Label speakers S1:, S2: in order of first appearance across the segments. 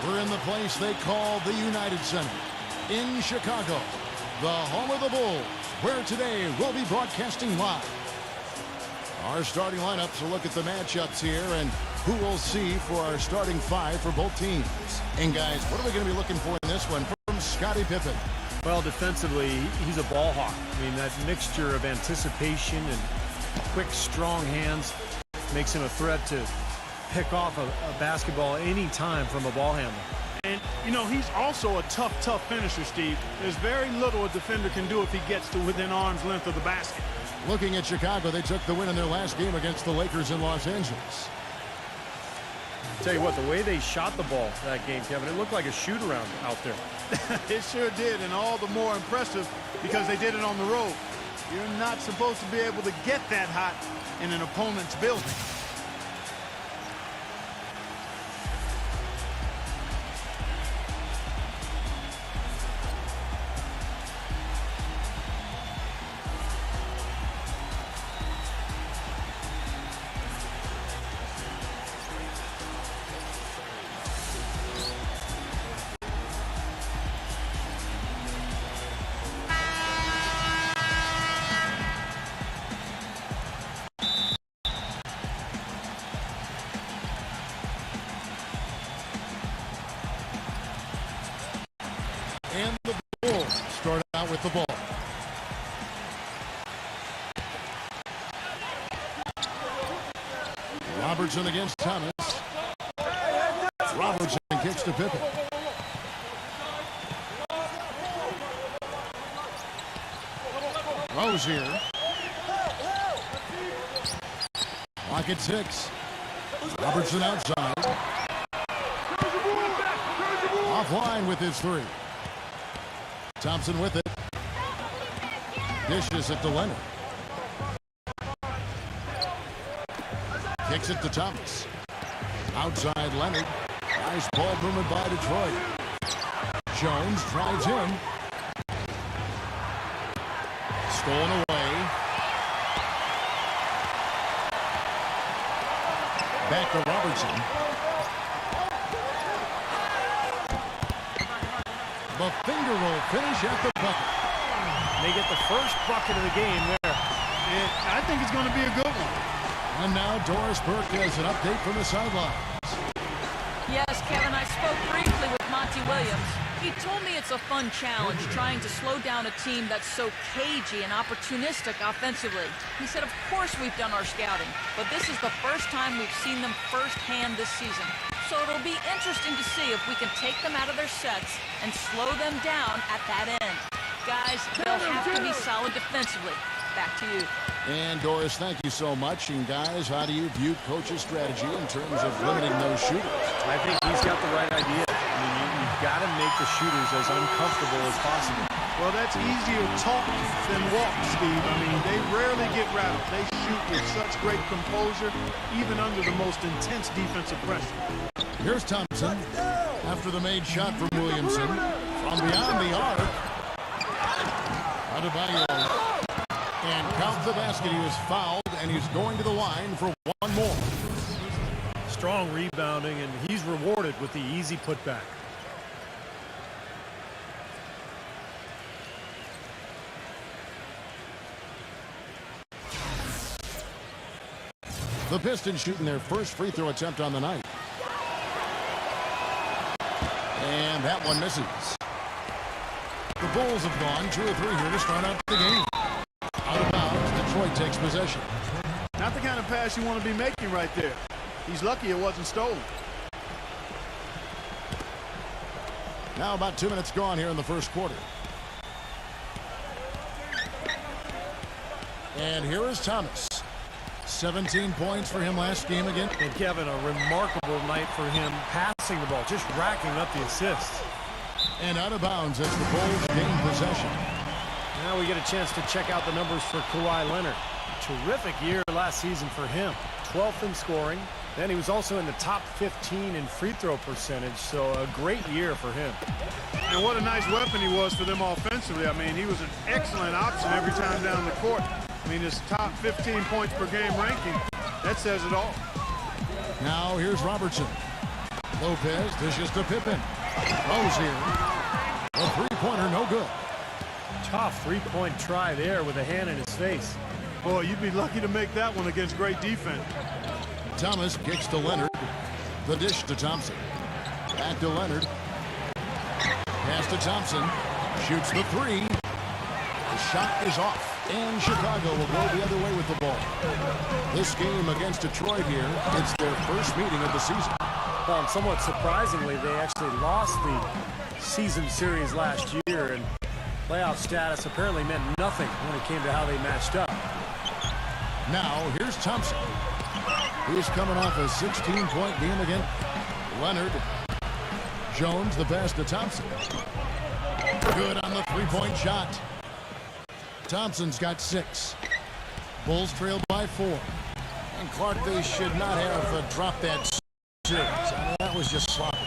S1: We're in the place they call the United Center in Chicago, the home of the Bulls, where today we'll be broadcasting live. Our starting lineups will look at the matchups here and who we'll see for our starting five for both teams. And guys, what are we going to be looking for in this one from Scottie Pippen?
S2: Well, defensively, he's a ball hawk. I mean, that mixture of anticipation and quick, strong hands makes him a threat to pick off a basketball any time from a ball handler.
S3: And, you know, he's also a tough finisher, Steve. There's very little a defender can do if he gets to within arm's length of the basket.
S1: Looking at Chicago, they took the win in their last game against the Lakers in Los Angeles.
S2: Tell you what, the way they shot the ball that game, Kevin, it looked like a shoot-around out there.
S3: It sure did, and all the more impressive because they did it on the road. You're not supposed to be able to get that hot in an opponent's building.
S1: And the Bulls start out with the ball. Robertson against Thomas. Robertson kicks to Pippen. Rozier. Clock at 6. Robertson outside. Offline with his three. Thompson with it. Dishes it to Leonard. Kicks it to Thomas. Outside Leonard. Nice ball movement by Detroit. Jones drives in. Stolen away. Back to Robertson. The finger roll finish at the bucket.
S2: They get the first bucket of the game there.
S3: And I think it's going to be a good one.
S1: And now Doris Burke has an update from the sidelines.
S4: Yes, Kevin, I spoke briefly with Monty Williams. He told me it's a fun challenge trying to slow down a team that's so cagey and opportunistic offensively. He said, of course we've done our scouting, but this is the first time we've seen them firsthand this season. So it'll be interesting to see if we can take them out of their sets and slow them down at that end. Guys, they'll have to be solid defensively. Back to you.
S1: And Doris, thank you so much. And guys, how do you view coach's strategy in terms of limiting those shooters?
S2: I think he's got the right idea. I mean, you've got to make the shooters as uncomfortable as possible.
S3: Well, that's easier talk than walk, Steve. I mean, they rarely get rattled. They shoot with such great composure, even under the most intense defensive pressure.
S1: Here's Thompson after the made shot from Williamson. From beyond the arc. Adebayo. And count the basket. He was fouled, and he's going to the line for one more.
S2: Strong rebounding, and he's rewarded with the easy putback.
S1: The Pistons shooting their first free throw attempt on the night. And that one misses. The Bulls have gone 2 or 3 here to start out the game. Out of bounds, Detroit takes possession.
S3: Not the kind of pass you want to be making right there. He's lucky it wasn't stolen.
S1: Now about 2 minutes gone here in the first quarter. And here is Thomas. 17 points for him last game again.
S2: And Kevin, a remarkable night for him passing the ball, just racking up the assists.
S1: And out of bounds as the Bulls gain possession.
S2: Now we get a chance to check out the numbers for Kawhi Leonard. Terrific year last season for him. 12th in scoring. Then he was also in the top 15 in free throw percentage, so a great year for him.
S3: And what a nice weapon he was for them offensively. I mean, he was an excellent option every time down the court. I mean, his top 15 points per game ranking, that says it all.
S1: Now here's Robertson. Lopez dishes to Pippen. Rose here. A three-pointer, no good.
S2: Tough three-point try there with a hand in his face.
S3: Boy, you'd be lucky to make that one against great defense.
S1: Thomas kicks to Leonard. The dish to Thompson. Back to Leonard. Pass to Thompson. Shoots the three. The shot is off. And Chicago will go the other way with the ball. This game against Detroit here, it's their first meeting of the season.
S2: Well, and somewhat surprisingly, they actually lost the season series last year, and playoff status apparently meant nothing when it came to how they matched up.
S1: Now, here's Thompson. He's coming off a 16-point game again. Leonard. Jones, the pass to Thompson. Good on the three-point shot. Thompson's got 6. Bulls trail by 4. And Clark, they should not have dropped that series. I mean, that was just sloppy.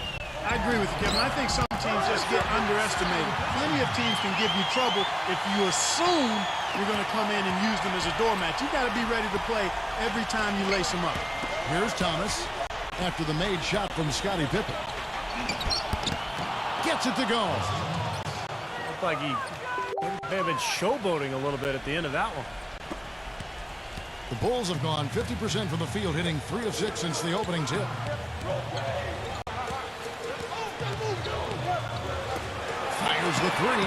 S3: I agree with you, Kevin. I think some teams just get underestimated. Plenty of teams can give you trouble if you assume you're going to come in and use them as a doormat. You got to be ready to play every time you lace them up.
S1: Here's Thomas after the made shot from Scottie Pippen. Gets it to go.
S2: Looked like he may have been showboating a little bit at the end of that one.
S1: The Bulls have gone 50% from the field, hitting 3 of 6 since the opening tip. Fires the three.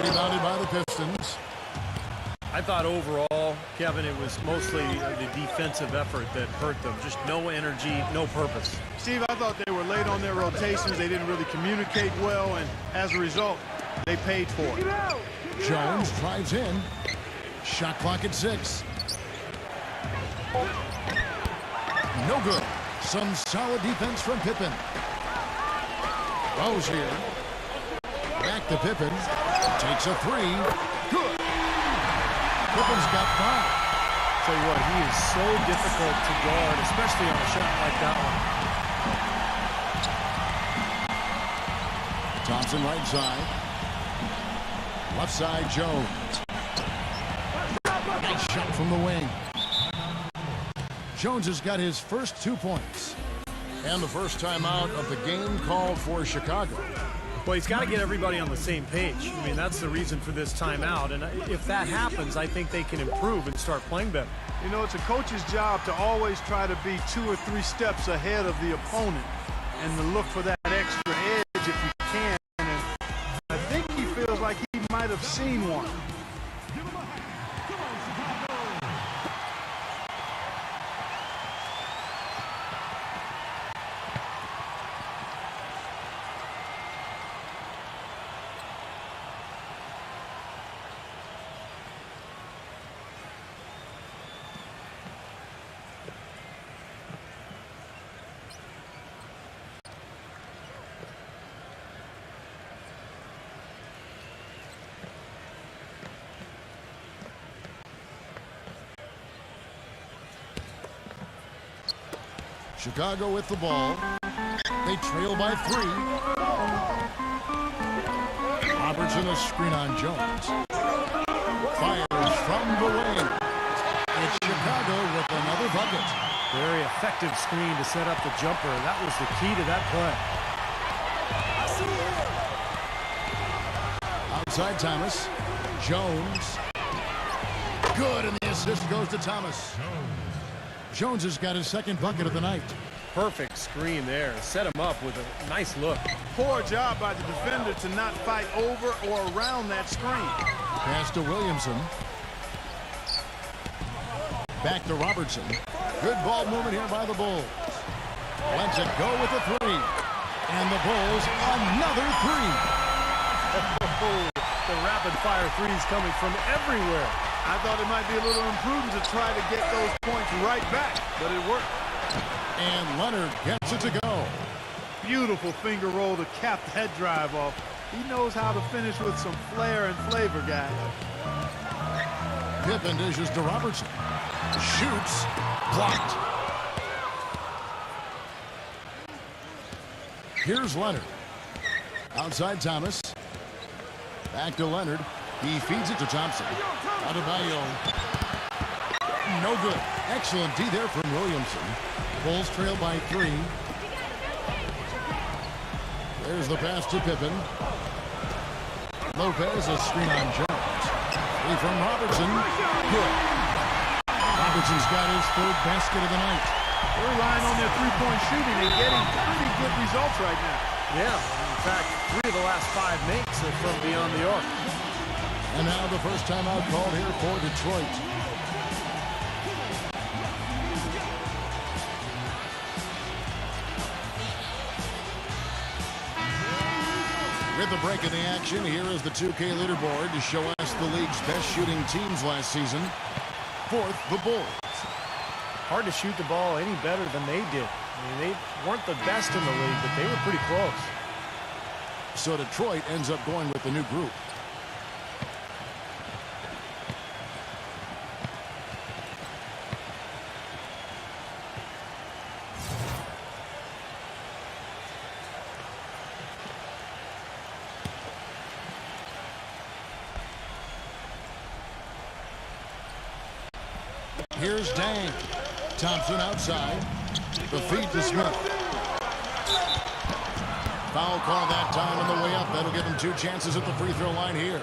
S1: Rebounded by the Pistons.
S2: I thought overall, Kevin, it was mostly the defensive effort that hurt them. Just no energy, no purpose.
S3: Steve, I thought they were late on their rotations. They didn't really communicate well, and as a result, they paid for it.
S1: Jones drives in. Shot clock at 6. No good. Some solid defense from Pippen. Rose here. Back to Pippen. Takes a 3. Good. Pippen's got 5.
S2: Tell you what, he is so difficult to guard, especially on a shot like that one.
S1: Thompson right side. Left side, Jones. Nice shot from the wing. Jones has got his first 2 points. And the first time out of the game called for Chicago.
S2: Well, he's got to get everybody on the same page. I mean, that's the reason for this timeout. And if that happens, I think they can improve and start playing better.
S3: You know, it's a coach's job to always try to be 2 or 3 steps ahead of the opponent and to look for that extra edge if you can. And I think he feels like he might have seen one.
S1: Chicago with the ball. They trail by 3. Robertson a screen on Jones. Fires from the wing. It's Chicago with another bucket.
S2: Very effective screen to set up the jumper. That was the key to that play.
S1: Outside Thomas. Jones. Good, and the assist goes to Thomas. Jones has got his second bucket of the night.
S2: Perfect screen there. Set him up with a nice look.
S3: Poor job by the defender to not fight over or around that screen.
S1: Pass to Williamson. Back to Robertson. Good ball movement here by the Bulls. Lets it go with the 3. And the Bulls, another 3.
S2: The rapid-fire threes coming from everywhere.
S3: I thought it might be a little imprudent to try to get those points right back, but it worked.
S1: And Leonard gets it to go.
S3: Beautiful finger roll to cap that drive off. He knows how to finish with some flair and flavor, guys.
S1: Pippen dishes to Robertson. Shoots. Blocked. Here's Leonard. Outside Thomas. Back to Leonard. He feeds it to Thompson. Adebayo. No good. Excellent D there from Williamson. Bulls trail by 3. There's the pass to Pippen. Lopez, a screen on Jones. Three from Robertson. Good. Robertson's got his third basket of the night.
S3: They're relying on their three-point shooting and getting pretty good results right now.
S2: Yeah, in fact, 3 of the last 5 makes are from beyond the arc.
S1: And now the first timeout called here for Detroit. With the break in the action, here is the 2K leaderboard to show us the league's best shooting teams last season. Fourth, the Bulls.
S2: Hard to shoot the ball any better than they did. I mean, they weren't the best in the league, but they were pretty close.
S1: So Detroit ends up going with the new group. Here's Dang. Thompson outside. The feed to Smith. Foul call that time on the way up. That'll give him 2 chances at the free throw line here.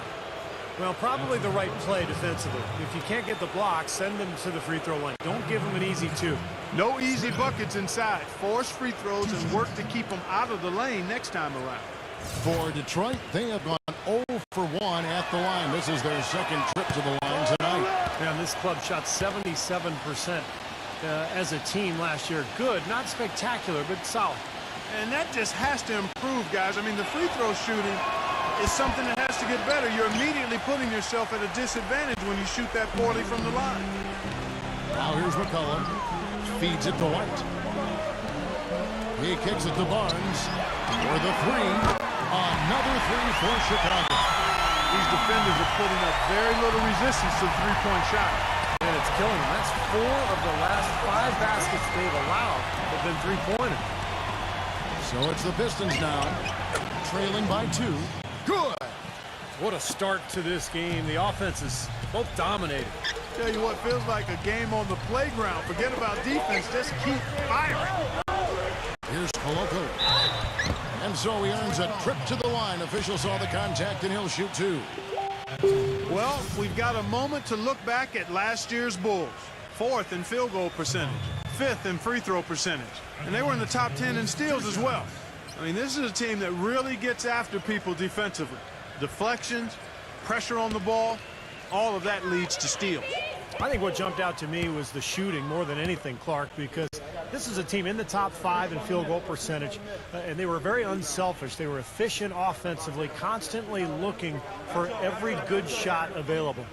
S2: Well, probably the right play defensively. If you can't get the block, send them to the free throw line. Don't give them an easy 2.
S3: No easy buckets inside. Force free throws and work to keep them out of the lane next time around.
S1: For Detroit, they have gone 0 for 1 at the line. This is their second trip to the line tonight.
S2: And this club shot 77% as a team last year. Good, not spectacular, but solid.
S3: And that just has to improve, guys. I mean, the free throw shooting is something that has to get better. You're immediately putting yourself at a disadvantage when you shoot that poorly from the line.
S1: Now here's McCollum. Feeds it to White. He kicks it to Barnes for the 3. Another 3 for Chicago.
S3: These defenders are putting up very little resistance to the three-point shot.
S2: And it's killing them. That's 4 of the last 5 baskets they've allowed have been three-pointers.
S1: So it's the Pistons now, trailing by 2. Good.
S2: What a start to this game. The offense is both dominated.
S3: Tell you what, feels like a game on the playground. Forget about defense, just keep firing.
S1: Here's Koloko. And so he earns a trip to the line. Officials saw the contact, and he'll shoot 2.
S3: Well, we've got a moment to look back at last year's Bulls. 4th in field goal percentage, 5th in free throw percentage. And they were in the top 10 in steals as well. I mean, this is a team that really gets after people defensively. Deflections, pressure on the ball, all of that leads to steals.
S2: I think what jumped out to me was the shooting more than anything, Clark, because this is a team in the top 5 in field goal percentage, and they were very unselfish. They were efficient offensively, constantly looking for every good shot available.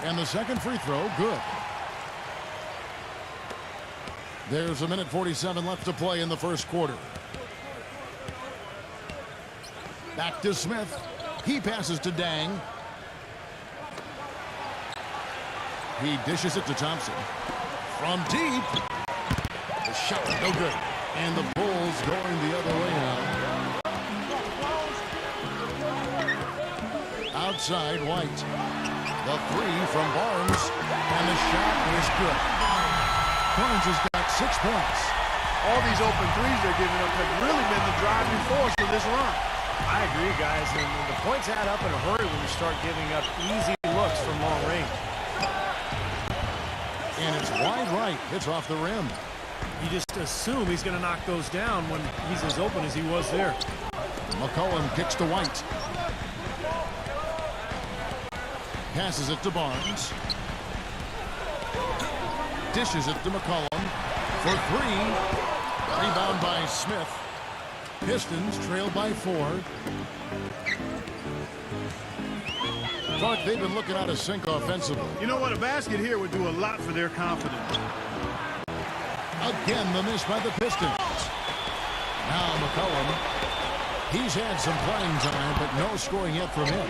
S1: And the second free throw, good. There's 1:47 left to play in the first quarter. Back to Smith. He passes to Dang. He dishes it to Thompson. From deep. The shot, no good. And the Bulls going the other way now. Outside, White. The 3 from Barnes. And the shot is good. Barnes has got 6 points.
S3: All these open threes they're giving up have really been the driving force for this run.
S2: I agree, guys, and the points add up in a hurry when you start giving up easy looks from long range.
S1: And it's wide right. It's off the rim.
S2: You just assume he's going to knock those down when he's as open as he was there.
S1: McCollum kicks to White. Passes it to Barnes. Dishes it to McCollum for 3. Rebound by Smith. Pistons trail by 4. Clark, they've been looking out of sync offensively.
S3: You know what? A basket here would do a lot for their confidence.
S1: Again, the miss by the Pistons. Now McCollum. He's had some playing time, but no scoring yet from him.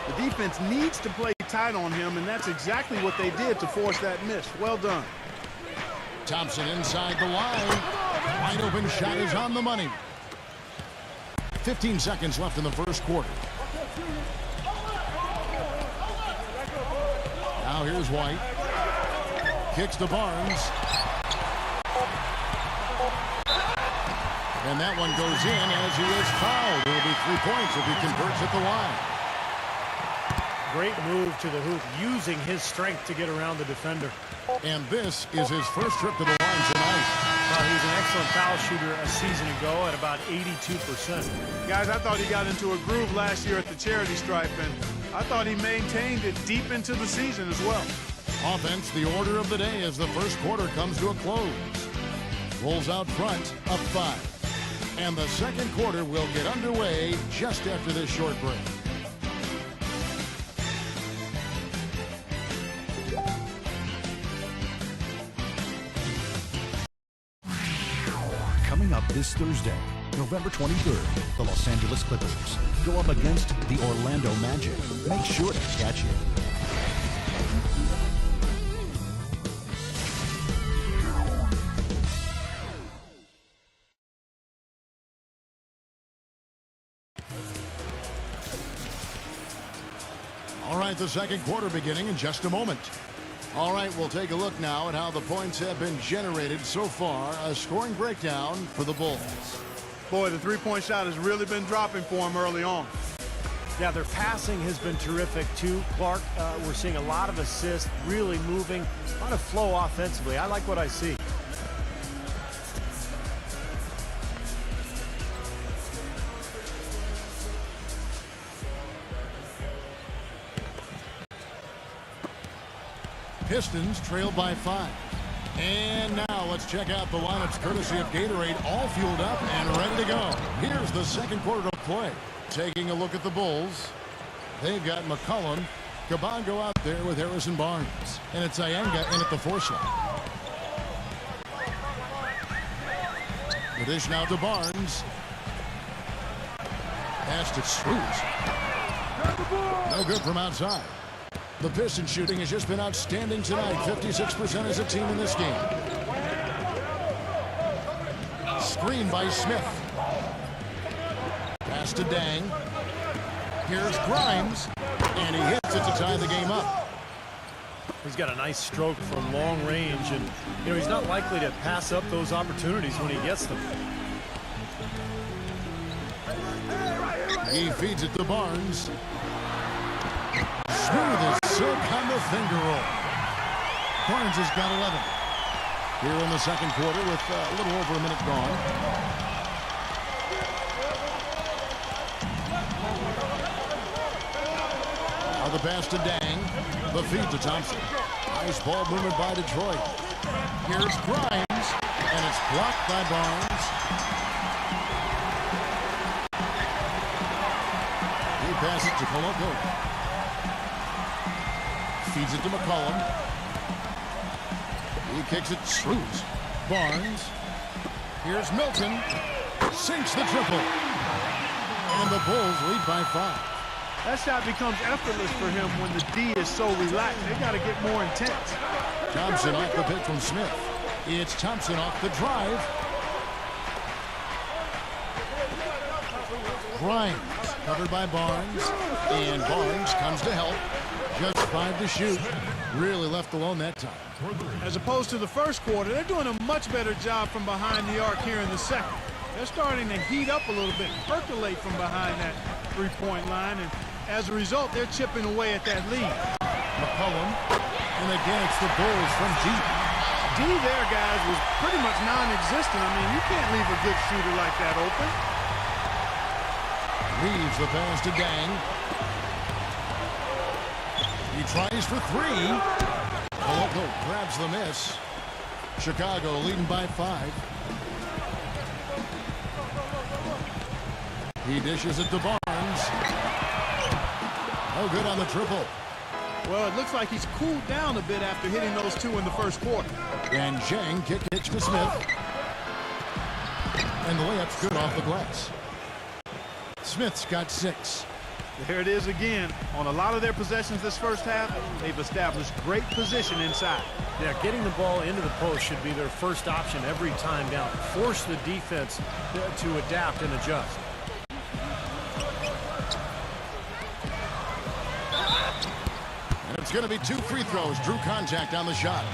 S3: The defense needs to play tight on him, and that's exactly what they did to force that miss. Well done.
S1: Thompson inside the line. Wide open shot is on the money. 15 seconds left in the first quarter. Now here's White. kicks to Barnes. And that one goes in as he is fouled. It'll be 3 points if he converts at the line.
S2: Great move to the hoop, using his strength to get around the defender.
S1: And this is his first trip to the line tonight.
S2: He was an excellent foul shooter a season ago at about 82%.
S3: Guys, I thought he got into a groove last year at the charity stripe, and I thought he maintained it deep into the season as well.
S1: Offense, the order of the day as the first quarter comes to a close. Bulls out front, up 5. And the second quarter will get underway just after this short break.
S5: Coming up this Thursday, November 23rd, the Los Angeles Clippers go up against the Orlando Magic. Make sure to catch it.
S1: All right, the second quarter beginning in just a moment. All right, we'll take a look now at how the points have been generated so far. A scoring breakdown for the Bulls.
S3: Boy, the three-point shot has really been dropping for him early on.
S2: Yeah, their passing has been terrific, too. Clark, we're seeing a lot of assists, really moving, a lot of flow offensively. I like what I see.
S1: Pistons trail by 5. And now let's check out the lineups courtesy of Gatorade, all fueled up and ready to go. Here's the second quarter of play. Taking a look at the Bulls. They've got McCollum, Cabango out there with Harrison Barnes. And it's Iyenga in at the 4 slot. The dish now to Barnes. Pass to Struz. No good from outside. The Pistons shooting has just been outstanding tonight. 56% as a team in this game. Screen by Smith. Pass to Dang. Here's Grimes. And he hits it to tie the game up.
S2: He's got a nice stroke from long range, and he's not likely to pass up those opportunities when he gets them.
S1: He feeds it to Barnes. Smooth as silk on the finger roll. Barnes has got 11. Here in the second quarter with a little over a minute gone. Now the pass to Dang. The feed to Thompson. Nice ball movement by Detroit. Here's Grimes. And it's blocked by Barnes. He passes to Koloko. Feeds it to McCollum. He kicks it. Struz. Barnes. Here's Milton. Sinks the triple. And the Bulls lead by 5.
S3: That shot becomes effortless for him when the D is so relaxed. They got to get more intense.
S1: Thompson off the pick from Smith. It's Thompson off the drive. Grimes covered by Barnes. And Barnes comes to help. Just 5 to shoot. Really left alone that time.
S3: As opposed to the first quarter, they're doing a much better job from behind the arc here in the second. They're starting to heat up a little bit, percolate from behind that three-point line, and as a result, they're chipping away at that lead.
S1: McCollum, and again, it's the Bulls from deep.
S3: D there, guys, was pretty much non-existent. I mean, you can't leave a good shooter like that open.
S1: Leaves the pass to Dang. He tries for 3. Koloko grabs the miss. Chicago leading by 5. He dishes it to Barnes. No good on the triple.
S3: Well, it looks like he's cooled down a bit after hitting those 2 in the first quarter.
S1: And Zhang kick it to Smith. And the layup's good off the glass. Smith's got 6.
S3: There it is again. On a lot of their possessions this first half, they've established great position inside.
S2: Yeah, getting the ball into the post should be their first option every time down. Force the defense to adapt and adjust.
S1: And it's going to be 2 free throws. Drew contact on the shot.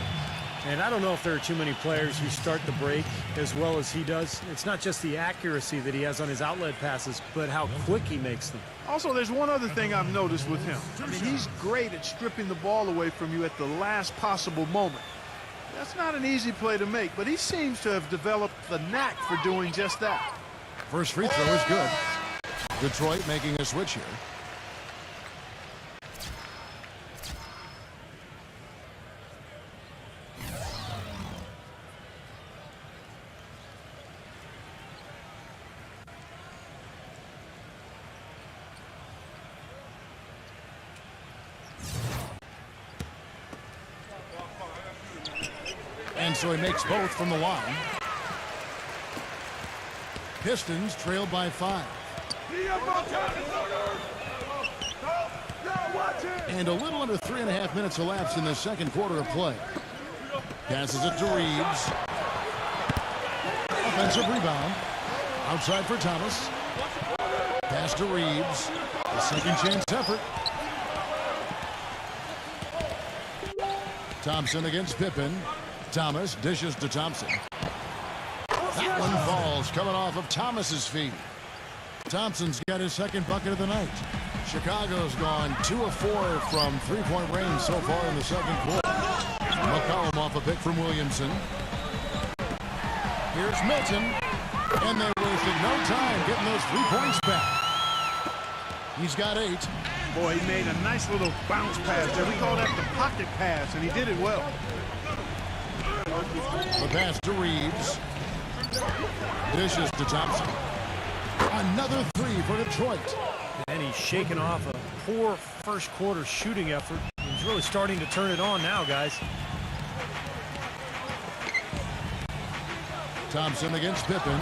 S2: And I don't know if there are too many players who start the break as well as he does. It's not just the accuracy that he has on his outlet passes, but how quick he makes them.
S3: Also, there's one other thing I've noticed with him. I mean, he's great at stripping the ball away from you at the last possible moment. That's not an easy play to make, but he seems to have developed the knack for doing just that.
S1: First free throw is good. Detroit making a switch here. And so he makes both from the line. Pistons trailed by 5. And a little under 3.5 minutes elapsed in the second quarter of play. Passes it to Reeves. Offensive rebound. Outside for Thomas. Pass to Reeves. A second chance effort. Thompson against Pippen. Thomas dishes to Thompson. That one falls, coming off of Thomas's feet. Thompson's got his second bucket of the night. Chicago's gone 2 of 4 from three-point range so far in the second quarter. McCollum off a pick from Williamson. Here's Milton. And they wasted no time getting those 3 points back. He's got 8.
S3: Boy, he made a nice little bounce pass there. We call that the pocket pass, and he did it well.
S1: The pass to Reeves. Dishes to Thompson. Another 3 for Detroit.
S2: And he's shaking off a poor first quarter shooting effort. He's really starting to turn it on now, guys.
S1: Thompson against Pippen.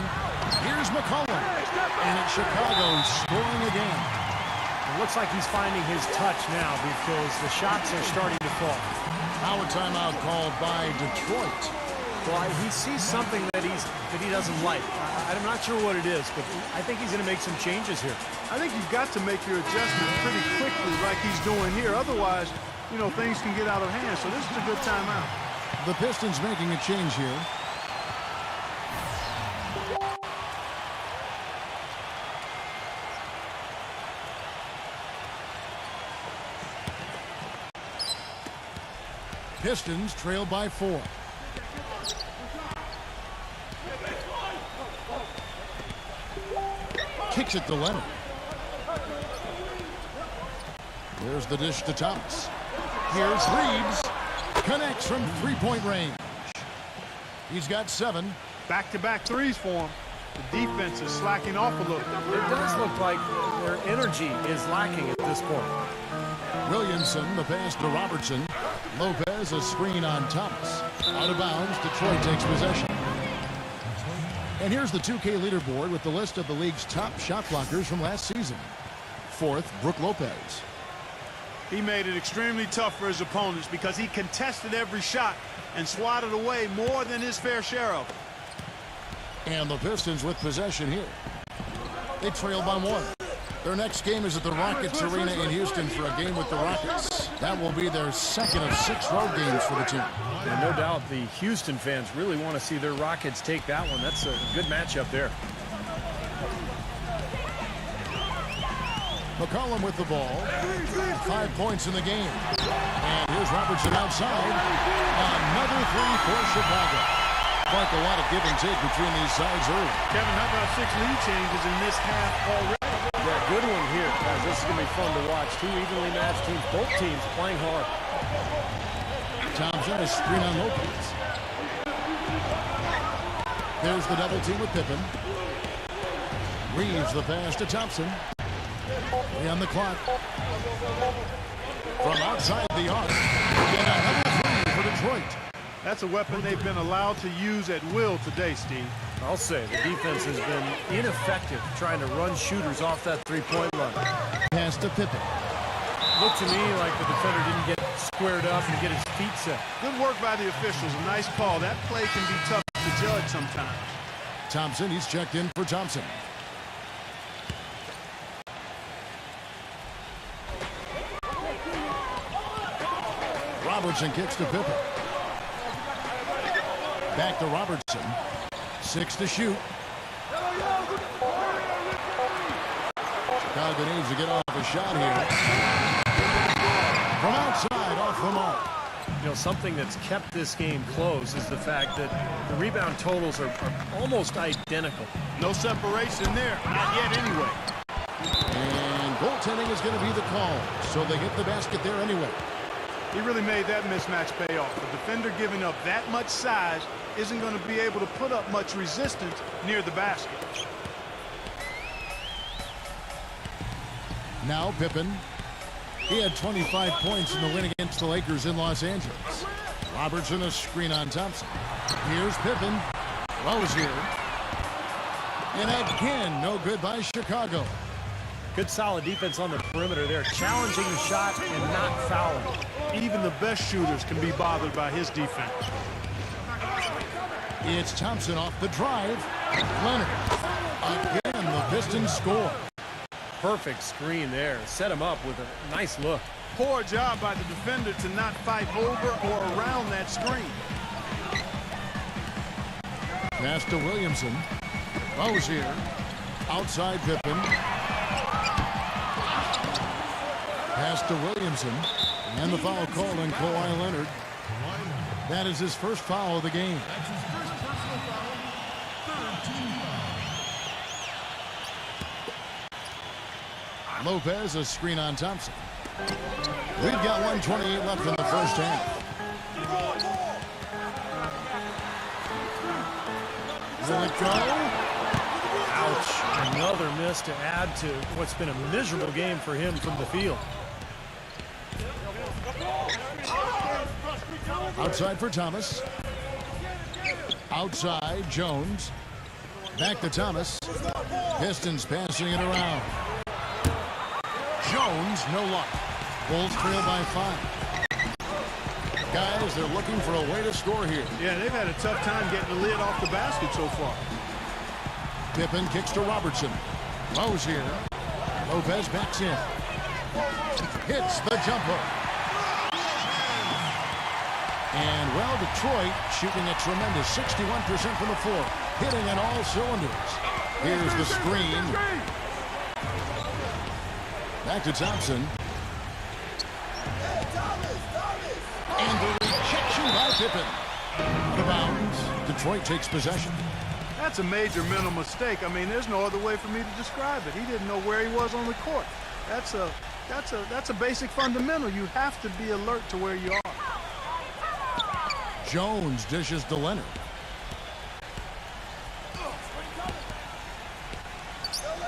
S1: Here's McCollum. And it's Chicago scoring again.
S2: It looks like he's finding his touch now because the shots are starting to fall.
S1: Now a timeout called by Detroit.
S2: Well, he sees something that he doesn't like. I'm not sure what it is, but I think he's going to make some changes here.
S3: I think you've got to make your adjustments pretty quickly like he's doing here. Otherwise, you know, things can get out of hand. So this is a good timeout.
S1: The Pistons making a change here. Pistons trail by 4. Kicks it to Leonard. There's the dish to Thomas. Here's Reeves. Connects from three-point range. He's got 7.
S3: Back-to-back threes for him. The defense is slacking off a little.
S2: It does look like their energy is lacking at this point.
S1: Williamson, the pass to Robertson. Lopez, a screen on Thomas. Out of bounds, Detroit takes possession. And here's the 2K leaderboard with the list of the league's top shot blockers from last season. 4th, Brook Lopez.
S3: He made it extremely tough for his opponents because he contested every shot and swatted away more than his fair share of it.
S1: And the Pistons with possession here. They trail by 1. Their next game is at the Rockets Arena in Houston for a game with the Rockets. That will be their second of 6 road games for the team.
S2: And no doubt the Houston fans really want to see their Rockets take that one. That's a good matchup there.
S1: McCollum with the ball. 5 points in the game. And here's Robertson outside. Another 3 for Chicago. Quite a lot of give and take between these sides early.
S3: Kevin, how about 6 lead changes in this half already?
S2: Yeah, good one here, guys. This is going to be fun to watch. 2 evenly matched teams, both teams playing hard.
S1: Thompson, a screen on Lopez. There's the double team with Pippen. Reeves the pass to Thompson. 3 on the clock. From outside the arc. And another 3 for Detroit.
S3: That's a weapon they've been allowed to use at will today, Steve.
S2: I'll say the defense has been ineffective trying to run shooters off that three-point line.
S1: Pass to Pippen.
S2: Looked to me like the defender didn't get squared up and get his feet set.
S3: Good work by the officials. A nice call. That play can be tough to judge sometimes.
S1: Thompson, he's checked in for Thompson. Robertson kicks to Pippen. Back to Robertson. 6 to shoot. Chicago needs to get off a shot here. From outside, off the mark.
S2: You know, something that's kept this game close is the fact that the rebound totals are almost identical.
S3: No separation there. Not yet anyway.
S1: And goaltending is going to be the call. So they hit the basket there anyway.
S3: He really made that mismatch pay off. A defender giving up that much size isn't going to be able to put up much resistance near the basket.
S1: Now Pippen. He had 25 points in the win against the Lakers in Los Angeles. Robertson, a screen on Thompson. Here's Pippen. Rose here. And again, no good by Chicago.
S2: Good solid defense on the perimeter there, challenging the shot and not fouling.
S3: Even the best shooters can be bothered by his defense.
S1: It's Thompson off the drive. Leonard. Again, the Pistons score.
S2: Perfect screen there. Set him up with a nice look.
S3: Poor job by the defender to not fight over or around that screen.
S1: Pass to Williamson. Rose here. Outside Pippen. Pass to Williamson. And the foul call on Kawhi Leonard. That is his first foul of the game. Lopez, a screen on Thompson. We've got 1:28 left in the first half. Will it go?
S2: Ouch. Another miss to add to what's been a miserable game for him from the field.
S1: Outside for Thomas. Outside, Jones. Back to Thomas. Pistons passing it around. Jones, no luck. Bulls trail by 5. Guys, they're looking for a way to score here.
S3: Yeah, they've had a tough time getting the lid off the basket so far.
S1: Pippen kicks to Robertson. Rose here. Lopez backs in. Hits the jumper. And, well, Detroit shooting a tremendous 61% from the floor. Hitting on all cylinders. Here's the screen. Back to Thompson. And the rejection by Pippen. The bounds. Detroit takes possession.
S3: That's a major mental mistake. I mean, there's no other way for me to describe it. He didn't know where he was on the court. That's a basic fundamental. You have to be alert to where you are.
S1: Jones dishes to Leonard.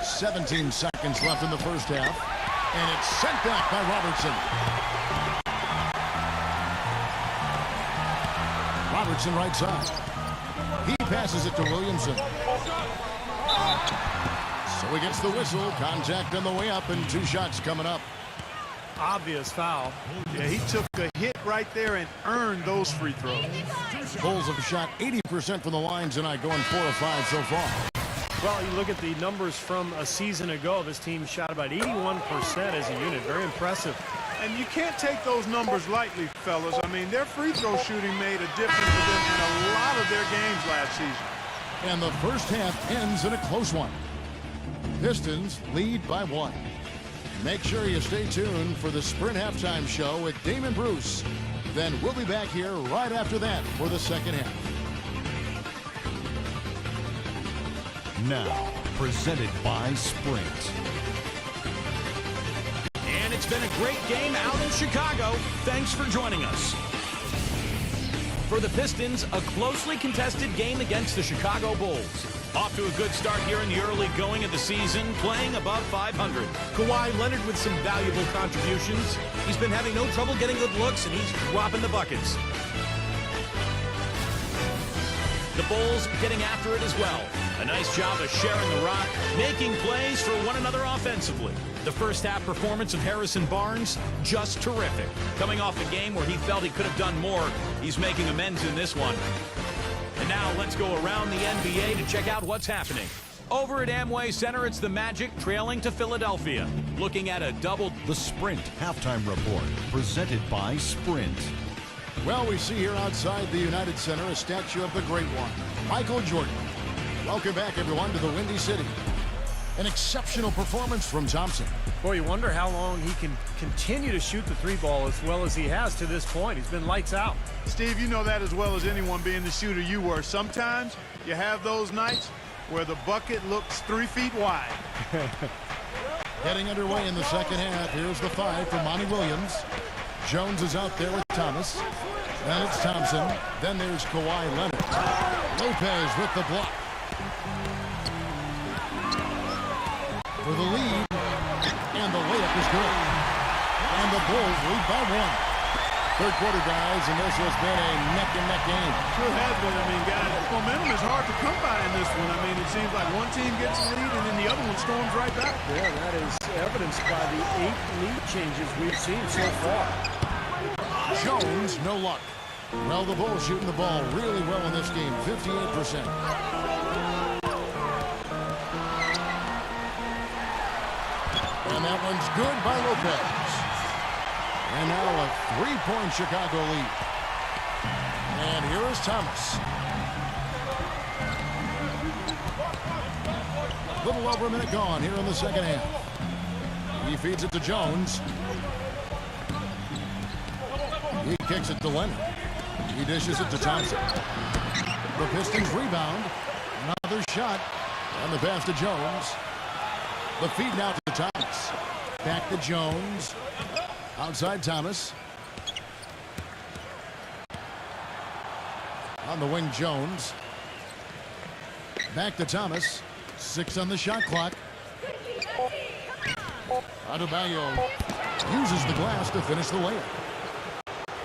S1: "17 seconds left in the first half. And it's sent back by Robertson. Robertson right side. He passes it to Williamson. So he gets the whistle. Contact on the way up and 2 shots coming up.
S2: Obvious foul.
S3: Yeah, he took a hit right there and earned those free throws.
S1: Bulls have shot 80% from the line tonight, going 4 of 5 so far.
S2: Well, you look at the numbers from a season ago. This team shot about 81% as a unit. Very impressive.
S3: And you can't take those numbers lightly, fellas. I mean, their free throw shooting made a difference for them in a lot of their games last season.
S1: And the first half ends in a close one. Pistons lead by 1. Make sure you stay tuned for the Sprint Halftime Show with Damon Bruce. Then we'll be back here right after that for the second half.
S5: Now, presented by Sprint.
S6: And it's been a great game out in Chicago. Thanks for joining us. For the Pistons, a closely contested game against the Chicago Bulls. Off to a good start here in the early going of the season, playing above 500. Kawhi Leonard with some valuable contributions. He's been having no trouble getting good looks, and he's dropping the buckets. The Bulls getting after it as well. A nice job of sharing the rock, making plays for one another offensively. The first half performance of Harrison Barnes, just terrific. Coming off a game where he felt he could have done more, he's making amends in this one. And now let's go around the NBA to check out what's happening. Over at Amway Center, it's the Magic trailing to Philadelphia. Looking at a double.
S5: The Sprint Halftime Report, presented by Sprint.
S1: Well, we see here outside the United Center a statue of the great one, Michael Jordan. Welcome back, everyone, to the Windy City. An exceptional performance from Thompson.
S2: Boy, you wonder how long he can continue to shoot the three ball as well as he has to this point. He's been lights out.
S3: Steve, you know that as well as anyone, being the shooter you were. Sometimes you have those nights where the bucket looks 3 feet wide.
S1: Getting underway in the second half. Here's the 5 for Monty Williams. Jones is out there with Thomas. Then it's Thompson. Then there's Kawhi Leonard. Lopez with the block. For the lead. And the layup is good. And the Bulls lead by 1. Third quarter, guys, and this has been a neck-and-neck game.
S3: Sure has been. I mean, guys, momentum is hard to come by in this one. I mean, it seems like one team gets the lead and then the other one storms right back.
S2: Yeah, that is evidenced by the 8 lead changes we've seen so far.
S1: Jones, no luck. Well, the Bulls shooting the ball really well in this game, 58%. And that one's good by Lopez. And now a 3-point Chicago lead. And here is Thomas. A little over a minute gone here in the second half. He feeds it to Jones. He kicks it to Leonard. He dishes it to Thompson. The Pistons rebound. Another shot. And the pass to Jones. The feed now to Thomas. Back to Jones. Outside Thomas. On the wing, Jones. Back to Thomas. 6 on the shot clock. Adebayo uses the glass to finish the layup.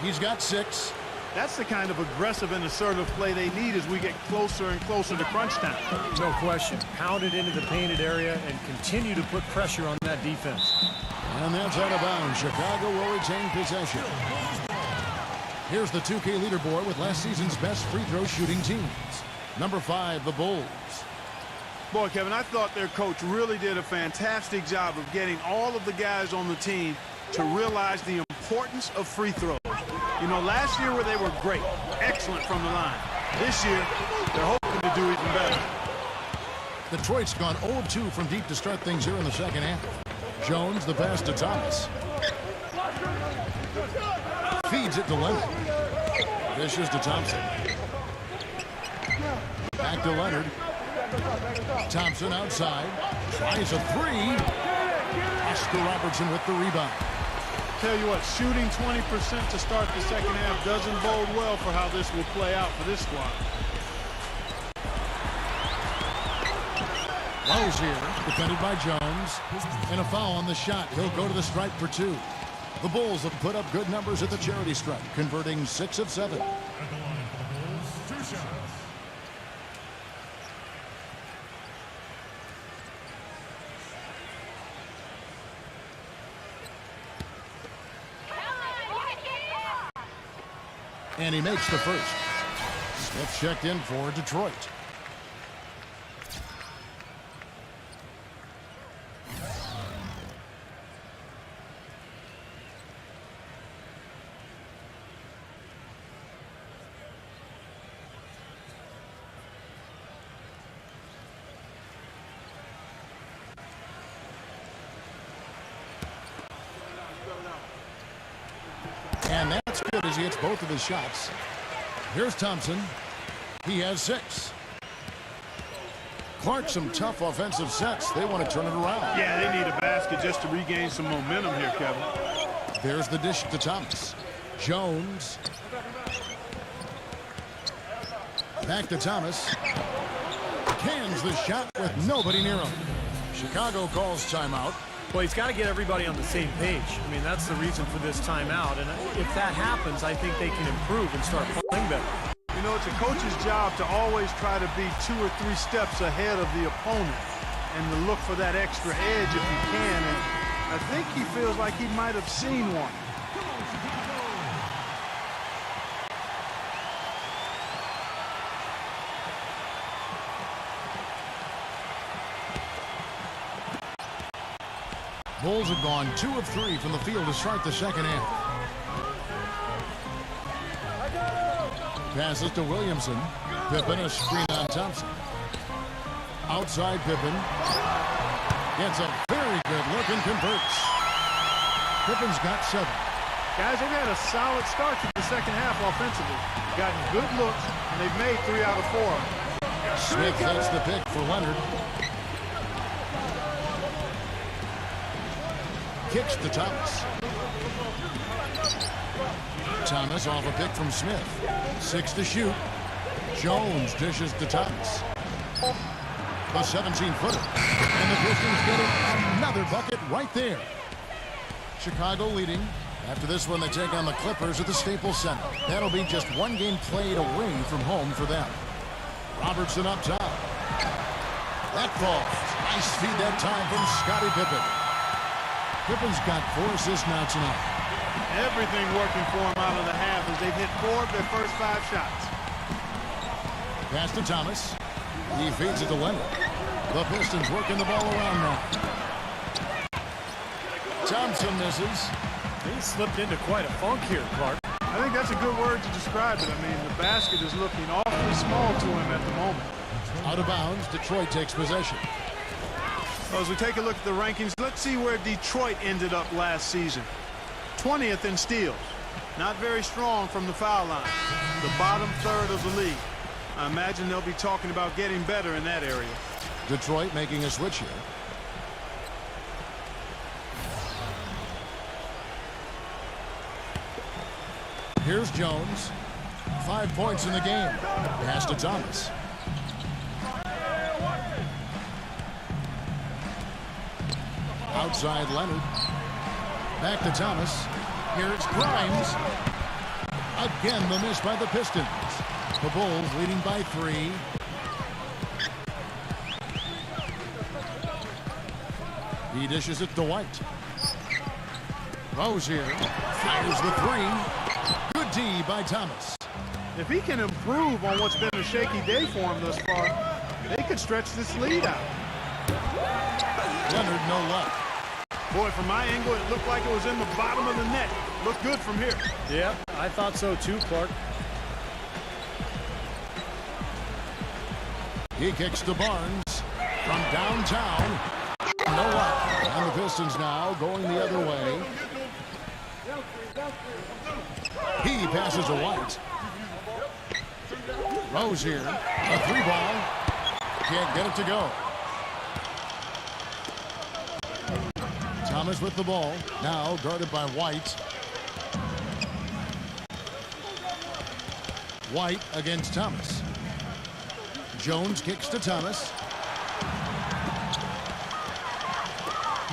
S1: He's got 6.
S3: That's the kind of aggressive and assertive play they need as we get closer and closer to crunch time.
S2: No question. Pound it into the painted area and continue to put pressure on that defense.
S1: And that's out of bounds. Chicago will retain possession. Here's the 2K leaderboard with last season's best free throw shooting teams. Number 5, the Bulls.
S3: Boy, Kevin, I thought their coach really did a fantastic job of getting all of the guys on the team to realize the importance of free throws. You know, last year where they were great, excellent from the line. This year, they're hoping to do even better.
S1: Detroit's gone 0-2 from deep to start things here in the second half. Jones, the pass to Thomas. Feeds it to Leonard. Dishes to Thompson. Back to Leonard. Thompson outside. Tries a 3. Oscar Robertson with the rebound.
S3: Tell you what, shooting 20% to start the second half doesn't bode well for how this will play out for this squad.
S1: Wells here, defended by Jones. And a foul on the shot. He'll go to the stripe for 2. The Bulls have put up good numbers at the charity stripe, converting 6 of 7. And he makes the first. Smith checked in for Detroit. And that's good as he hits both of his shots. Here's Thompson. He has 6. Clark, some tough offensive sets. They want to turn it around.
S3: Yeah, they need a basket just to regain some momentum here, Kevin.
S1: There's the dish to Thomas. Jones. Back to Thomas. Cans the shot with nobody near him. Chicago calls timeout.
S2: Well, he's got to get everybody on the same page. I mean, that's the reason for this timeout. And if that happens, I think they can improve and start playing better.
S3: You know, it's a coach's job to always try to be 2 or 3 steps ahead of the opponent and to look for that extra edge if you can. And I think he feels like he might have seen one.
S1: Bulls have gone 2 of 3 from the field to start the second half. Passes to Williamson. Pippen a screen on Thompson. Outside Pippen. Gets a very good look and converts. Pippen's got 7.
S3: Guys, they've had a solid start to the second half offensively. Gotten good looks, and they've made 3 out of 4.
S1: Smith gets the pick for Leonard. Kicks to Thomas. Thomas off a pick from Smith. 6 to shoot. Jones dishes to Thomas. The 17-footer. And the Pistons getting another bucket right there. Chicago leading. After this one, they take on the Clippers at the Staples Center. That'll be just 1 game played away from home for them. Robertson up top. That falls. Nice feed that time from Scottie Pippen. Pippen's got 4 assists now tonight.
S3: Everything working for him out of the half as they've hit 4 of their first 5 shots.
S1: Pass to Thomas. He feeds it to Leonard. The Pistons working the ball around now. Thompson misses.
S2: He slipped into quite a funk here, Clark.
S3: I think that's a good word to describe it. I mean, the basket is looking awfully small to him at the moment.
S1: Out of bounds, Detroit takes possession.
S3: Well, as we take a look at the rankings, let's see where Detroit ended up last season. 20th in steals. Not very strong from the foul line. The bottom third of the league. I imagine they'll be talking about getting better in that area.
S1: Detroit making a switch here. Here's Jones. 5 points in the game. Pass to Thomas. Outside Leonard. Back to Thomas. Here's Grimes. Again, the miss by the Pistons. The Bulls leading by 3. He dishes it to White. Rose here. Fires the 3. Good D by Thomas.
S3: If he can improve on what's been a shaky day for him thus far, they could stretch this lead out.
S1: Leonard, no luck.
S3: Boy, from my angle, it looked like it was in the bottom of the net. Looked good from here.
S2: Yeah, I thought so too, Clark.
S1: He kicks to Barnes from downtown. No luck. And the Pistons now going the other way. He passes to White. Rose here. A 3-ball. Can't get it to go. Thomas with the ball. Now guarded by White. White against Thomas. Jones kicks to Thomas.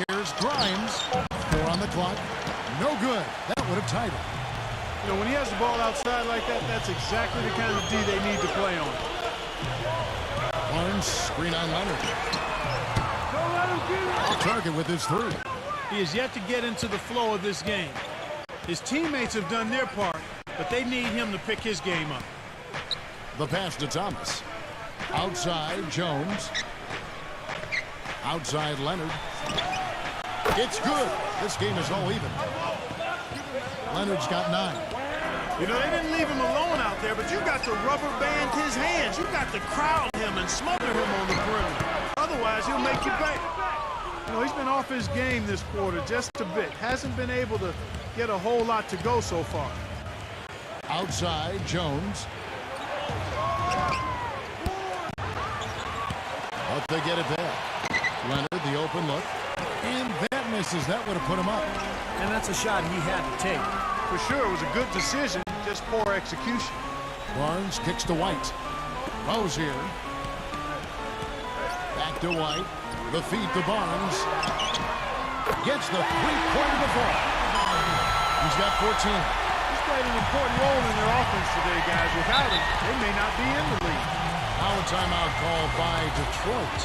S1: Here's Grimes. 4 on the clock. No good. That would have tied it.
S3: You know, when he has the ball outside like that, that's exactly the kind of D they need to play on.
S1: Barnes, screen on Leonard. Off target with his 3.
S3: He is yet to get into the flow of this game. His teammates have done their part, but they need him to pick his game up.
S1: The pass to Thomas. Outside, Jones. Outside, Leonard. It's good. This game is all even. Leonard's got 9.
S3: You know, they didn't leave him alone out there, but you got to rubber band his hands. You got to crowd him and smother him on the perimeter. Otherwise, he'll make you pay. You know, he's been off his game this quarter just a bit. Hasn't been able to get a whole lot to go so far.
S1: Outside, Jones. But they get it back. Leonard, the open look. And that misses. That would have put him up.
S2: And that's a shot he had to take.
S3: For sure, it was a good decision, just poor execution.
S1: Barnes kicks to White. Rose here. Back to White. The feed to Barnes. Gets the 3-pointer to fall. He's got 14.
S3: He's played an important role in their offense today, guys. Without him, they may not be in the league.
S1: Now a timeout called by Detroit.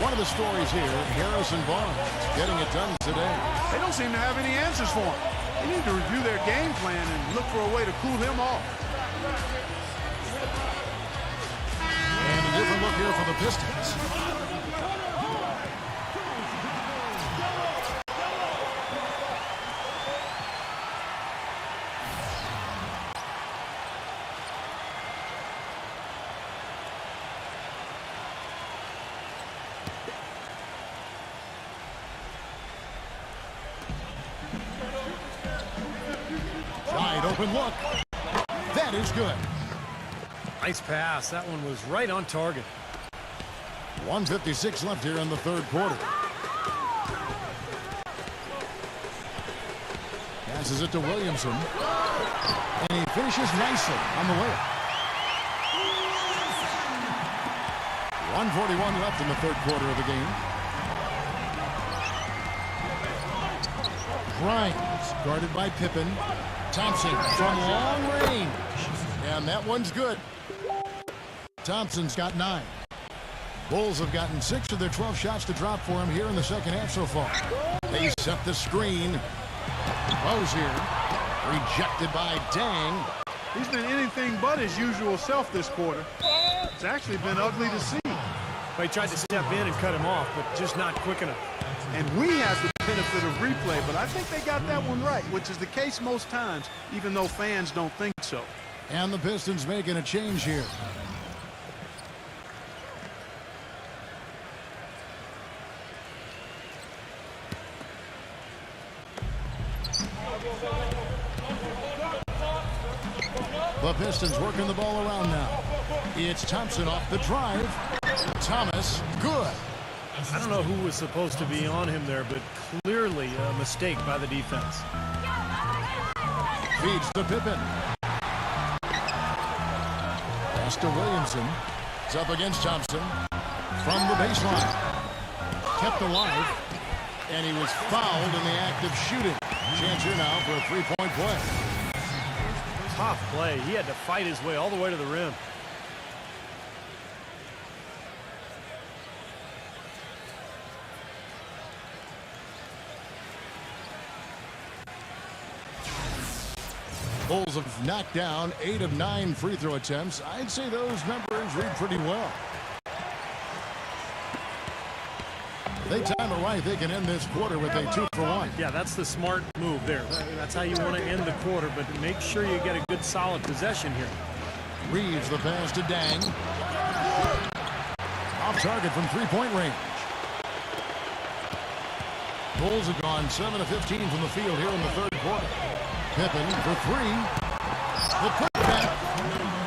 S1: One of the stories here, Harrison Barnes getting it done today.
S3: They don't seem to have any answers for him. They need to review their game plan and look for a way to cool him off.
S1: And a different look here for the Pistons. open look. That is good.
S2: Nice pass. That one was right on target.
S1: 1:56 left here in the third quarter. Passes it to Williamson. And he finishes nicely on the layup. 1:41 left in the third quarter of the game. Grimes guarded by Pippen. Thompson from long range. And that one's good. Thompson's got 9. Bulls have gotten 6 of their 12 shots to drop for him here in the second half so far. They set the screen. Rozier rejected by Dang.
S3: He's been anything but his usual self this quarter. It's actually been ugly to see.
S2: Well, he tried to step in and cut him off, but just not quick enough.
S3: And we have the benefit of replay, but I think they got that one right, which is the case most times, even though fans don't think so.
S1: And the Pistons making a change here. The Pistons working the ball around now. It's Thompson off the drive. Thomas, good.
S2: I don't know who was supposed to be on him there, but clearly a mistake by the defense.
S1: Feeds to Pippen. Pass to Williamson. It's up against Thompson. From the baseline. Kept alive. And he was fouled in the act of shooting. Chance here now for a three-point play.
S2: Tough play. He had to fight his way all the way to the rim.
S1: Bulls have knocked down 8 of 9 free throw attempts. I'd say those numbers read pretty well. If they time it right, they can end this quarter with a 2-for-1.
S2: Yeah, that's the smart move there. That's how you want to end the quarter, but make sure you get a good solid possession here.
S1: Reeves the pass to Dang. Off target from three-point range. Bulls have gone 7 of 15 from the field here in the third quarter. Pippen for 3. The putback.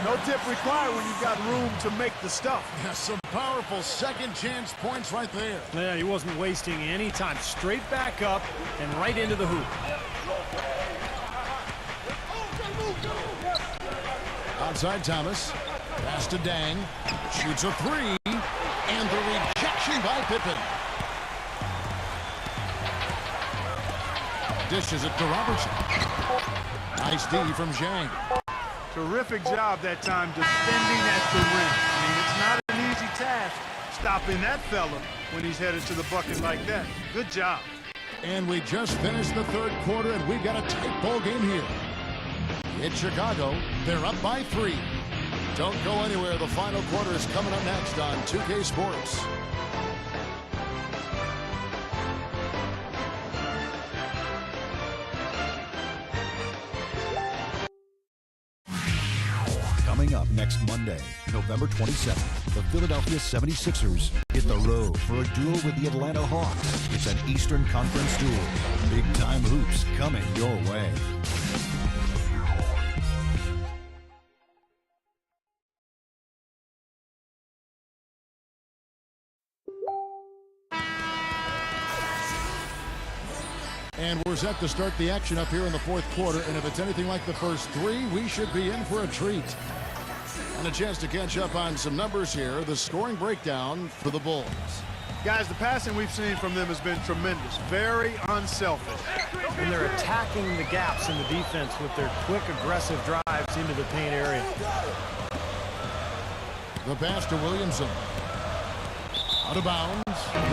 S3: No tip required when you've got room to make the stuff.
S1: Yeah, some powerful second chance points right there.
S2: Yeah, he wasn't wasting any time. Straight back up and right into the hoop.
S1: Outside Thomas. Pass to Dang. Shoots a 3. And the rejection by Pippen. Dishes it to Robertson. Nice D from Zhang.
S3: Terrific job that time defending at the rim. I mean, it's not an easy task stopping that fella when he's headed to the bucket like that. Good job.
S1: And we just finished the third quarter, and we've got a tight ball game here. It's Chicago. They're up by 3. Don't go anywhere. The final quarter is coming up next on 2K Sports.
S5: Coming up next Monday, November 27th, the Philadelphia 76ers hit the road for a duel with the Atlanta Hawks. It's an Eastern Conference duel. Big-time hoops coming your way.
S1: And we're set to start the action up here in the fourth quarter. And if it's anything like the first 3, we should be in for a treat. And a chance to catch up on some numbers here. The scoring breakdown for the Bulls.
S3: Guys, the passing we've seen from them has been tremendous. Very unselfish.
S2: And they're attacking the gaps in the defense with their quick, aggressive drives into the paint area.
S1: The pass to Williamson. Out of bounds.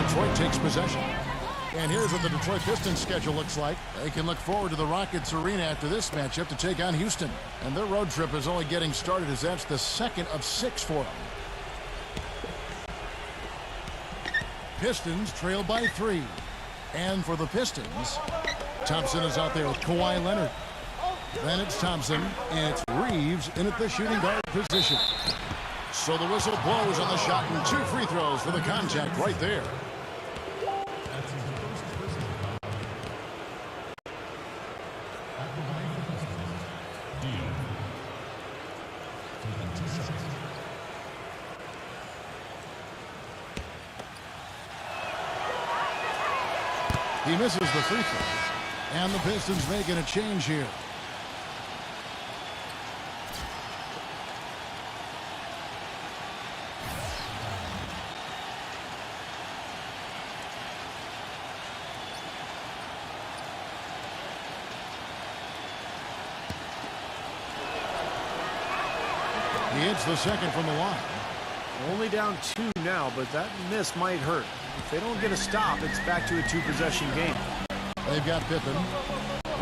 S1: Detroit takes possession. And here's what the Detroit Pistons schedule looks like. They can look forward to the Rockets Arena after this matchup to take on Houston. And their road trip is only getting started as that's the second of 6 for them. Pistons trail by 3. And for the Pistons, Thompson is out there with Kawhi Leonard. Then it's Thompson, and it's Reeves in at the shooting guard position. So the whistle blows on the shot, and 2 free throws for the contact right there. He misses the free throw. And the Pistons making a change here. He hits the second from the line.
S2: Only down 2 now, but that miss might hurt. If they don't get a stop, it's back to a 2-possession game.
S1: They've got Pippen.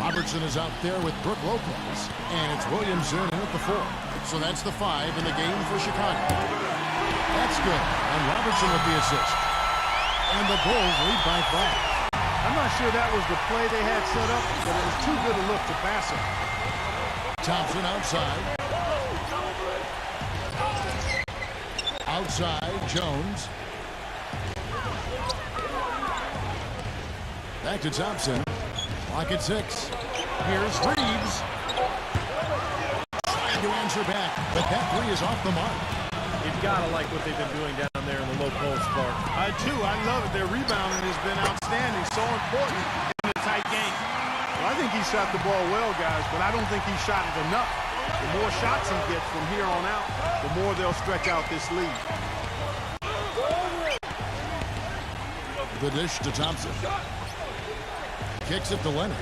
S1: Robertson is out there with Brook Lopez. And it's Williamson in at the 4. So that's the 5 in the game for Chicago. That's good. And Robertson with the assist. And the Bulls lead by 5.
S3: I'm not sure that was the play they had set up, but it was too good a look to pass it.
S1: Thompson outside. Outside, Jones. Back to Thompson. Clock at 6. Here's Reeves. Trying to answer back, but that 3 is off the mark.
S2: You've got to like what they've been doing down there in the low post, Clark.
S3: I do. I love it. Their rebounding has been outstanding. So important in a tight game. Well, I think he shot the ball well, guys, but I don't think he shot it enough. The more shots he gets from here on out, the more they'll stretch out this lead.
S1: The dish to Thompson. Kicks it to Leonard.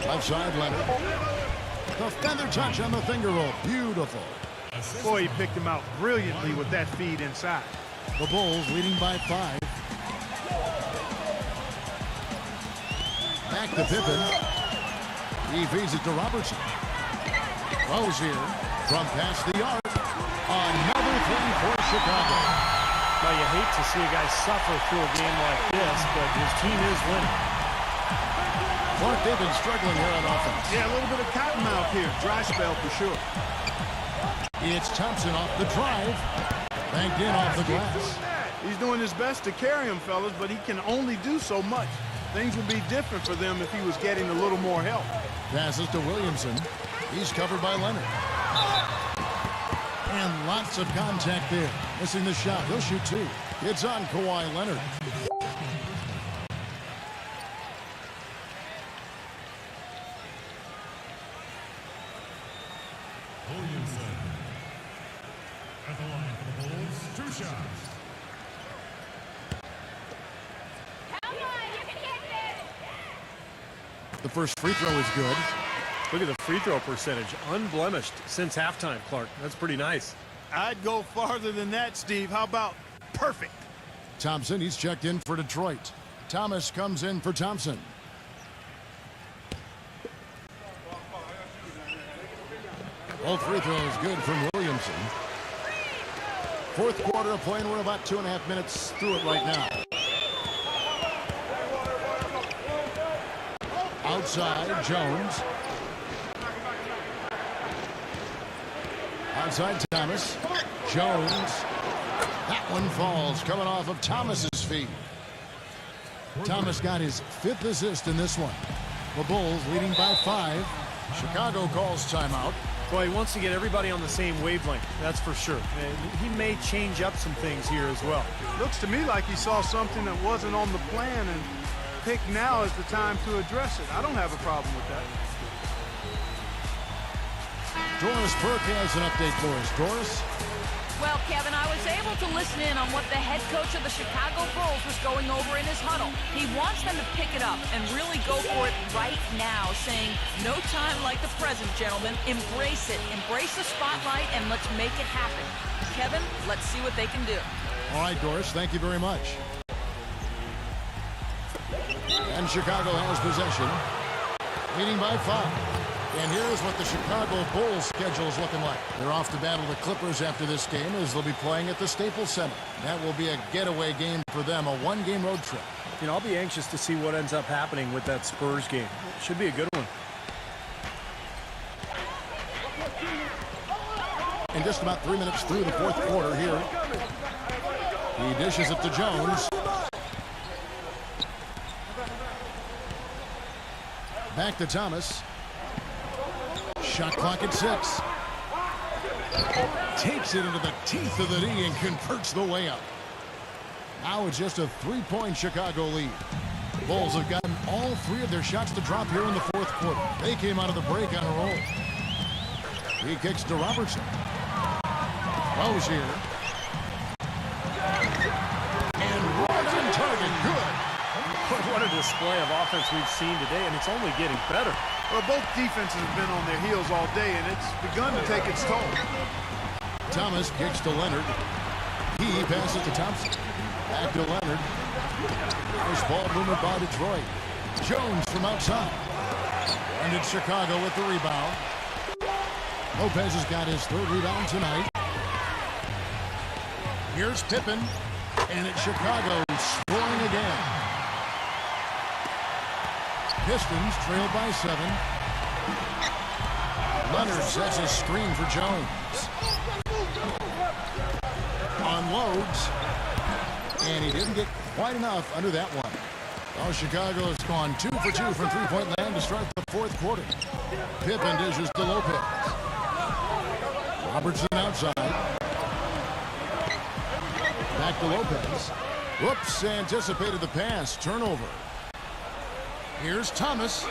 S1: Left side, Leonard. The feather touch on the finger roll. Beautiful.
S3: Boy, he picked him out brilliantly with that feed inside.
S1: The Bulls leading by 5. Back to Pippen. He feeds it to Robertson. Rose here from past the arc. Another 3 for Chicago.
S2: Now, you hate to see a guy suffer through a game like this, but his team is winning.
S1: Clark, they've been struggling here on offense.
S3: Yeah, a little bit of cottonmouth here. Dry spell for sure.
S1: It's Thompson off the drive. Banked in off the glass.
S3: He's doing his best to carry him, fellas, but he can only do so much. Things would be different for them if he was getting a little more help.
S1: Passes to Williamson. He's covered by Leonard. And lots of contact there. Missing the shot. He'll shoot 2. It's on Kawhi Leonard.
S7: Williamson. At the line for the Bulls, 2 shots.
S1: The first free throw is good.
S2: Look at the free throw percentage. Unblemished since halftime, Clark. That's pretty nice.
S3: I'd go farther than that, Steve. How about perfect?
S1: Thompson, he's checked in for Detroit. Thomas comes in for Thompson. All free throws good from Williamson. Fourth quarter of play, and we're about 2.5 minutes through it right now. Outside, Jones. Outside, Thomas. Jones. That one falls, coming off of Thomas's feet. Thomas got his 5th assist in this one. The Bulls leading by 5. Chicago calls timeout.
S2: Boy, he wants to get everybody on the same wavelength, that's for sure. And he may change up some things here as well.
S3: Looks to me like he saw something that wasn't on the plan and picked now is the time to address it. I don't have a problem with that.
S1: Doris Burke has an update for us. Doris?
S4: Well, Kevin, I was able to listen in on what the head coach of the Chicago Bulls was going over in his huddle. He wants them to pick it up and really go for it right now, saying, no time like the present, gentlemen. Embrace it. Embrace the spotlight, and let's make it happen. Kevin, let's see what they can do.
S1: All right, Doris, thank you very much. And Chicago has possession, leading by 5. And here's what the Chicago Bulls schedule is looking like. They're off to battle the Clippers after this game, as they'll be playing at the Staples Center. That will be a getaway game for them, a 1-game road trip.
S2: You know, I'll be anxious to see what ends up happening with that Spurs game. It should be a good one.
S1: And just about 3 minutes through the fourth quarter here. He dishes it to Jones. Back to Thomas. Shot clock at 6. Takes it into the teeth of the knee and converts the layup. Now it's just a 3-point Chicago lead. The Bulls have gotten all 3 of their shots to drop here in the fourth quarter. They came out of the break on a roll. He kicks to Robertson. Rozier. And right on target. Good.
S2: What a display of offense we've seen today, and it's only getting better.
S3: Well, both defenses have been on their heels all day, and it's begun to take its toll.
S1: Thomas kicks to Leonard. He passes to Thompson. Back to Leonard. First ball movement by Detroit. Jones from outside. And it's Chicago with the rebound. Lopez has got his 3rd rebound tonight. Here's Pippen. And it's Chicago scoring again. Pistons trailed by 7. Leonard sets a screen for Jones. Unloads. And he didn't get quite enough under that one. Well, Chicago has gone 2 for 2 from three-point land to start the fourth quarter. Pippen dishes to Lopez. Robertson outside. Back to Lopez. Whoops, anticipated the pass. Turnover. Here's Thomas.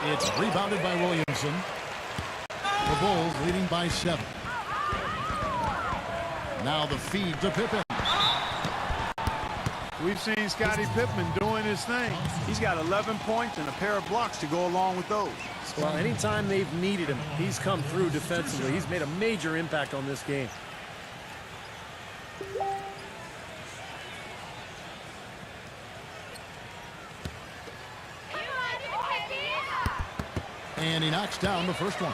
S1: It's rebounded by Williamson. The Bulls leading by 7. Now the feed to Pippen.
S3: We've seen Scottie Pippen doing his thing. He's got 11 points and a pair of blocks to go along with those.
S2: Well, anytime they've needed him, he's come through defensively. He's made a major impact on this game.
S1: And he knocks down the first one.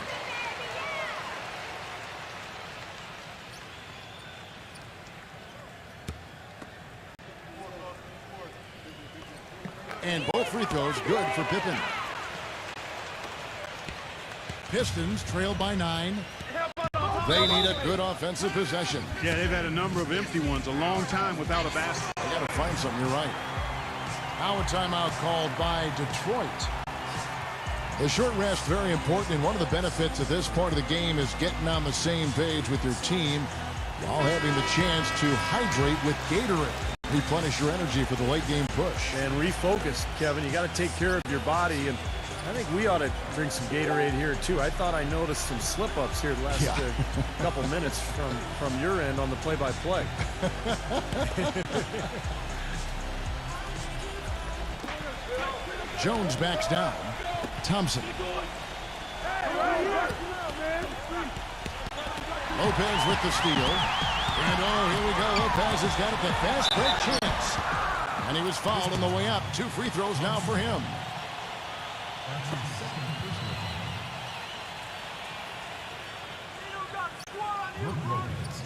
S1: And both free throws good for Pippen. Pistons trail by 9. They need a good offensive possession.
S3: Yeah, they've had a number of empty ones, a long time without a basket.
S1: They got to find something, you're right. Now a timeout called by Detroit. The short rest, very important, and one of the benefits of this part of the game is getting on the same page with your team while having the chance to hydrate with Gatorade. Replenish your energy for the late game push.
S2: And refocus, Kevin. You got to take care of your body, and I think we ought to drink some Gatorade here, too. I thought I noticed some slip-ups here the last couple minutes from your end on the play-by-play.
S1: Jones backs down. Thompson. Lopez with the steal. And oh, here we go. Lopez has got it, the fast break chance. And he was fouled on the way up. 2 free throws now for him.
S7: Lopez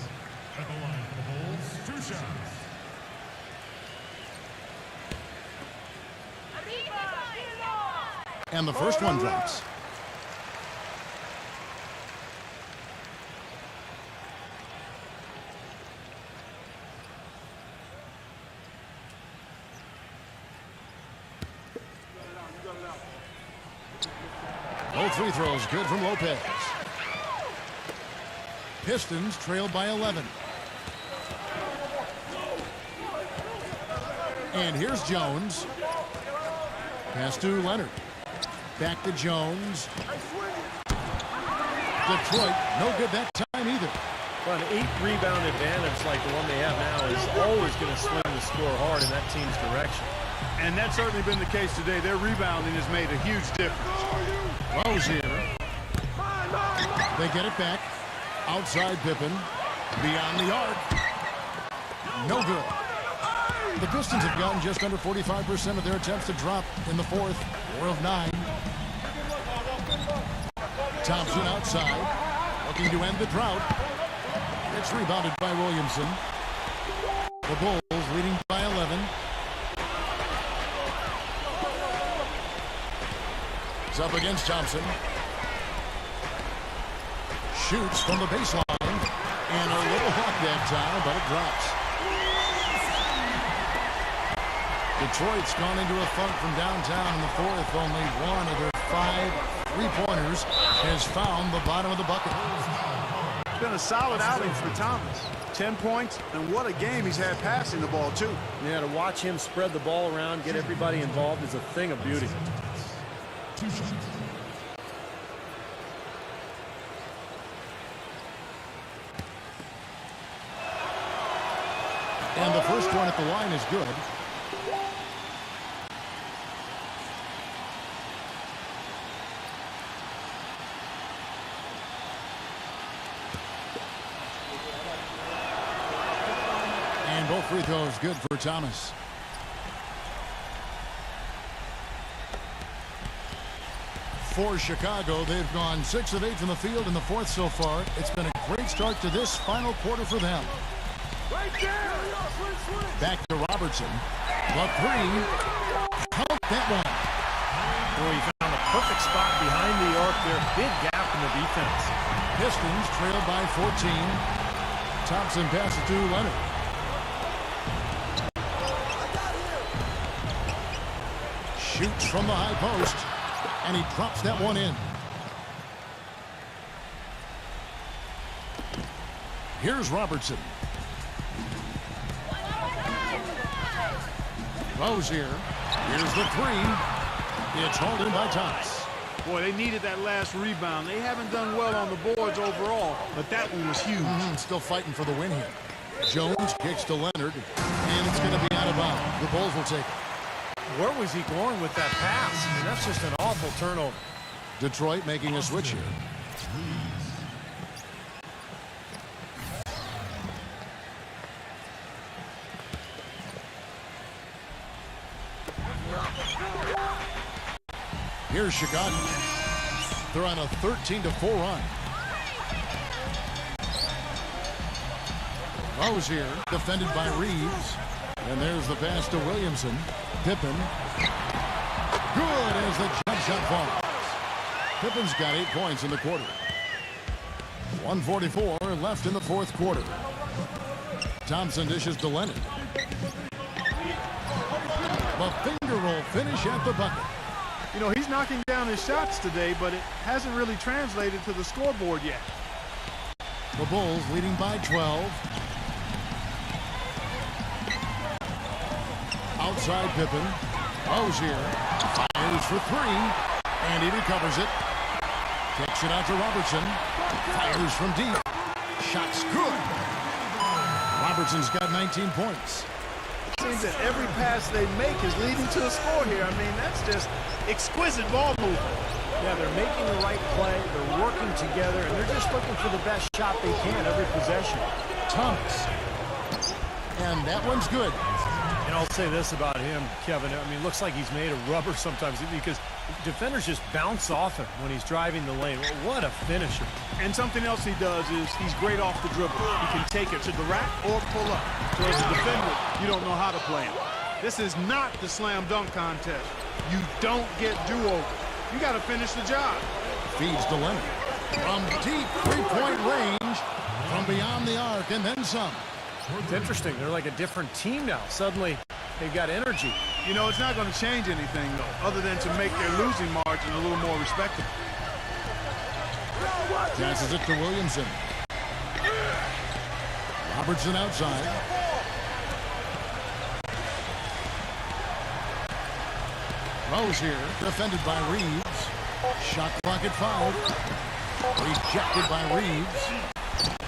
S7: at the line for the Bulls. 2 shots.
S1: And the first one drops. Both free throws good from Lopez. Pistons trailed by 11. And here's Jones. Pass to Leonard. Back to Jones. Detroit, no good that time either.
S2: Well, an 8-rebound advantage like the one they have now is always going to swing the score hard in that team's direction.
S3: And that's certainly been the case today. Their rebounding has made a huge difference.
S1: Rozier. They get it back. Outside Pippen. Beyond the arc. No good. The Pistons have gotten just under 45% of their attempts to drop in the fourth. 4 of 9. Thompson outside. Looking to end the drought. It's rebounded by Williamson. The Bulls leading by 11. It's up against Thompson. Shoots from the baseline. And a little hot that time, but it drops. Detroit's gone into a funk from downtown in the fourth. Only one of their 5 3-pointers has found the bottom of the bucket.
S3: been a solid outing for Thomas. 10 points, and what a game he's had passing the ball, too.
S2: Yeah, to watch him spread the ball around, get everybody involved is a thing of beauty.
S7: 2 shots.
S1: And the first one at the line is good. And both free throws good for Thomas. For Chicago, they've gone 6 of 8 from the field in the fourth so far. It's been a great start to this final quarter for them. Back to Robertson. The three. Count that one.
S2: Boy, he found a perfect spot behind the arc there. Big gap in the defense.
S1: Pistons trailed by 14. Thompson passes to Leonard. Shoots from the high post. And he drops that one in. Here's Robertson. Rozier. Here's the three. It's hauled in by Thomas.
S3: Boy, they needed that last rebound. They haven't done well on the boards overall, but that one was huge.
S1: Still fighting for the win here. Jones kicks to Leonard, and it's going to be out of bounds. The Bulls will take it.
S2: Where was he going with that pass? I mean, that's just an awful turnover.
S1: Detroit making a switch here. Here's Chicago. They're on a 13-4 run. Rozier defended by Reeves. And there's the pass to Williamson. Pippen. Good as the jump shot falls. Pippen's got 8 points in the quarter. 1:44 left in the fourth quarter. Thompson dishes to Leonard. The finger roll finish at the bucket.
S3: You know, he's knocking down his shots today, but it hasn't really translated to the scoreboard yet.
S1: The Bulls leading by 12. Outside Pippen. Rozier fires for three, and he recovers it. Kicks it out to Robertson. Fires from deep. Shot's good. Robertson's got 19 points.
S3: Seems that every pass they make is leading to a score here. I mean, that's just exquisite ball movement.
S2: Yeah, they're making the right play. They're working together, and they're just looking for the best shot they can every possession.
S1: Thomas. And that one's good.
S2: And I'll say this about him, Kevin. I mean, it looks like he's made of rubber sometimes because defenders just bounce off him when he's driving the lane. What a finisher.
S3: And something else he does is he's great off the dribble. He can take it to the rack or pull up. So as a defender, you don't know how to play him. This is not the slam dunk contest. You don't get do-over. You got to finish the job.
S1: Feeds to Leonard. From deep three-point range, from beyond the arc, and then some.
S2: It's interesting. They're like a different team now. Suddenly, they've got energy.
S3: You know, it's not going to change anything, though, other than to make their losing margin a little more respectable.
S1: Passes it to Williamson. Robertson outside. Rozier defended by Reeves. Shot clock at 5. Rejected by Reeves.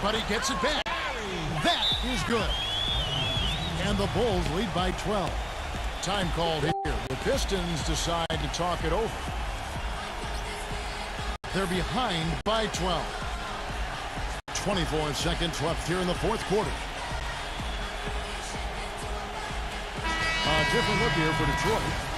S1: But he gets it back. That is good. And the Bulls lead by 12. Time called here. The Pistons decide to talk it over. They're behind by 12. 24 seconds left here in the fourth quarter. A different look here for Detroit.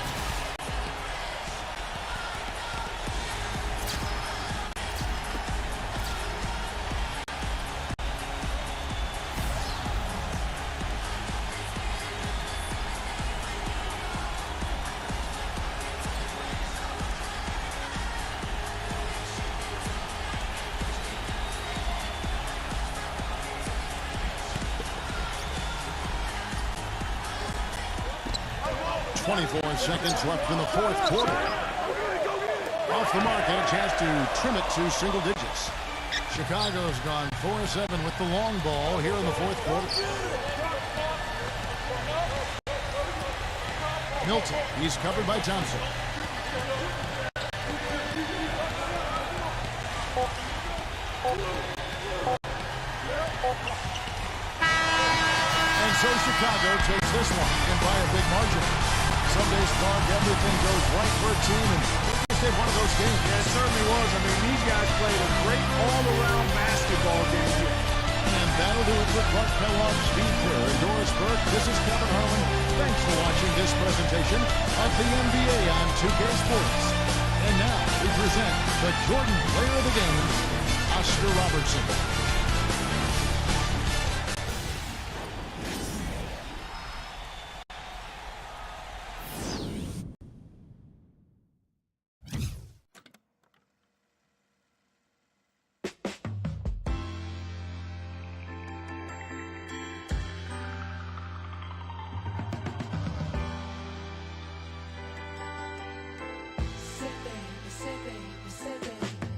S1: Seconds left in the fourth quarter. Off the mark and a chance to trim it to single digits. Chicago's gone 4-7 with the long ball here in the fourth quarter. Milton, he's covered by Thompson. And so Chicago takes this one and by a big margin. Some days, Clark, everything goes right for a team, and they just had one of those games.
S3: Yeah, it certainly was. I mean, these guys played a great all-around basketball game here.
S1: And that'll do it for Clark Kellogg, Steve Kerr, and Doris Burke. This is Kevin Harlan. Thanks for watching this presentation of the NBA on 2K Sports. And now we present the Jordan Player of the Game, Oscar Robertson.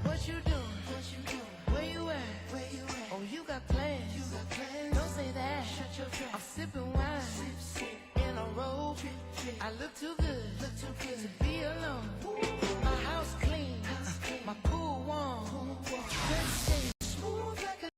S8: What you doing? Where you at? Oh, you got plans. Don't say that. I'm sipping wine in a robe. I look too good to be alone. My house clean, my pool warm. Smooth like a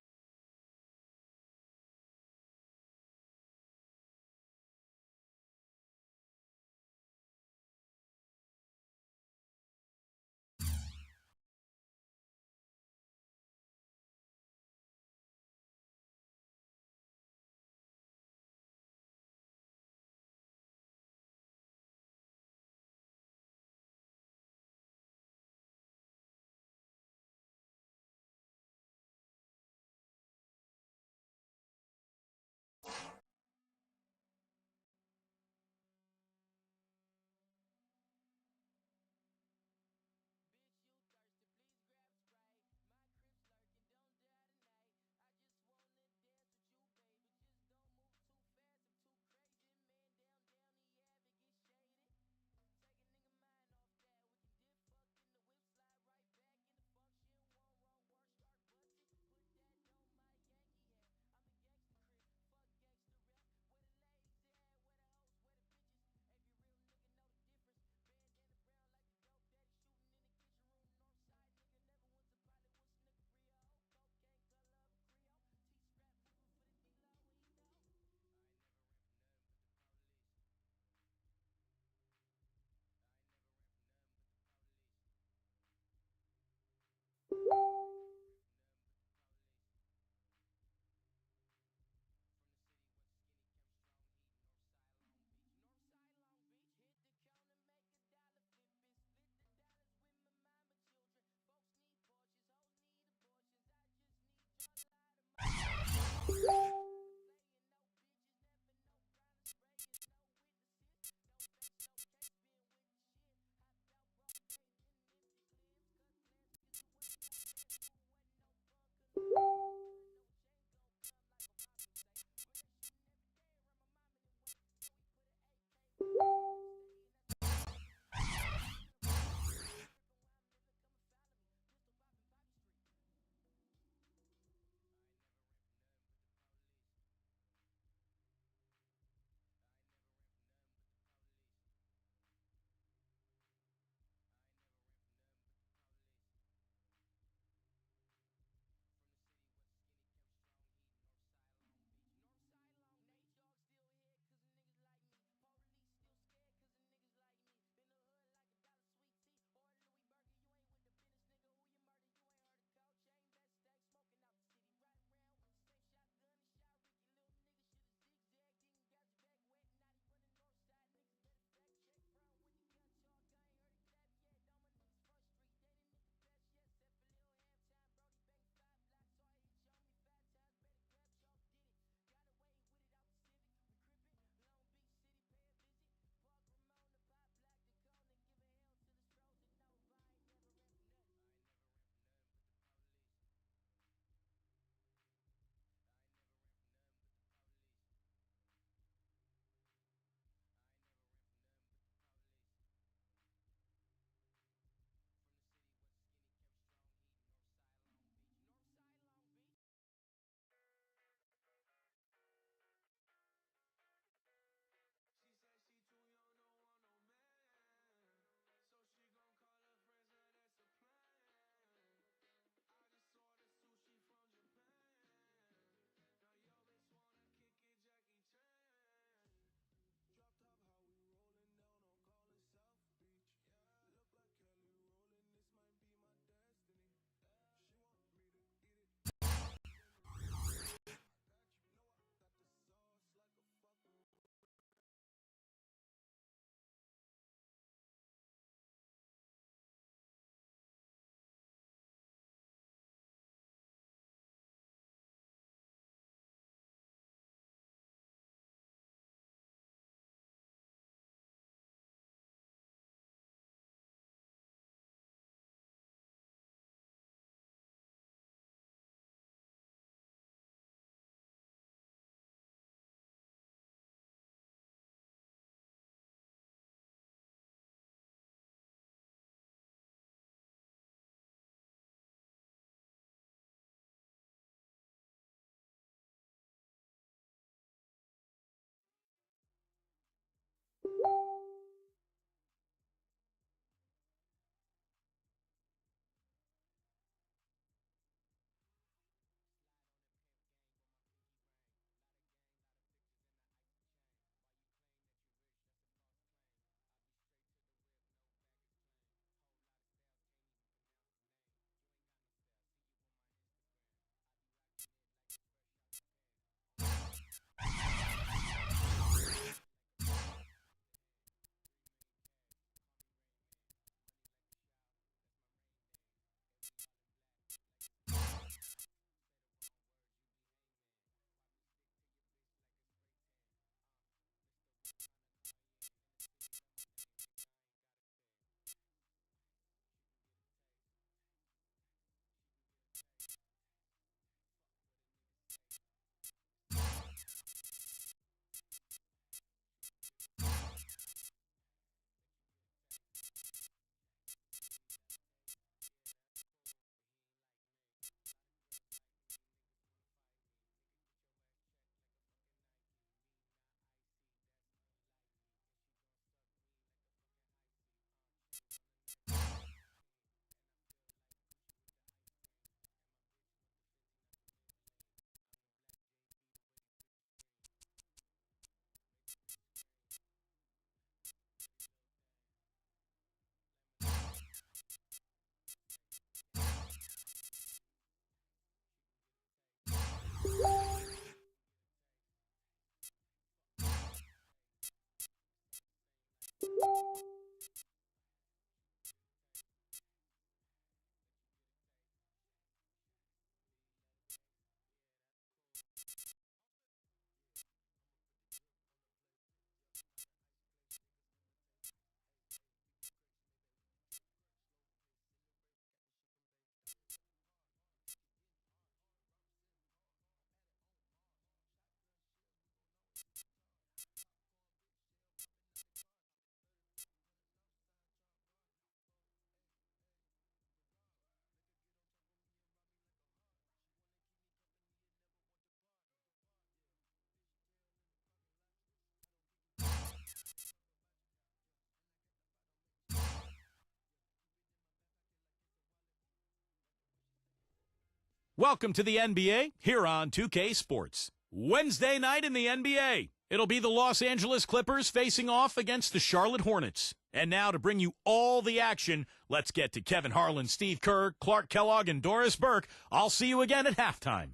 S6: Welcome to the NBA here on 2K Sports. Wednesday night in the NBA. It'll be the Los Angeles Clippers facing off against the Charlotte Hornets. And now to bring you all the action, let's get to Kevin Harlan, Steve Kerr, Clark Kellogg, and Doris Burke. I'll see you again at halftime.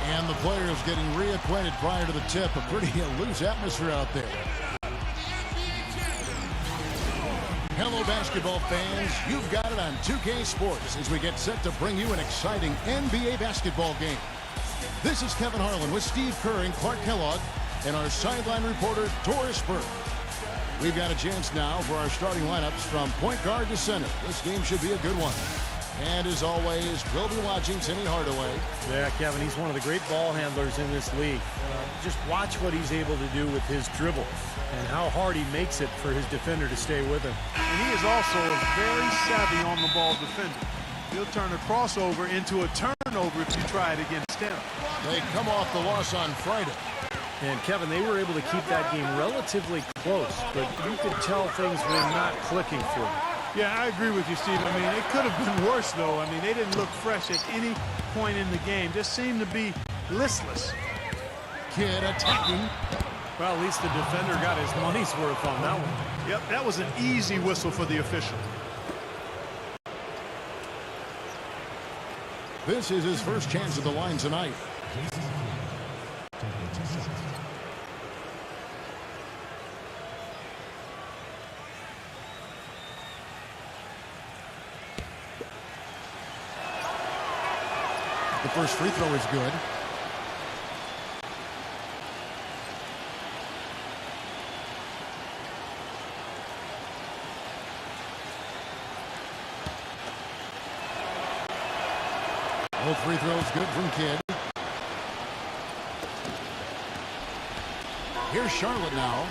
S1: And the players getting reacquainted prior to the tip. A pretty loose atmosphere out there. Hello, basketball fans. You've got it on 2K Sports as we get set to bring you an exciting NBA basketball game. This is Kevin Harlan with Steve Kerr and Clark Kellogg and our sideline reporter, Doris Burke. We've got a chance now for our starting lineups from point guard to center. This game should be a good one. And as always, we'll be watching Timmy Hardaway.
S2: Yeah, Kevin, he's one of the great ball handlers in this league. Just watch what he's able to do with his dribble and how hard he makes it for his defender to stay with him.
S3: And he is also a very savvy on-the-ball defender. He'll turn a crossover into a turnover if you try it against him.
S1: They come off the loss on Friday.
S2: And, Kevin, they were able to keep that game relatively close, but you could tell things were not clicking for them.
S3: Yeah, I agree with you, Steve. I mean, it could have been worse, though. I mean, they didn't look fresh at any point in the game. Just seemed to be listless.
S1: Kidd attacking.
S2: Well, at least the defender got his money's worth on that one.
S3: Yep, that was an easy whistle for the official.
S1: This is his first chance at the line tonight. The first free throw is good. Both free throws good from Kidd. Here's Charlotte now.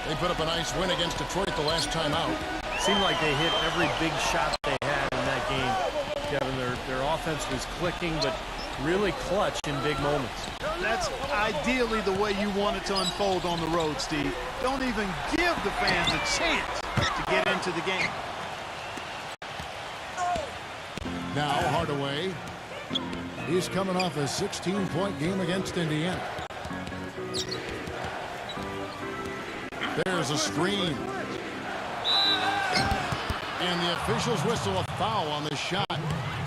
S1: They put up a nice win against Detroit the last time out.
S2: Seemed like they hit every big shot they had in that game. Kevin, their offense was clicking, but really clutch in big moments.
S3: That's ideally the way you want it to unfold on the road, Steve. Don't even give the fans a chance to get into the game.
S1: Now Hardaway. He's coming off a 16-point game against Indiana. There's a screen. And the officials whistle a foul on the shot.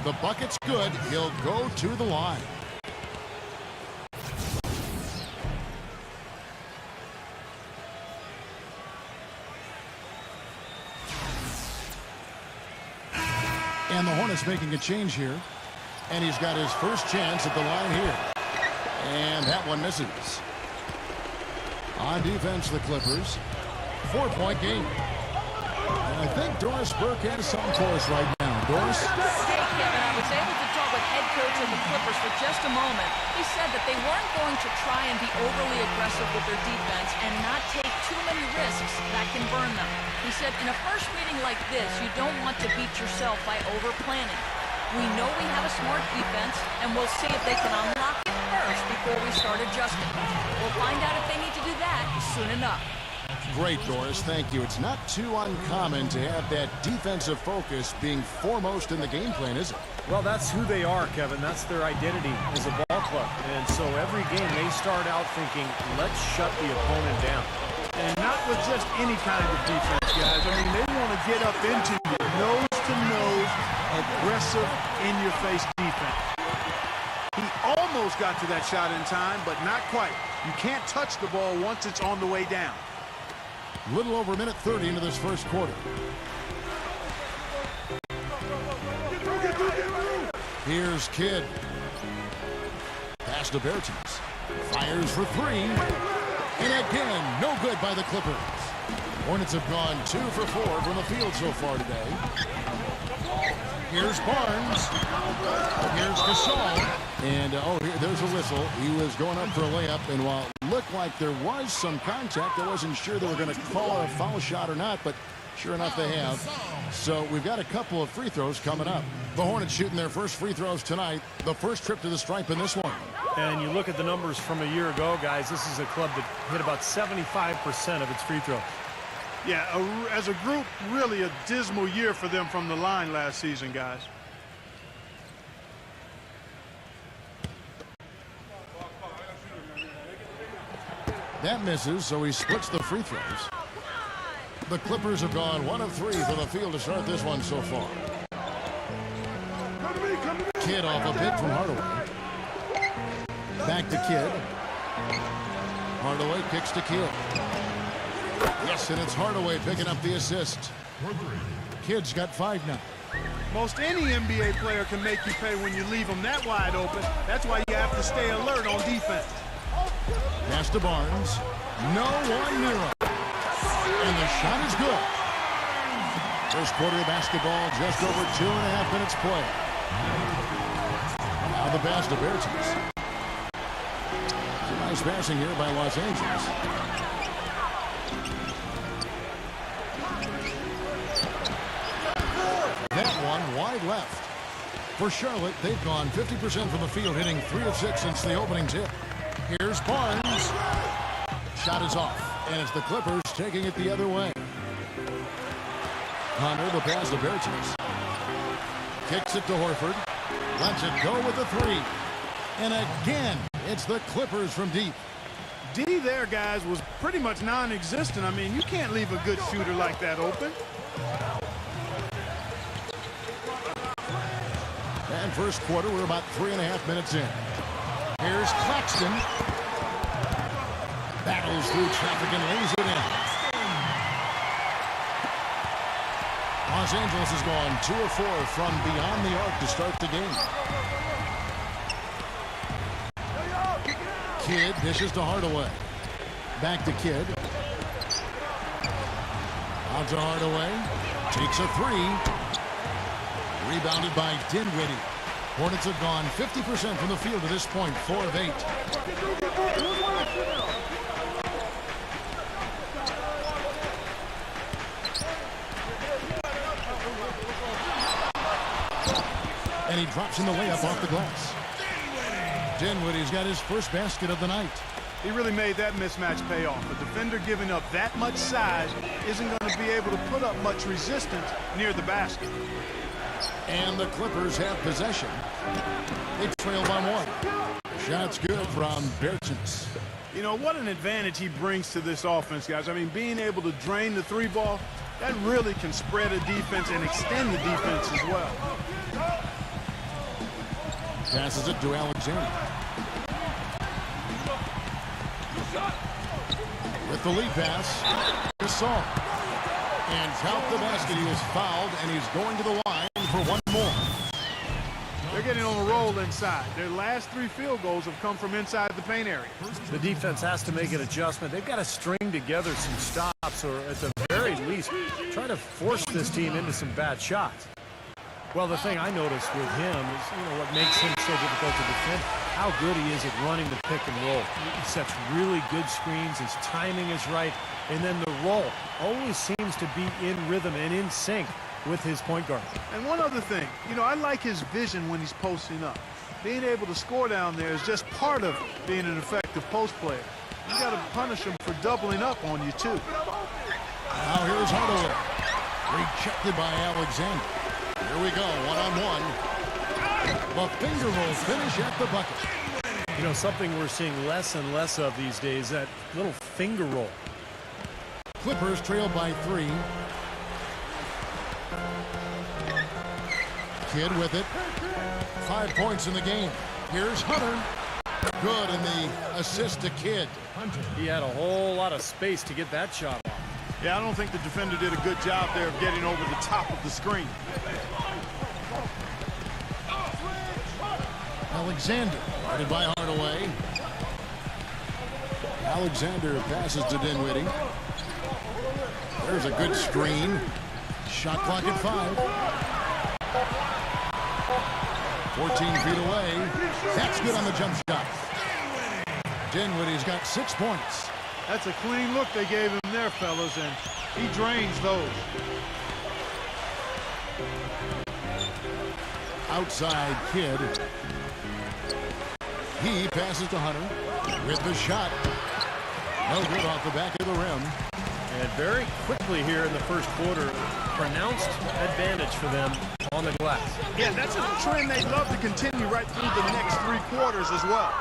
S1: The bucket's good. He'll go to the line. And the Hornets making a change here. And he's got his first chance at the line here. And that one misses. On defense, the Clippers. 4-point game. And I think Doris Burke has something for us right now. Doris?
S4: Hey, Kevin, I was able to talk with head coach of the Clippers for just a moment. He said that they weren't going to try and be overly aggressive with their defense and not take too many risks that can burn them. He said, in a first meeting like this, you don't want to beat yourself by over-planning. We know we have a smart defense, and we'll see if they can unlock it first before we start adjusting. We'll find out if they need to do that soon enough.
S1: Great, Doris. Thank you. It's not too uncommon to have that defensive focus being foremost in the game plan, is it?
S2: Well, that's who they are, Kevin. That's their identity as a ball club. And so every game they start out thinking, let's shut the opponent down.
S3: And not with just any kind of defense, guys. I mean, they want to get up into you, nose-to-nose, aggressive, in-your-face defense. He almost got to that shot in time, but not quite. You can't touch the ball once it's on the way down.
S1: Little over a minute 30 into this first quarter. Here's Kidd. Pass to Bertens. Fires for three. And again, no good by the Clippers. Hornets have gone 2 for 4 from the field so far today. Here's Barnes. Here's Gasol. And, there's a whistle. He was going up for a layup, and while it looked like there was some contact, I wasn't sure they were going to call a foul shot or not, but Sure enough, they have. So we've got a couple of free throws coming up. The Hornets shooting their first free throws tonight. The first trip to the stripe in this one.
S2: And you look at the numbers from a year ago, guys, this is a club that hit about 75% of its free throws.
S3: Yeah, as a group, really a dismal year for them from the line last season, guys.
S1: That misses, so he splits the free throws. The Clippers have gone 1 of 3 from the field to start this one so far. Kidd off a pick from Hardaway. Back to Kidd. Hardaway kicks to Kidd. Yes, and it's Hardaway picking up the assist. Kidd's got 5 now.
S3: Most any NBA player can make you pay when you leave them that wide open. That's why you have to stay alert on defense.
S1: Pass to Barnes. No one near him. And the shot is good. First quarter of basketball, just over 2.5 minutes play. Now the pass to Bertens. Some nice passing here by Los Angeles. That one wide left. For Charlotte, they've gone 50% from the field, hitting 3 of 6 since the opening tip. Here's Barnes. Shot is off, and it's the Clippers taking it the other way. Hunter, the pass to Bertens. Kicks it to Horford. Lets it go with the 3. And again, it's the Clippers from deep.
S3: D there, guys, was pretty much non-existent. I mean, you can't leave a good shooter like that open.
S1: And first quarter, we're about 3.5 minutes in. Here's Claxton. Battles through traffic and lays it in. Los Angeles has gone 2 of 4 from beyond the arc to start the game. Kidd dishes to Hardaway. Back to Kidd. Out to Hardaway. Takes a 3. Rebounded by Dinwiddie. Hornets have gone 50% from the field to this point, 4 of 8. And he drops in the layup off the glass. Dinwiddie's got his first basket of the night.
S3: He really made that mismatch pay off. A defender giving up that much size isn't going to be able to put up much resistance near the basket.
S1: And the Clippers have possession. They trail by 1. Shot's good from Bertens.
S3: You know, what an advantage he brings to this offense, guys. I mean, being able to drain the 3 ball, that really can spread a defense and extend the defense as well.
S1: Passes it to Alexander. With the lead pass, Gasol. And count the basket. He was fouled, and he's going to the line for 1 more.
S3: They're getting on a roll inside. Their last 3 field goals have come from inside the paint area.
S2: The defense has to make an adjustment. They've got to string together some stops, or at the very least, try to force this team into some bad shots. Well, the thing I noticed with him is, what makes him so difficult to defend, how good he is at running the pick and roll. He sets really good screens, his timing is right, and then the roll always seems to be in rhythm and in sync with his point guard.
S3: And one other thing, I like his vision when he's posting up. Being able to score down there is just part of being an effective post player. You got to punish him for doubling up on you, too.
S1: Now here's Hardaway. Rejected by Alexander. Here we go, 1-on-1. The finger roll finish at the bucket.
S2: Something we're seeing less and less of these days, that little finger roll.
S1: Clippers trail by 3. Kidd with it. 5 points in the game. Here's Hunter. Good in the assist to Kidd.
S2: He had a whole lot of space to get that shot off.
S3: Yeah, I don't think the defender did a good job there of getting over the top of the screen.
S1: Alexander, guarded by Hardaway. Alexander passes to Dinwiddie. There's a good screen. Shot clock at 5. 14 feet away. That's good on the jump shot. Dinwiddie's got 6 points.
S3: That's a clean look they gave him there, fellas, and He drains those.
S1: Outside Kidd. He passes to Hunter with the shot. No good off the back of the rim.
S2: And very quickly here in the first quarter, pronounced advantage for them on the glass.
S3: Yeah, that's a trend they'd love to continue right through the next 3 quarters as well.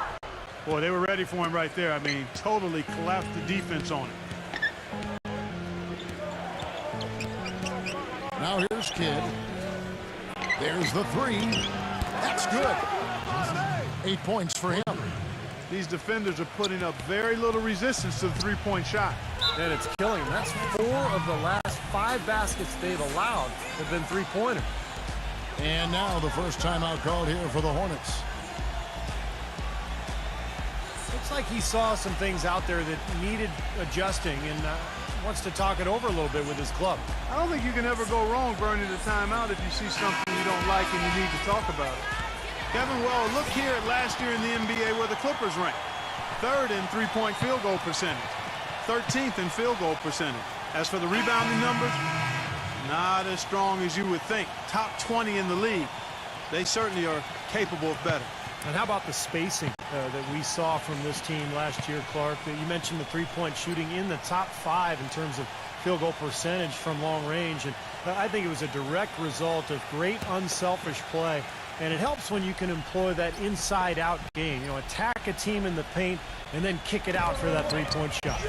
S3: Boy, they were ready for him right there. I mean, totally collapsed the defense on him.
S1: Now here's Kidd. There's the 3. That's good. 8 points for him.
S3: These defenders are putting up very little resistance to the three-point shot.
S2: And it's killing them. That's 4 of the last 5 baskets they've allowed have been three-pointers.
S1: And now the first timeout called here for the Hornets.
S2: Looks like he saw some things out there that needed adjusting and wants to talk it over a little bit with his club.
S3: I don't think you can ever go wrong burning the timeout if you see something you don't like and you need to talk about it. Kevin, well, look here at last year in the NBA where the Clippers ranked. 3rd in three-point field goal percentage. 13th in field goal percentage. As for the rebounding numbers, not as strong as you would think. Top 20 in the league. They certainly are capable of better.
S2: And how about the spacing that we saw from this team last year, Clark? You mentioned the three-point shooting in the top 5 in terms of field goal percentage from long range. And I think it was a direct result of great unselfish play. And it helps when you can employ that inside-out game. You know, attack a team in the paint and then kick it out for that three-point shot.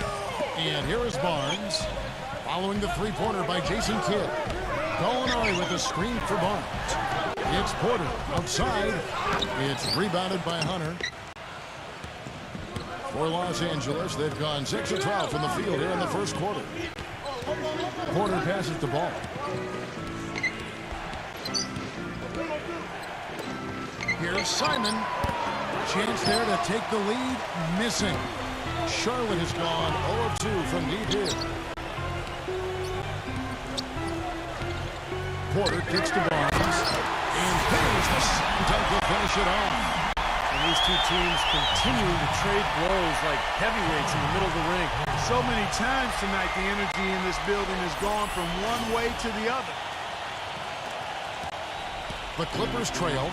S1: And here is Barnes following the three-pointer by Jason Kidd. Gallinari with a screen for Barnes. It's Porter outside. It's rebounded by Hunter. For Los Angeles, they've gone 6 of 12 from the field here in the first quarter. Porter passes the ball. Here's Simon. Chance there to take the lead. Missing. Charlotte has gone 0 of 2 from deep here. Porter kicks to Barnes. And there's the slam dunk to finish it off.
S2: And these two teams continuing to trade blows like heavyweights in the middle of the ring.
S3: So many times tonight the energy in this building has gone from one way to the other.
S1: The Clippers trail.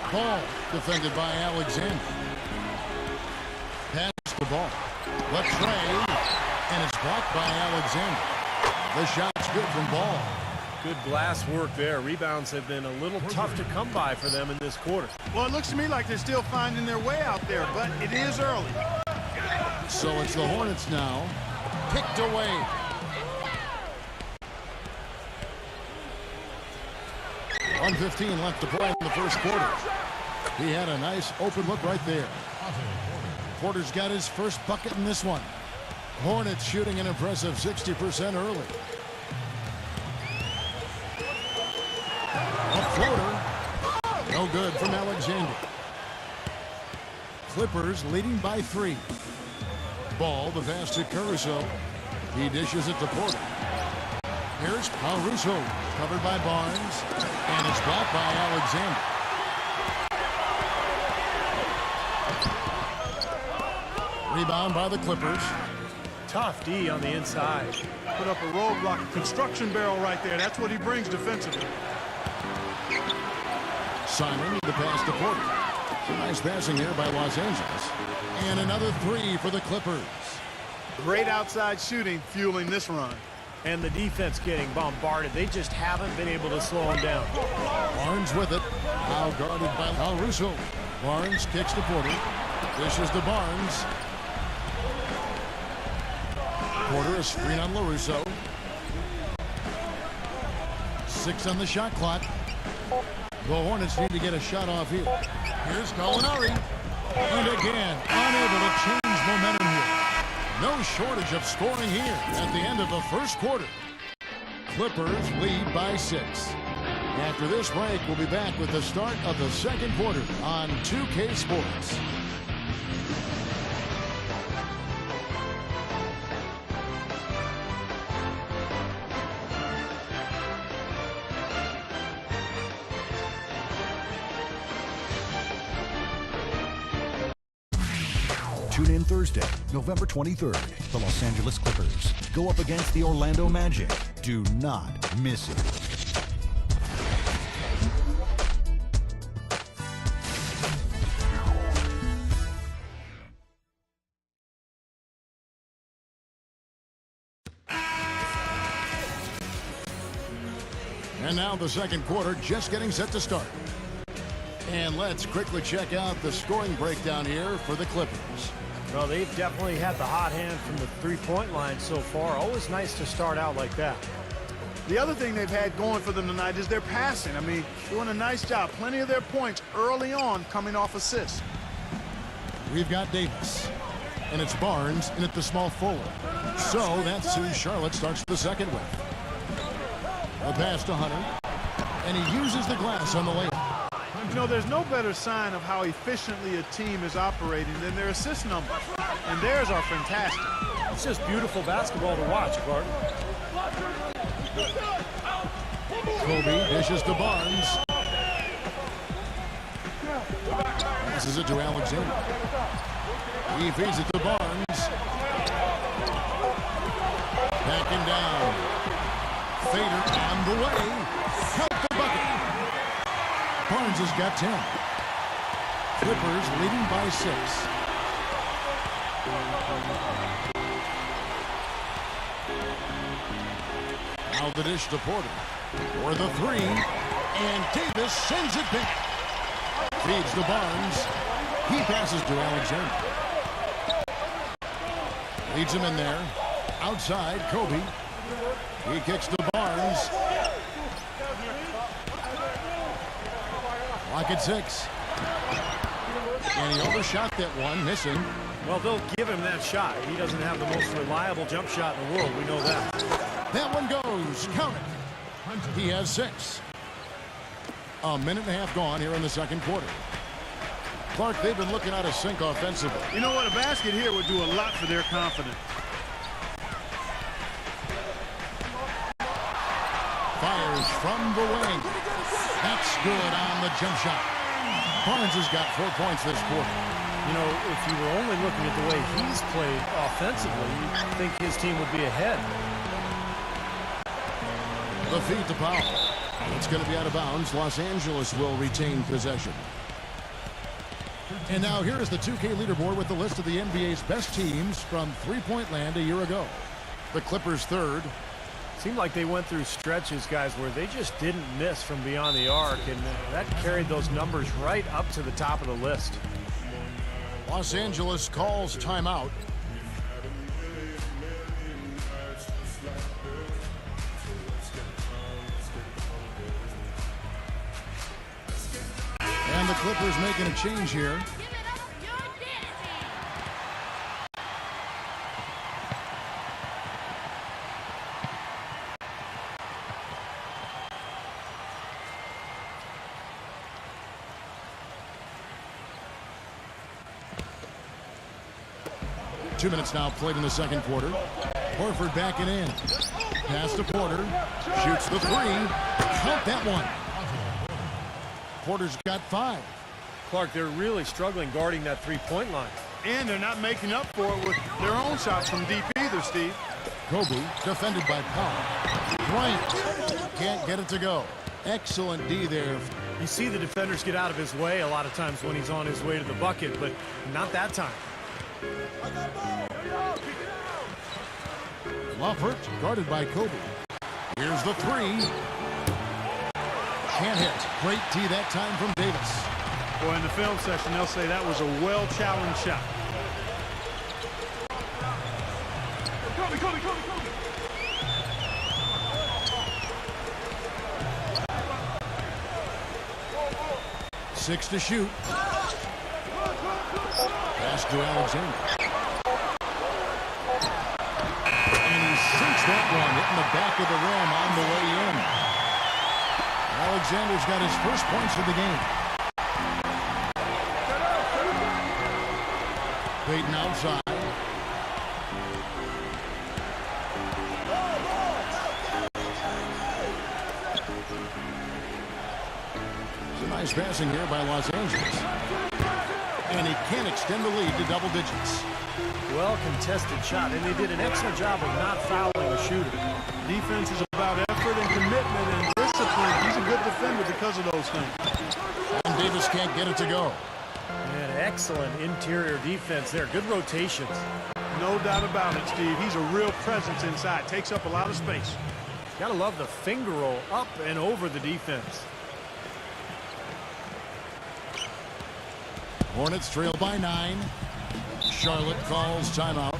S1: Ball defended by Alexander. Pass the ball. The tray. And it's blocked by Alexander. The shot's good from Ball.
S2: Good glass work there. Rebounds have been a little tough to come by for them in this quarter.
S3: Well, it looks to me like they're still finding their way out there, but it is early.
S1: So it's the Hornets now. Picked away. .115 left to play in the first quarter. He had a nice open look right there. Porter's got his first bucket in this one. Hornets shooting an impressive 60% early. A floater. No good from Alexander. Clippers leading by 3. Ball, the pass to Caruso. He dishes it to Porter. Here's Caruso, covered by Barnes, and it's blocked by Alexander. Rebound by the Clippers.
S2: Tough D on the inside.
S3: Put up a roadblock, a construction barrel right there. That's what he brings defensively.
S1: Simon, the pass to Porter. Nice passing here by Los Angeles. And another 3 for the Clippers.
S3: Great outside shooting fueling this run.
S2: And the defense getting bombarded. They just haven't been able to slow him down.
S1: Barnes with it. Now guarded by Caruso. Barnes kicks to Porter. Dishes to Barnes. Porter, a screen on LaRusso. 6 on the shot clock. The Hornets need to get a shot off here. Here's Gallinari. And again, unable to change momentum here. No shortage of scoring here at the end of the first quarter. Clippers lead by 6. After this break, we'll be back with the start of the second quarter on 2K Sports.
S5: Tune in Thursday, November 23rd. The Los Angeles Clippers go up against the Orlando Magic. Do not miss it.
S1: And now the second quarter just getting set to start. And let's quickly check out the scoring breakdown here for the Clippers.
S2: Well, they've definitely had the hot hand from the three-point line so far. Always nice to start out like that.
S3: The other thing they've had going for them tonight is their passing. I mean, doing a nice job. Plenty of their points early on coming off assists.
S1: We've got Davis. And it's Barnes in at the small forward. So that's who Charlotte starts the second with. A pass to Hunter. And he uses the glass on the layup.
S3: You know, there's no better sign of how efficiently a team is operating than their assist numbers. And theirs are fantastic.
S2: It's just beautiful basketball to watch, Clark.
S1: Kobe dishes to Barnes. Passes it to Alexander. He feeds it to Barnes. Backing down. Fader on the way. Count the bucket. Barnes has got 10. Clippers leading by 6. Now the dish to Porter. For the 3. And Davis sends it back. Feeds to Barnes. He passes to Alexander. Leads him in there. Outside, Kobe. He kicks to Barnes. Clock at 6. And he overshot that one, missing.
S2: Well, they'll give him that shot. He doesn't have the most reliable jump shot in the world. We know that.
S1: That one goes. Count it. He has 6. A minute and a half gone here in the second quarter. Clark, they've been looking out of sync offensively.
S3: You know what? A basket here would do a lot for their confidence.
S1: Fires from the wing. That's good on the jump shot. Barnes has got 4 points this quarter.
S2: You know, if you were only looking at the way he's played offensively, you'd think his team would be ahead.
S1: The feed to Powell. It's going to be out of bounds. Los Angeles will retain possession. And now here is the 2K leaderboard with the list of the NBA's best teams from three-point land a year ago. The Clippers third.
S2: Seemed like they went through stretches, guys, where they just didn't miss from beyond the arc, and that carried those numbers right up to the top of the list.
S1: Los Angeles calls timeout. And the Clippers making a change here. 2 minutes now played in the second quarter. Horford backing in. Pass to Porter. Shoots the 3. Count that one. Porter's got 5.
S2: Clark, they're really struggling guarding that three-point line.
S3: And they're not making up for it with their own shots from deep either, Steve.
S1: Kobe defended by Powell. Bryant can't get it to go. Excellent D there.
S2: You see the defenders get out of his way a lot of times when he's on his way to the bucket, but not that time.
S1: Loffert guarded by Kobe. Here's the 3. Can't hit. Great D that time from Davis.
S3: Boy, in the film session, they'll say that was a well-challenged shot. Kobe, Kobe, Kobe, Kobe.
S1: Six to shoot. Pass to Alexander. And he sinks that one, hitting the back of the rim on the way in. Alexander's got his first points of the game. Payton outside. It's a nice passing here by Los Angeles. And he can extend the lead to double digits.
S2: Well contested shot, and they did an excellent job of not fouling the shooter.
S3: Defense is about effort and commitment and discipline. He's a good defender because of those things.
S1: And Davis can't get it to go.
S2: And excellent interior defense there. Good rotations.
S3: No doubt about it, Steve. He's a real presence inside. Takes up a lot of space.
S2: Gotta love the finger roll up and over the defense.
S1: Hornets trail by 9. Charlotte calls timeout.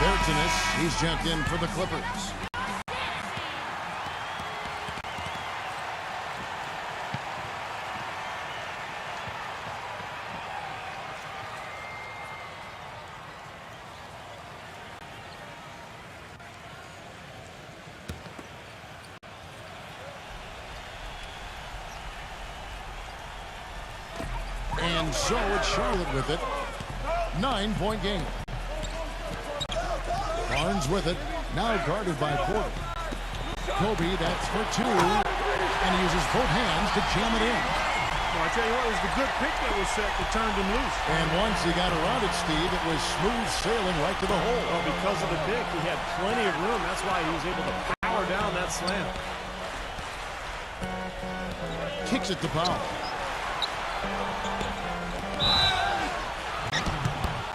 S1: Bertinus, he's checked in for the Clippers. And so it's Charlotte with it. 9-point game. Barnes with it. Now guarded by Porter. Kobe, that's for 2. And he uses both hands to jam it in.
S3: Well, I tell you what, it was the good pick that was set that turned him loose.
S1: And once he got around it, Steve, it was smooth sailing right to the hole.
S2: Well, because of the pick, he had plenty of room. That's why he was able to power down that slam.
S1: Kicks it to Powell.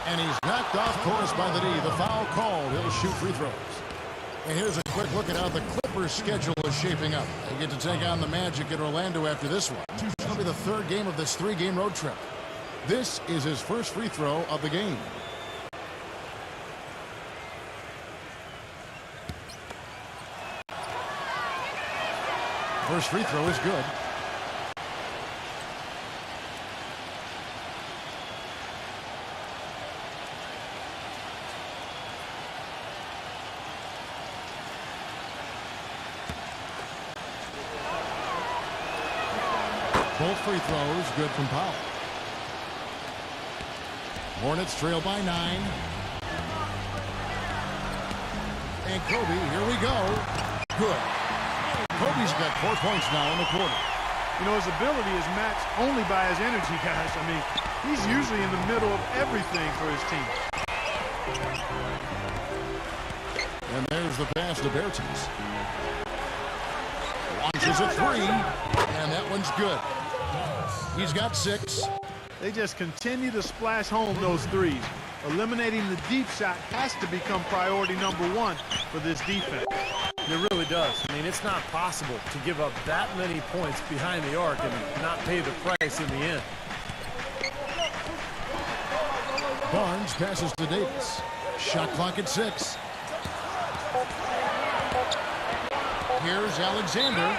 S1: And he's knocked off course by the D. The foul called. He'll shoot free throws. And here's a quick look at how the Clippers' schedule is shaping up. They get to take on the Magic in Orlando after this one. It'll be the third game of this 3-game road trip. This is his first free throw of the game. First free throw is good. Both free throws good from Powell. Hornets trail by 9. And Kobe, here we go. Good. Kobe's got 4 points now in the quarter.
S3: You know, his ability is matched only by his energy, guys. I mean, he's usually in the middle of everything for his team.
S1: And there's the pass to Bertens. Launches a 3, and that one's good. He's got 6.
S3: They just continue to splash home those threes. Eliminating the deep shot has to become priority number 1 for this defense.
S2: It really does. I mean, it's not possible to give up that many points behind the arc and not pay the price in the end.
S1: Barnes passes to Davis. Shot clock at 6. Here's Alexander.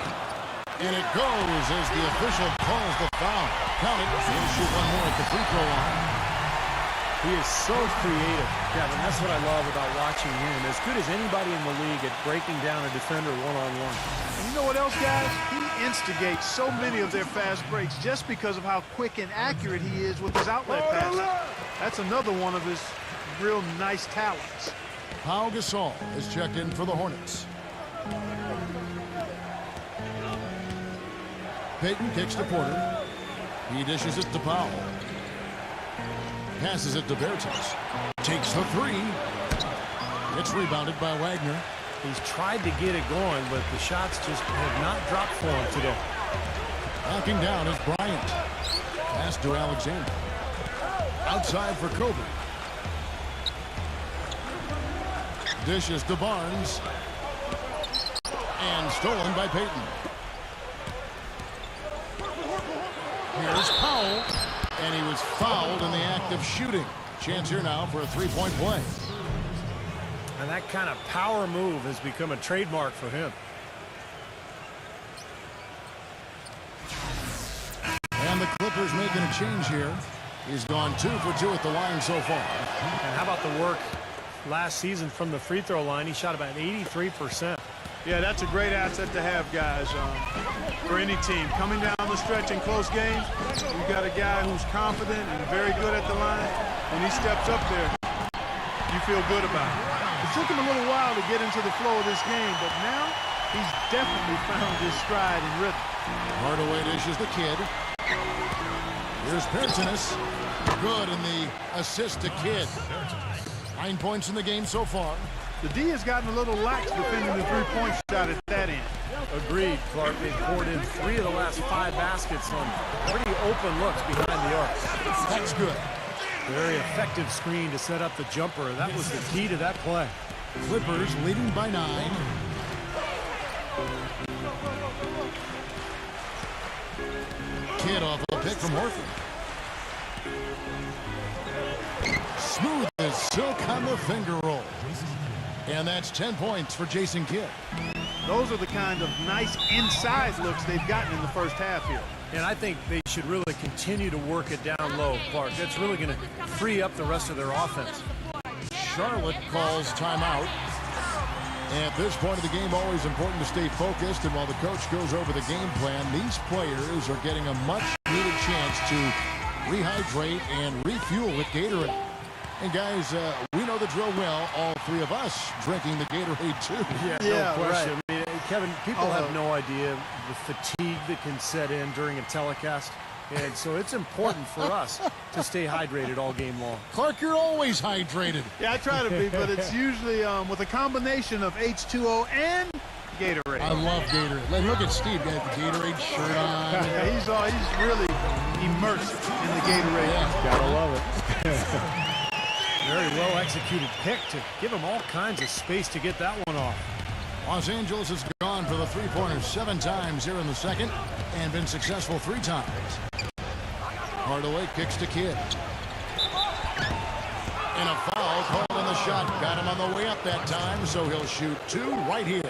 S1: And it goes as the official calls the foul. Count it. He'll shoot one more at the free throw line.
S2: He is so creative, Kevin. That's what I love about watching him. As good as anybody in the league at breaking down a defender one-on-one.
S3: And you know what else, guys? He instigates so many of their fast breaks just because of how quick and accurate he is with his outlet passes. That's another one of his real nice talents.
S1: Pau Gasol is checked in for the Hornets. Payton kicks to Porter. He dishes it to Powell. Passes it to Bertens. Takes the 3. It's rebounded by Wagner.
S2: He's tried to get it going, but the shots just have not dropped for him today.
S1: Backing down is Bryant. Pass to Alexander. Outside for Kobe. Dishes to Barnes. And stolen by Payton. Here's Powell. And he was fouled in the act of shooting. Chance here now for a 3-point play.
S2: And that kind of power move has become a trademark for him.
S1: And the Clippers making a change here. He's gone 2 for 2 at the line so far.
S2: And how about the work last season from the free throw line? He shot about 83%.
S3: Yeah, that's a great asset to have, guys. for any team. Coming down the stretch in close games, you've got a guy who's confident and very good at the line. When he steps up there, you feel good about it. It took him a little while to get into the flow of this game, but now he's definitely found his stride and rhythm.
S1: Hardaway dishes the Kid. Here's Pertinis. Good in the assist to Kid. 9 points in the game so far.
S3: The D has gotten a little lax defending the three-point shot at that end.
S2: Agreed, Clark. They poured in 3 of the last 5 baskets on pretty open looks behind the arc.
S1: That's good.
S2: Very effective screen to set up the jumper. That was the key to that play.
S1: Clippers leading by 9. Kid off a pick from Horford. Smooth as silk on the finger roll. And that's 10 points for Jason Kidd.
S3: Those are the kind of nice inside looks they've gotten in the first half here.
S2: And I think they should really continue to work it down low, Clark. That's really going to free up the rest of their offense.
S1: Charlotte calls timeout. At this point of the game, always important to stay focused. And while the coach goes over the game plan, these players are getting a much-needed chance to rehydrate and refuel with Gatorade. And guys, we know the drill well. All 3 of us drinking the Gatorade too.
S2: Yeah, no question. Right. I mean, Kevin, people have no idea the fatigue that can set in during a telecast. And so it's important for us to stay hydrated all game long.
S1: Clark, you're always hydrated.
S3: Yeah, I try to be, but it's usually with a combination of H2O and Gatorade.
S1: I love Gatorade. Look at Steve, got the Gatorade shirt on.
S3: Yeah, he's really immersed in the Gatorade.
S2: Yeah, gotta love it. Very well executed pick to give him all kinds of space to get that one off.
S1: Los Angeles has gone for the three-pointer 7 times here in the second and been successful 3 times. Hardaway kicks to Kidd. And a foul called on the shot. Got him on the way up that time, so he'll shoot 2 right here.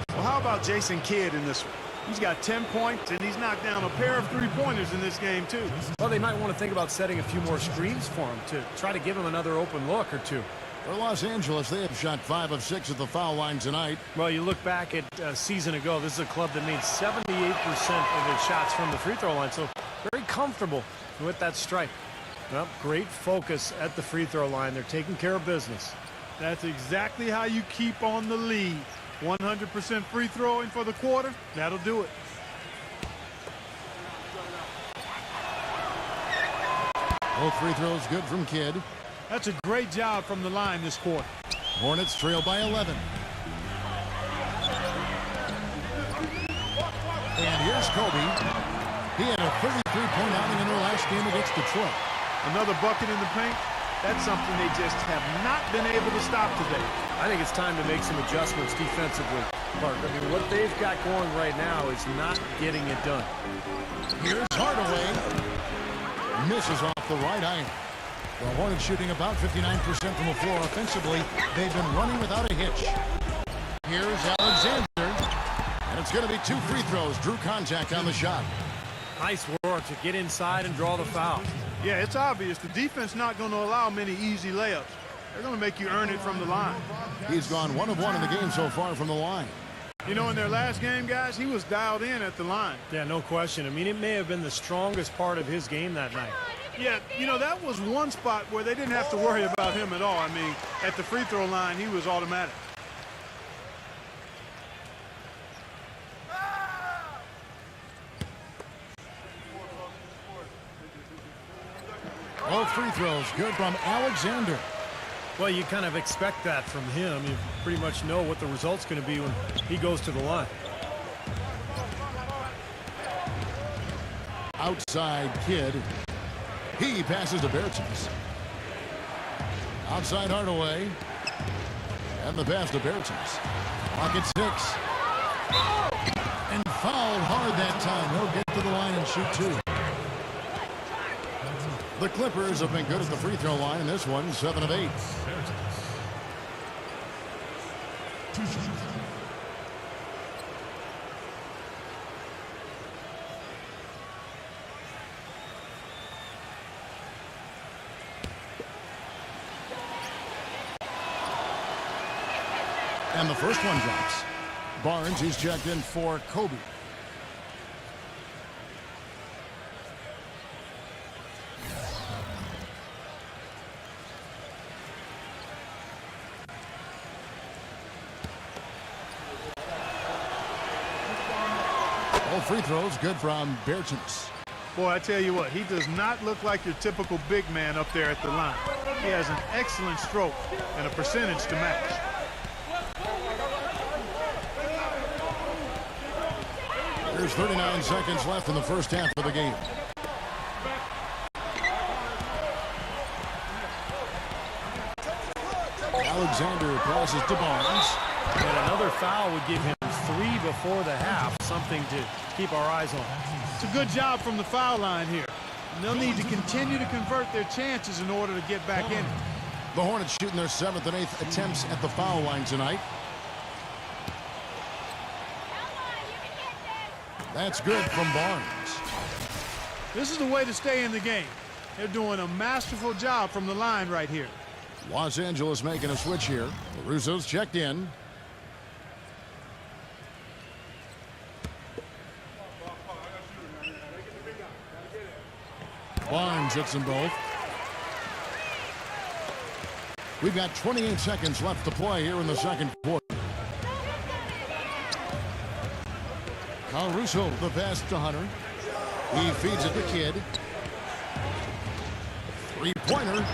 S3: Well, how about Jason Kidd in this one? He's got 10 points, and he's knocked down a pair of three-pointers in this game, too.
S2: Well, they might want to think about setting a few more screens for him to try to give him another open look or 2.
S1: For Los Angeles, they have shot 5 of 6 at the foul line tonight.
S2: Well, you look back at a season ago, this is a club that made 78% of their shots from the free throw line, so very comfortable with that strike. Well, great focus at the free throw line. They're taking care of business.
S3: That's exactly how you keep on the lead. 100% free throwing for the quarter, that'll do it.
S1: Both free throws good from Kidd.
S3: That's a great job from the line this quarter.
S1: Hornets trail by 11. And here's Kobe. He had a 33-point outing in their last game against Detroit.
S3: Another bucket in the paint. That's something they just have not been able to stop today.
S2: I think it's time to make some adjustments defensively, Clark. I mean, what they've got going right now is not getting it done.
S1: Here's Hardaway. Misses off the right iron. The Hornets shooting about 59% from the floor offensively. They've been running without a hitch. Here's Alexander. And it's going to be 2 free throws. Drew contact on the shot.
S2: Nice work to get inside and draw the foul.
S3: Yeah, it's obvious. The defense not going to allow many easy layups. They're going to make you earn it from the line.
S1: He's gone 1 of 1 in the game so far from the line.
S3: You know, in their last game, guys, he was dialed in at the line.
S2: Yeah, no question. I mean, it may have been the strongest part of his game that night.
S3: Yeah, you know, that was one spot where they didn't have to worry about him at all. I mean, at the free throw line, he was automatic.
S1: Both free throws good from Alexander.
S2: Well, you kind of expect that from him. You pretty much know what the result's going to be when he goes to the line.
S1: Outside Kidd. He passes to Bertans. Outside Hardaway. And the pass to Bertans. Pocket 6. And fouled hard that time. He'll get to the line and shoot 2. The Clippers have been good at the free throw line in this one, 7 of 8. And the first one drops. Barnes, he's checked in for Kobe. All free throws good from Bertens.
S3: Boy, I tell you what, he does not look like your typical big man up there at the line. He has an excellent stroke and a percentage to match.
S1: There's 39 seconds left in the first half of the game. Alexander passes to Barnes.
S2: And another foul would give him 3 before the half, something to keep our eyes on.
S3: It's a good job from the foul line here. And they'll need to continue to convert their chances in order to get back in it.
S1: The Hornets shooting their 7th and 8th attempts at the foul line tonight. That's good from Barnes.
S3: This is the way to stay in the game. They're doing a masterful job from the line right here.
S1: Los Angeles making a switch here. Russo's checked in. Barnes hits them both. We've got 28 seconds left to play here in the second quarter. Russo, the pass to Hunter. He feeds it to Kidd. Three-pointer.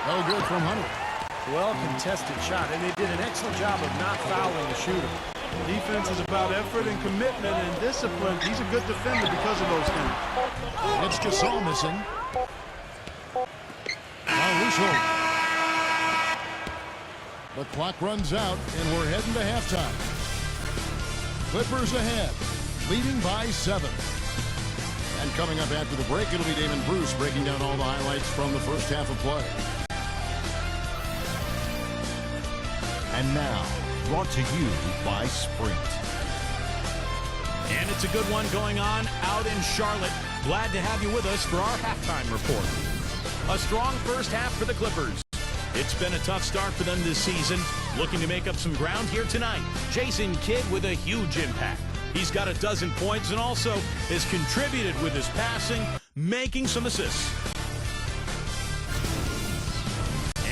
S1: No good from Hunter.
S2: Well contested shot, and they did an excellent job of not fouling the shooter.
S3: Defense is about effort and commitment and discipline. He's a good defender because of those things.
S1: It's Gasol missing. Russo. The clock runs out, and we're heading to halftime. Clippers ahead, leading by 7. And coming up after the break, it'll be Damon Bruce breaking down all the highlights from the first half of play.
S5: And now, brought to you by Sprint.
S6: And it's a good one going on out in Charlotte. Glad to have you with us for our halftime report. A strong first half for the Clippers. It's been a tough start for them this season. Looking to make up some ground here tonight. Jason Kidd with a huge impact. He's got a dozen points and also has contributed with his passing, making some assists.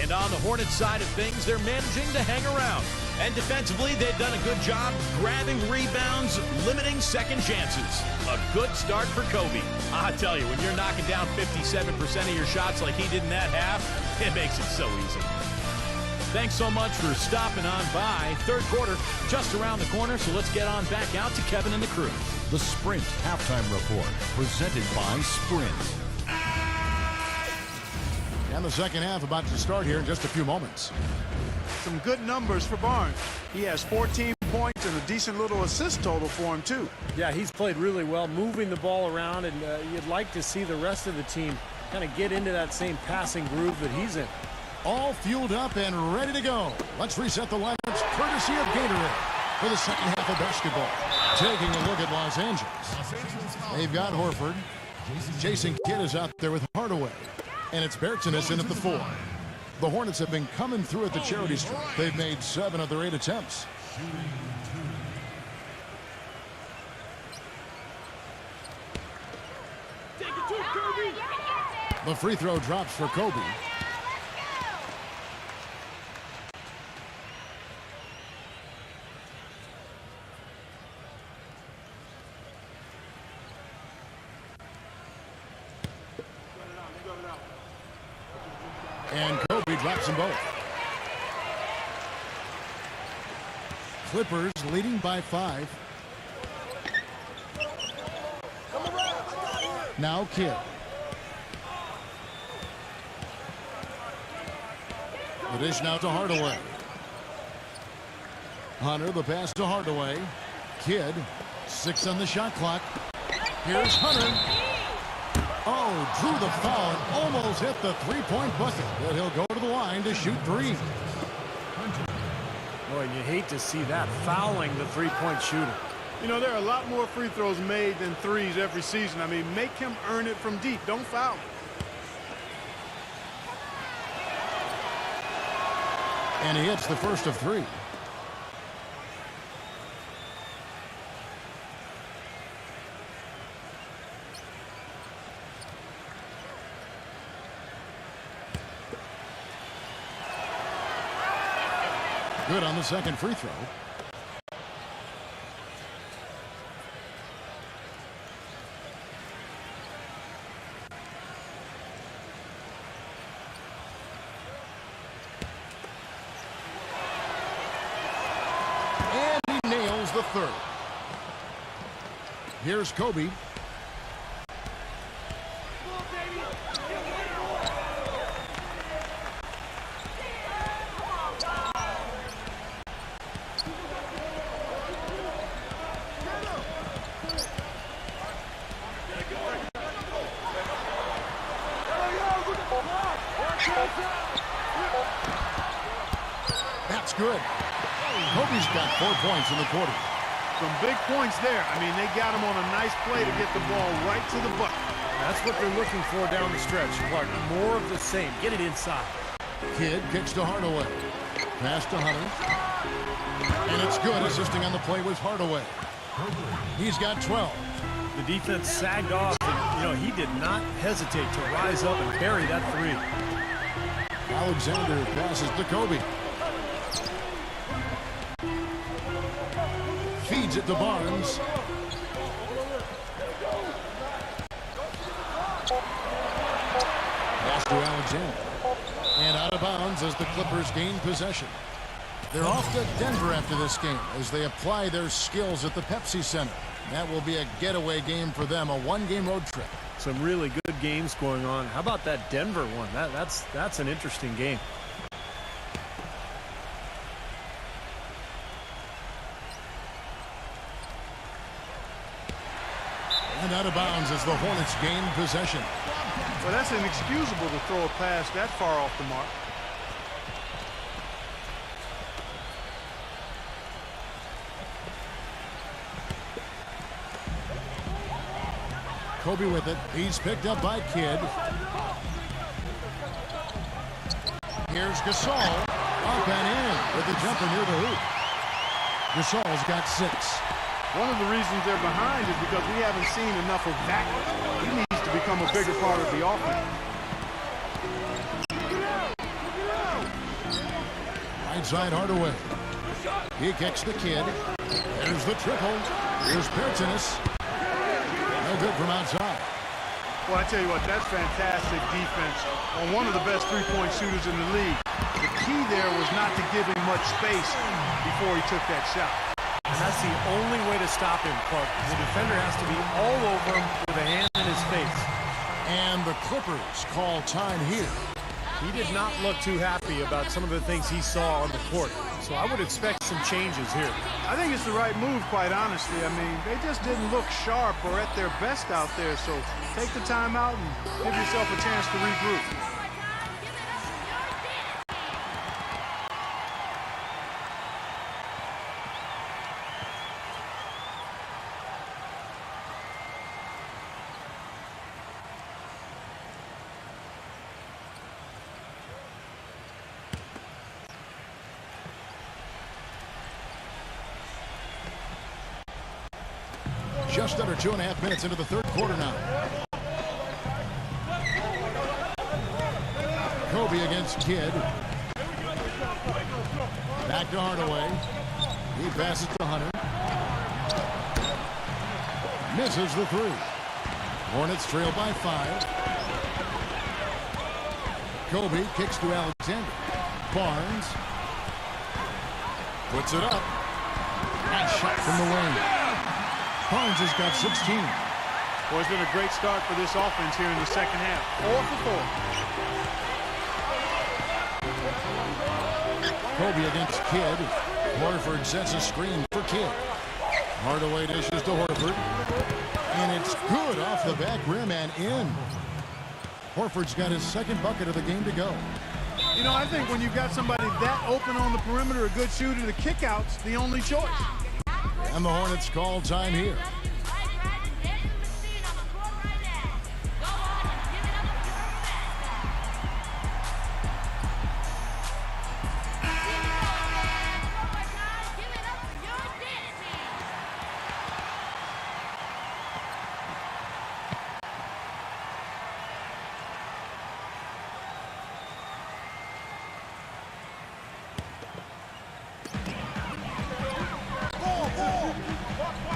S6: And on the Hornets side of things, they're managing to hang around. And defensively, they've done a good job grabbing rebounds, limiting second chances. A good start for Kobe. I tell you, when you're knocking down 57% of your shots like he did in that half, it makes it so easy. Thanks so much for stopping on by. Third quarter just around the corner, so let's get on back out to Kevin and the crew.
S5: The Sprint Halftime Report, presented by Sprint.
S1: And the second half about to start here in just a few moments.
S3: Some good numbers for Barnes. He has 14 points and a decent little assist total for him, too.
S2: Yeah, he's played really well, moving the ball around, and you'd like to see the rest of the team kind of get into that same passing groove that he's in.
S1: All fueled up and ready to go. Let's reset the lineups courtesy of Gatorade for the second half of basketball. Taking a look at Los Angeles. They've got Horford. Jason Kidd is out there with Hardaway. And it's Bertens in at the 4. The Hornets have been coming through at the charity stripe. They've made 7 of their 8 attempts. The free throw drops for Kobe. And Kobe drops them both. Clippers leading by 5. Now Kidd. The dish now to Hardaway. Hunter, the pass to Hardaway. Kidd, 6 on the shot clock. Here's Hunter. Oh, drew the foul and almost hit the three-point bucket. But he'll go to the line to shoot 3.
S2: Boy, you hate to see that, fouling the three-point shooter.
S3: You know, there are a lot more free throws made than threes every season. I mean, make him earn it from deep. Don't foul him.
S1: And he hits the first of 3. Good on the second free throw. the third. Here's Kobe. That's good. Kobe's got 4 points in the quarter.
S3: Some big points there. I mean, they got him on a nice play to get the ball right to the bucket.
S2: That's what they're looking for down the stretch, Clark. More of the same. Get it inside.
S1: Kidd kicks to Hardaway. Pass to Hunter. And it's good. Assisting on the play was Hardaway. He's got 12.
S2: The defense sagged off, and, he did not hesitate to rise up and bury that three.
S1: Alexander passes to Kobe. Feeds it to Barnes. Pass to Alexander. And out of bounds as the Clippers gain possession. They're off to Denver after this game as they apply their skills at the Pepsi Center. That will be a getaway game for them, a one-game road trip.
S2: Some really good games going on. How about that Denver one? That's an interesting game.
S1: And out of bounds as the Hornets gain possession.
S3: Well, that's inexcusable to throw a pass that far off the mark.
S1: Kobe with it. He's picked up by Kidd. Here's Gasol. Up and in with the jumper near the hoop. Gasol's got 6.
S3: One of the reasons they're behind is because we haven't seen enough of that. He needs to become a bigger part of the offense.
S1: Right side Hardaway. He kicks the Kidd. There's the triple. Here's Pertinis. No good from outside.
S3: Well, I tell you what, that's fantastic defense on one of the best three-point shooters in the league. The key there was not to give him much space before he took that shot.
S2: And that's the only way to stop him, Clark. The defender has to be all over him with a hand in his face.
S1: And the Clippers call time here.
S2: He did not look too happy about some of the things he saw on the court. So I would expect some changes here.
S3: I think it's the right move, quite honestly. I mean, they just didn't look sharp or at their best out there. So take the time out and give yourself a chance to regroup.
S1: Just under 2.5 minutes into the third quarter now. Kobe against Kidd. Back to Hardaway. He passes to Hunter. Misses the three. Hornets trail by 5. Kobe kicks to Alexander. Barnes puts it up. Nice shot from the wing. Barnes has got 16.
S3: Well, it's been a great start for this offense here in the second half. 4 for 4.
S1: Kobe against Kidd. Horford sets a screen for Kidd. Hardaway dishes to Horford. And it's good off the back rim and in. Horford's got his second bucket of the game to go.
S3: You know, I think when you've got somebody that open on the perimeter, a good shooter, the kickout's the only choice.
S1: And the Hornets call time here.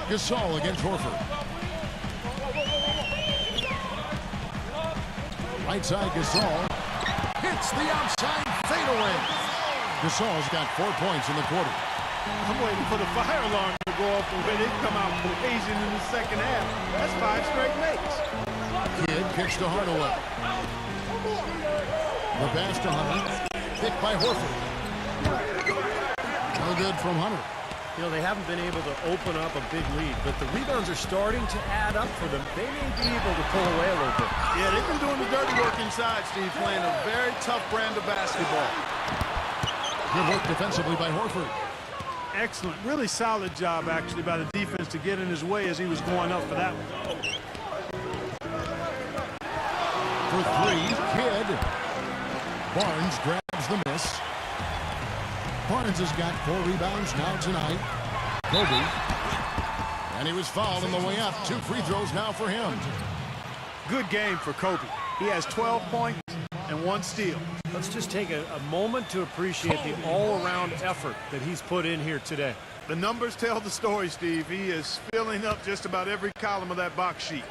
S1: Gasol against Horford. Right side Gasol hits the outside fadeaway. Gasol's got 4 points in the quarter.
S3: I'm waiting for the fire alarm to to go off the way they come out blazing in the second half. That's 5 straight makes.
S1: Kidd kicks to Hardaway. The pass to Hunter. Picked by Horford. No good from Hunter.
S2: You know, they haven't been able to open up a big lead, but the rebounds are starting to add up for them. They may be able to pull away a little bit.
S3: Yeah, they've been doing the dirty work inside, Steve, playing a very tough brand of basketball.
S1: Good work defensively by Horford.
S3: Excellent. Really solid job, actually, by the defense to get in his way as he was going up for that one.
S1: For 3, Kidd. Barnes grabs the miss. Barnes has got 4 rebounds now tonight. Kobe. And he was fouled on the way up. 2 free throws now for him.
S3: Good game for Kobe. He has 12 points and 1 steal.
S2: Let's just take a moment to appreciate the all-around effort that he's put in here today.
S3: The numbers tell the story, Steve. He is filling up just about every column of that box sheet.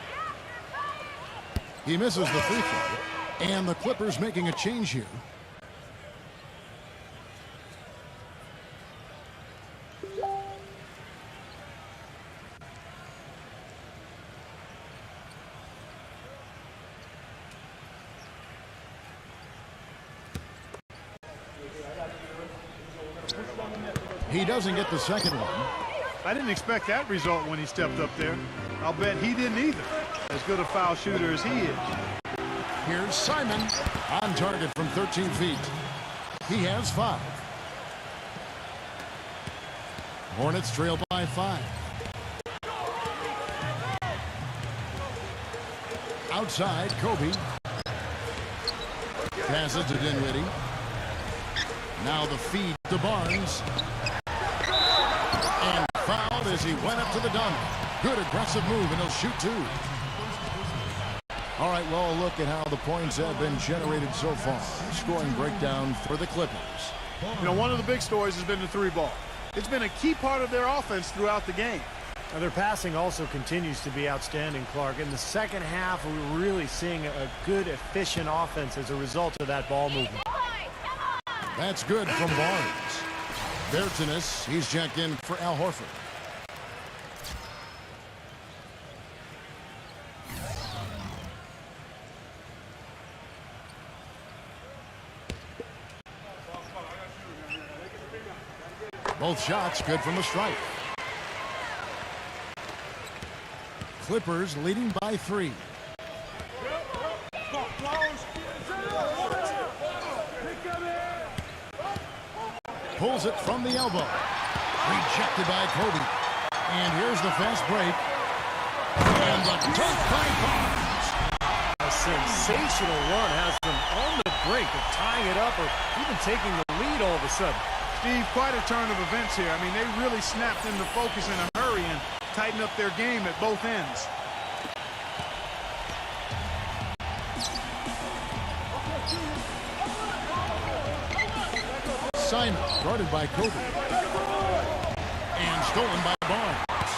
S1: He misses the free throw. And the Clippers making a change here. He doesn't get the second one.
S3: I didn't expect that result when he stepped up there. I'll bet he didn't either. As good a foul shooter as he is.
S1: Here's Simon on target from 13 feet. He has 5. Hornets trail by 5. Outside, Kobe. Passes to Dinwiddie. Now the feed to Barnes. And fouled as he went up to the dunk. Good aggressive move, and he'll shoot 2. All right, well, look at how the points have been generated so far. Scoring breakdown for the Clippers.
S3: You know, one of the big stories has been the 3-ball. It's been a key part of their offense throughout the game.
S2: Now, their passing also continues to be outstanding, Clark. In the second half, we're really seeing a good, efficient offense as a result of that ball movement.
S1: That's good from Barnes. Bertinus, he's checked in for Al Horford. Both shots good from the stripe. Clippers leading by 3. Pulls it from the elbow. Rejected by Kobe. And here's the fast break. And the dunk by Barnes.
S2: A sensational run has them on the brink of tying it up or even taking the lead all of a sudden.
S3: Steve, quite a turn of events here. I mean, they really snapped into focus in a hurry and tightened up their game at both ends.
S1: Simon, guarded by Kobe. And stolen by Barnes.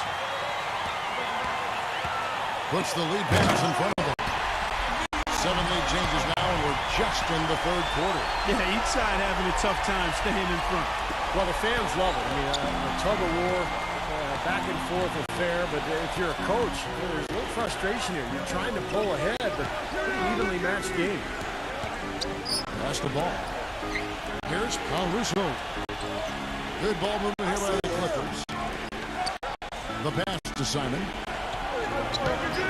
S1: Puts the lead pass in front of them. 7 lead changes now, and we're just in the 3rd quarter.
S3: Yeah, each side having a tough time staying in front.
S2: Well, the fans love it. I mean, a tug of war, back and forth affair, but if you're a coach, there's a little frustration here. You're trying to pull ahead, but pretty evenly matched game.
S1: That's the ball. Here's Caruso. Good ball movement here by the Clippers. The pass to Simon.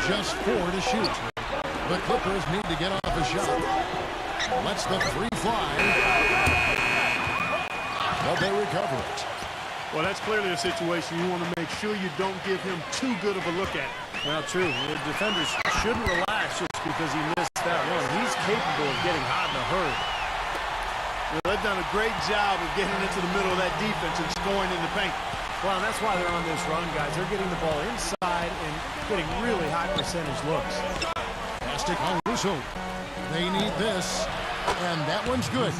S1: Just 4 to shoot. The Clippers need to get off a shot. Lets the 3 fly. But they recover it.
S3: Well, that's clearly a situation you want to make sure you don't give him too good of a look at.
S2: Well, true. The defenders shouldn't relax just because he missed that run. He's capable of getting hot in a hurry.
S3: Well, they've done a great job of getting into the middle of that defense and scoring in the paint.
S2: Well, and that's why they're on this run, guys. They're getting the ball inside and getting really high percentage looks.
S1: Fantastic Caruso. They need this, and that one's good.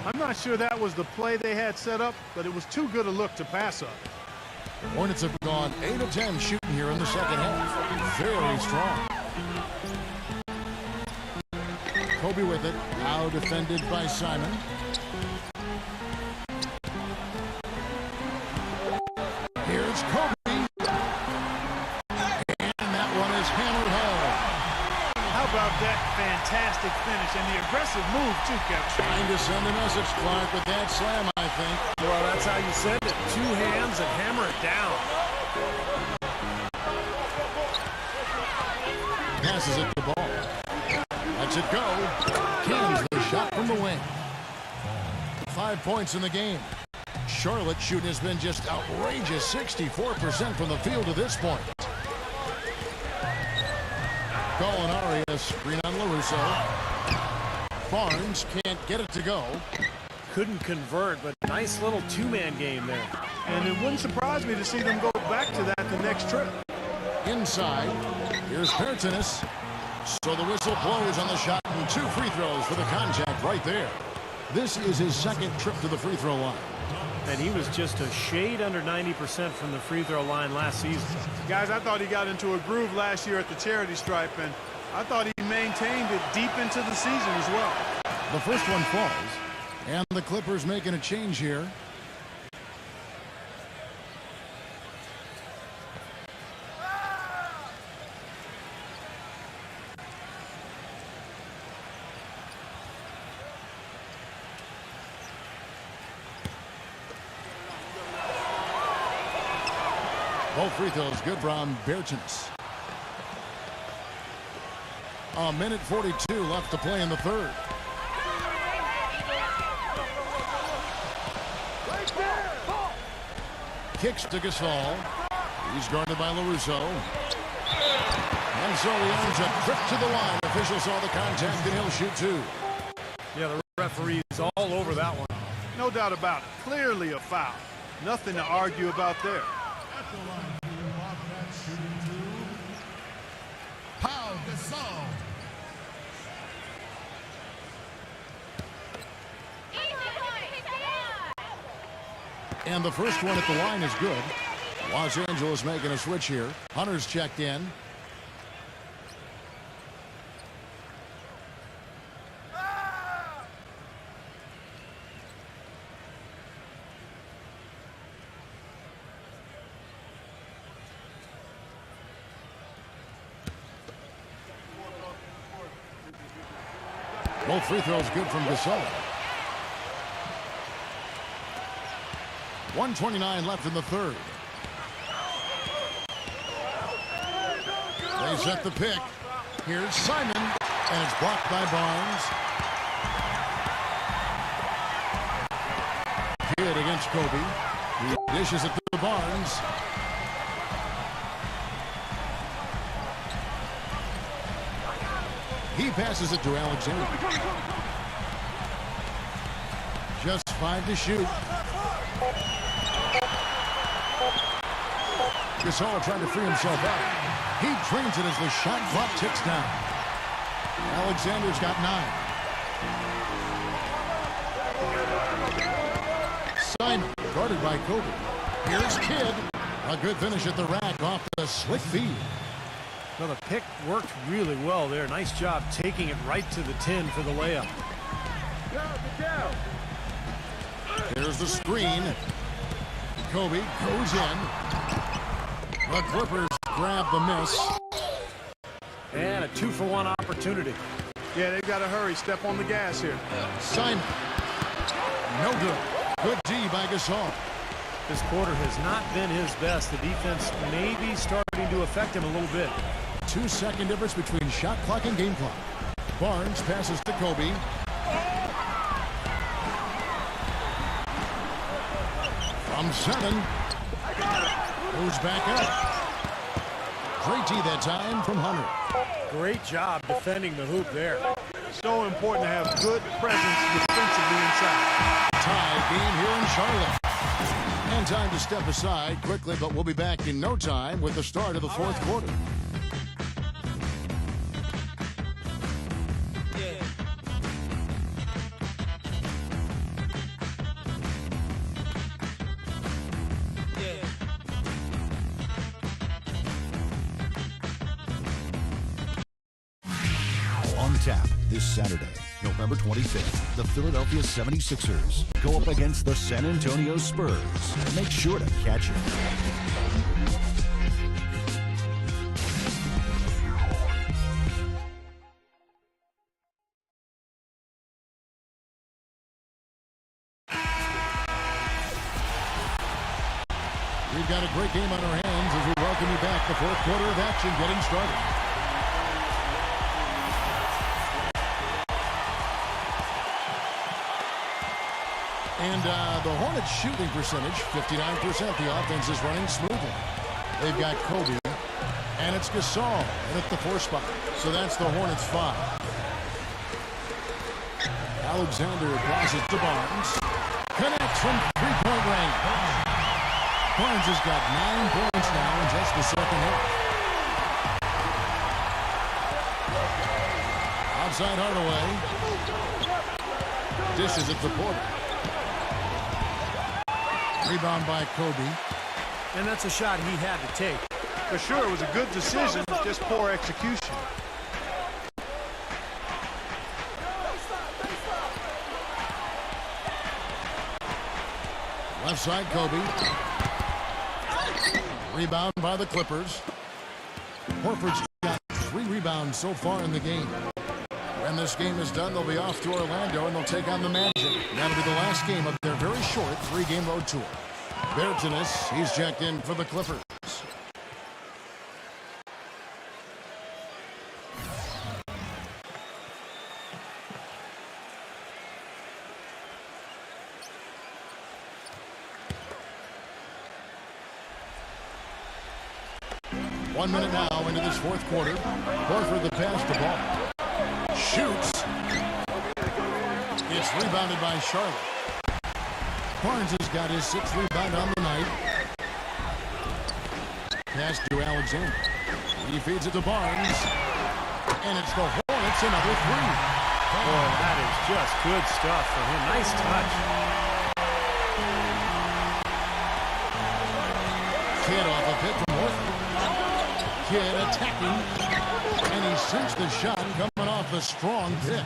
S3: I'm not sure that was the play they had set up, but it was too good a look to pass up.
S1: Hornets have gone 8 of 10 shooting here in the second half. Very strong. Kobe with it. Now defended by Simon. Here's Kobe.
S3: about that fantastic finish and the aggressive move, too, Kevin.
S1: Trying to send a message, Clark, with that slam, I think.
S2: Well, that's how you send it. Two hands and hammer it down.
S1: Passes it the ball. Lets it go. Kings the shot from the wing. 5 points in the game. Charlotte shooting has been just outrageous. 64% from the field to this point. Gallinari screen on LaRusso. Barnes can't get it to go.
S2: Couldn't convert, but nice little two-man game there.
S3: And it wouldn't surprise me to see them go back to that the next trip.
S1: Inside, here's Pertinis. So the whistle blows on the shot and 2 free throws for the contact right there. This is his second trip to the free throw line.
S2: And he was just a shade under 90% from the free throw line last season.
S3: Guys, I thought he got into a groove last year at the charity stripe, and I thought he maintained it deep into the season as well.
S1: The first one falls, and the Clippers making a change here. Both free throws good from Bertens. A minute 42 left to play in the third. Kicks to Gasol. He's guarded by LaRusso. And so he earns a trip to the line. Official saw the contact and he'll shoot 2.
S2: Yeah, the referee's all over that one.
S3: No doubt about it. Clearly a foul. Nothing to argue about there.
S1: And the first one at the line is good. Los Angeles making a switch here. Hunter's checked in. Both free throws good from Gasol. 1:29 left in the third. They set the pick. Here's Simon, and it's blocked by Barnes. Kidd against Kobe. He dishes it to Barnes. He passes it to Alexander. Just 5 to shoot. Gasol trying to free himself out. He drains it as the shot clock ticks down. Alexander's got 9. Simon guarded by Kobe. Here's Kidd. A good finish at the rack off the slick feed.
S2: Well, the pick worked really well there. Nice job taking it right to the 10 for the layup.
S1: There's the screen. Kobe goes in. The Clippers grab the miss.
S2: And a 2-for-1 opportunity.
S3: Yeah, they've got to hurry. Step on the gas here.
S1: Simon. No good. Good D by Gasol.
S2: This quarter has not been his best. The defense may be starting to affect him a little bit.
S1: 2-second difference between shot clock and game clock. Barnes passes to Kobe. From 7. Moves back up. Great D that time from Hunter.
S2: Great job defending the hoop there.
S3: So important to have good presence defensively inside.
S1: Tie game here in Charlotte. And time to step aside quickly, but we'll be back in no time with the start of the fourth quarter.
S5: On tap this Saturday, November 25th, the Philadelphia 76ers go up against the San Antonio Spurs. Make sure to catch it.
S1: We've got a great game on our hands as we welcome you back. The fourth quarter of action getting started. And the Hornets shooting percentage, 59%. The offense is running smoothly. They've got Kobe, and it's Gasol in at the 4 spot. So that's the Hornets 5. Alexander passes to Barnes. Connects from three-point range. Barnes has got 9 points now in just the second half. Outside Hardaway. Dishes it to Porter. Rebound by Kobe.
S2: And that's a shot he had to take.
S3: For sure, it was a good decision, just poor execution.
S1: Left side, Kobe. Rebound by the Clippers. Horford's got 3 rebounds so far in the game. When this game is done, they'll be off to Orlando, and they'll take on the Magic. That'll be the last game of their very short 3-game road tour. Bertans, he's checked in for the Clippers. One minute now into this fourth quarter. Horford the pass to ball. Shoots. It's rebounded by Charlotte. Barnes has got his 6th rebound on the night. Pass to Alexander. He feeds it to Barnes. And it's the Hornets another 3.
S2: Boy, that is just good stuff for him. Nice touch.
S1: Kid off a pick from Horford. Kid attacking, and he cinched the shot coming off a strong pick.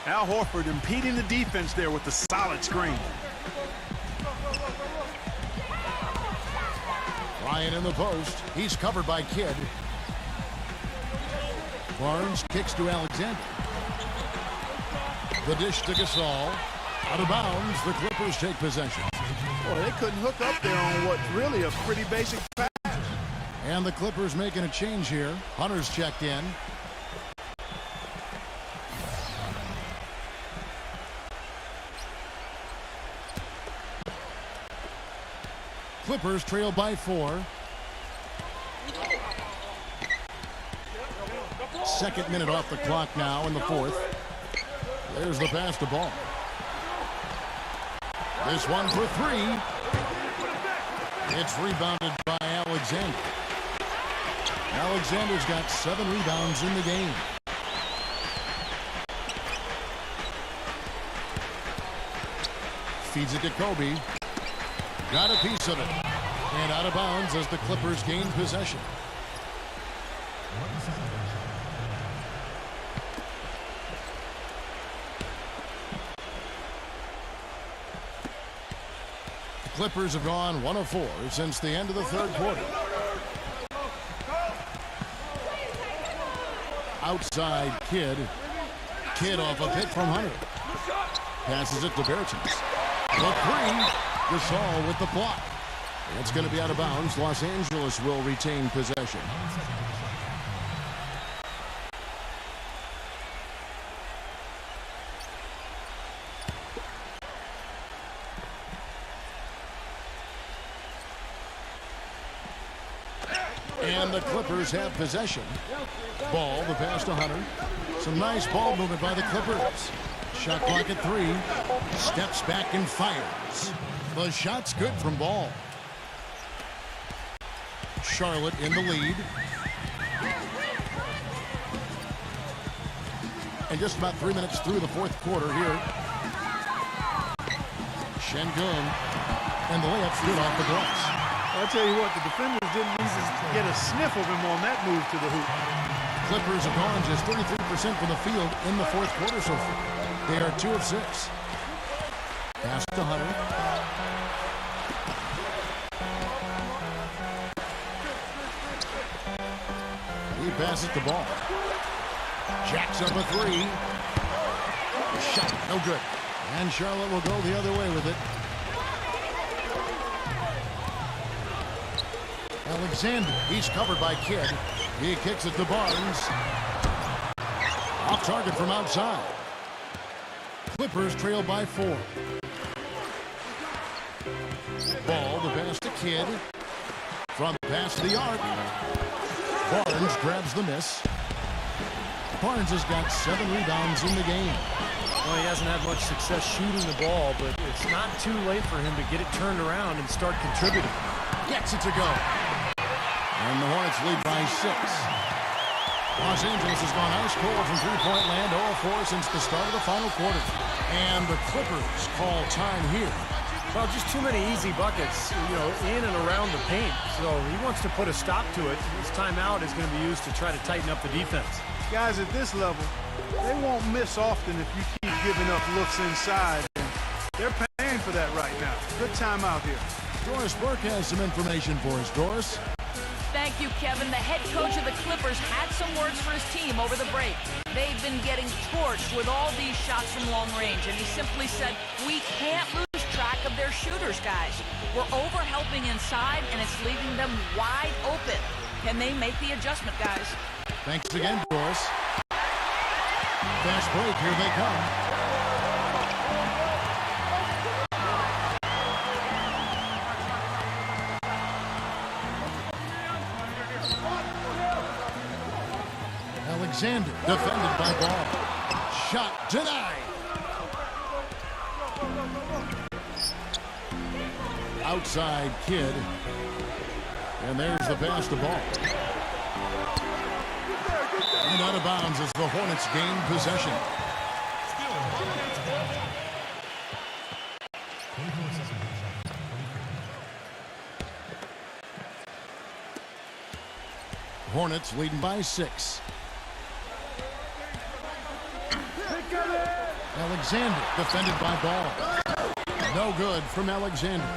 S3: Al Horford impeding the defense there with the solid screen.
S1: Ryan in the post. He's covered by Kidd. Barnes kicks to Alexander. The dish to Gasol. Out of bounds, the Clippers take possession.
S3: Boy, they couldn't hook up there on what's really a pretty basic pass.
S1: And the Clippers making a change here. Hunter's checked in. Clippers trail by 4. Second minute off the clock now in the fourth. There's the pass to Ball. This one for 3. It's rebounded by Alexander. Alexander's got 7 rebounds in the game. Feeds it to Kobe. Got a piece of it. And out of bounds as the Clippers gain possession. The Clippers have gone 1 of 4 since the end of the third quarter. Outside Kidd. Kidd off a pick from Hunter. Passes it to Bertans. The 3. Gasol with the block. It's going to be out of bounds. Los Angeles will retain possession. And the Clippers have possession. Ball, the pass to Hunter. Some nice ball movement by the Clippers. Shot clock at 3. Steps back and fires. The shot's good from Ball. Charlotte in the lead. And just about 3 minutes through the fourth quarter here. Şengün. And the layup stood off the glass.
S3: I'll tell you what, the defenders didn't even get a sniff of him on that move to the hoop.
S1: Clippers have gone just 33% from the field in the fourth quarter so far. They are 2 of 6. Pass to Hunter. He passes the ball. Jacks up a 3. Shot, no good. And Charlotte will go the other way with it. Alexander, he's covered by Kidd. He kicks it to Barnes. Off target from outside. Clippers trail by 4. Ball, the pass to Kidd. From pass to the arc. Barnes grabs the miss. Barnes has got 7 rebounds in the game.
S2: Well, he hasn't had much success shooting the ball, but it's not too late for him to get it turned around and start contributing.
S1: Gets it to go. And the Hornets lead by 6. Los Angeles has gone ice cold from three-point land, 0-4 since the start of the final quarter. And the Clippers call time here.
S2: Well, just too many easy buckets, in and around the paint. So he wants to put a stop to it. This timeout is going to be used to try to tighten up the defense.
S3: Guys at this level, they won't miss often if you keep giving up looks inside. And they're paying for that right now. Good timeout here.
S1: Doris Burke has some information for us. Doris?
S4: Thank you, Kevin. The head coach of the Clippers had some words for his team over the break. They've been getting torched with all these shots from long range, and he simply said, we can't lose track of their shooters, guys. We're over-helping inside, and it's leaving them wide open. Can they make the adjustment, guys?
S1: Thanks again, Doris. Fast break, here they come. Alexander defended by Ball. Shot denied. Outside Kidd. And there's the pass to Ball. And out of bounds as the Hornets gain possession. Hornets leading by 6. Alexander defended by Ball. No good from Alexander.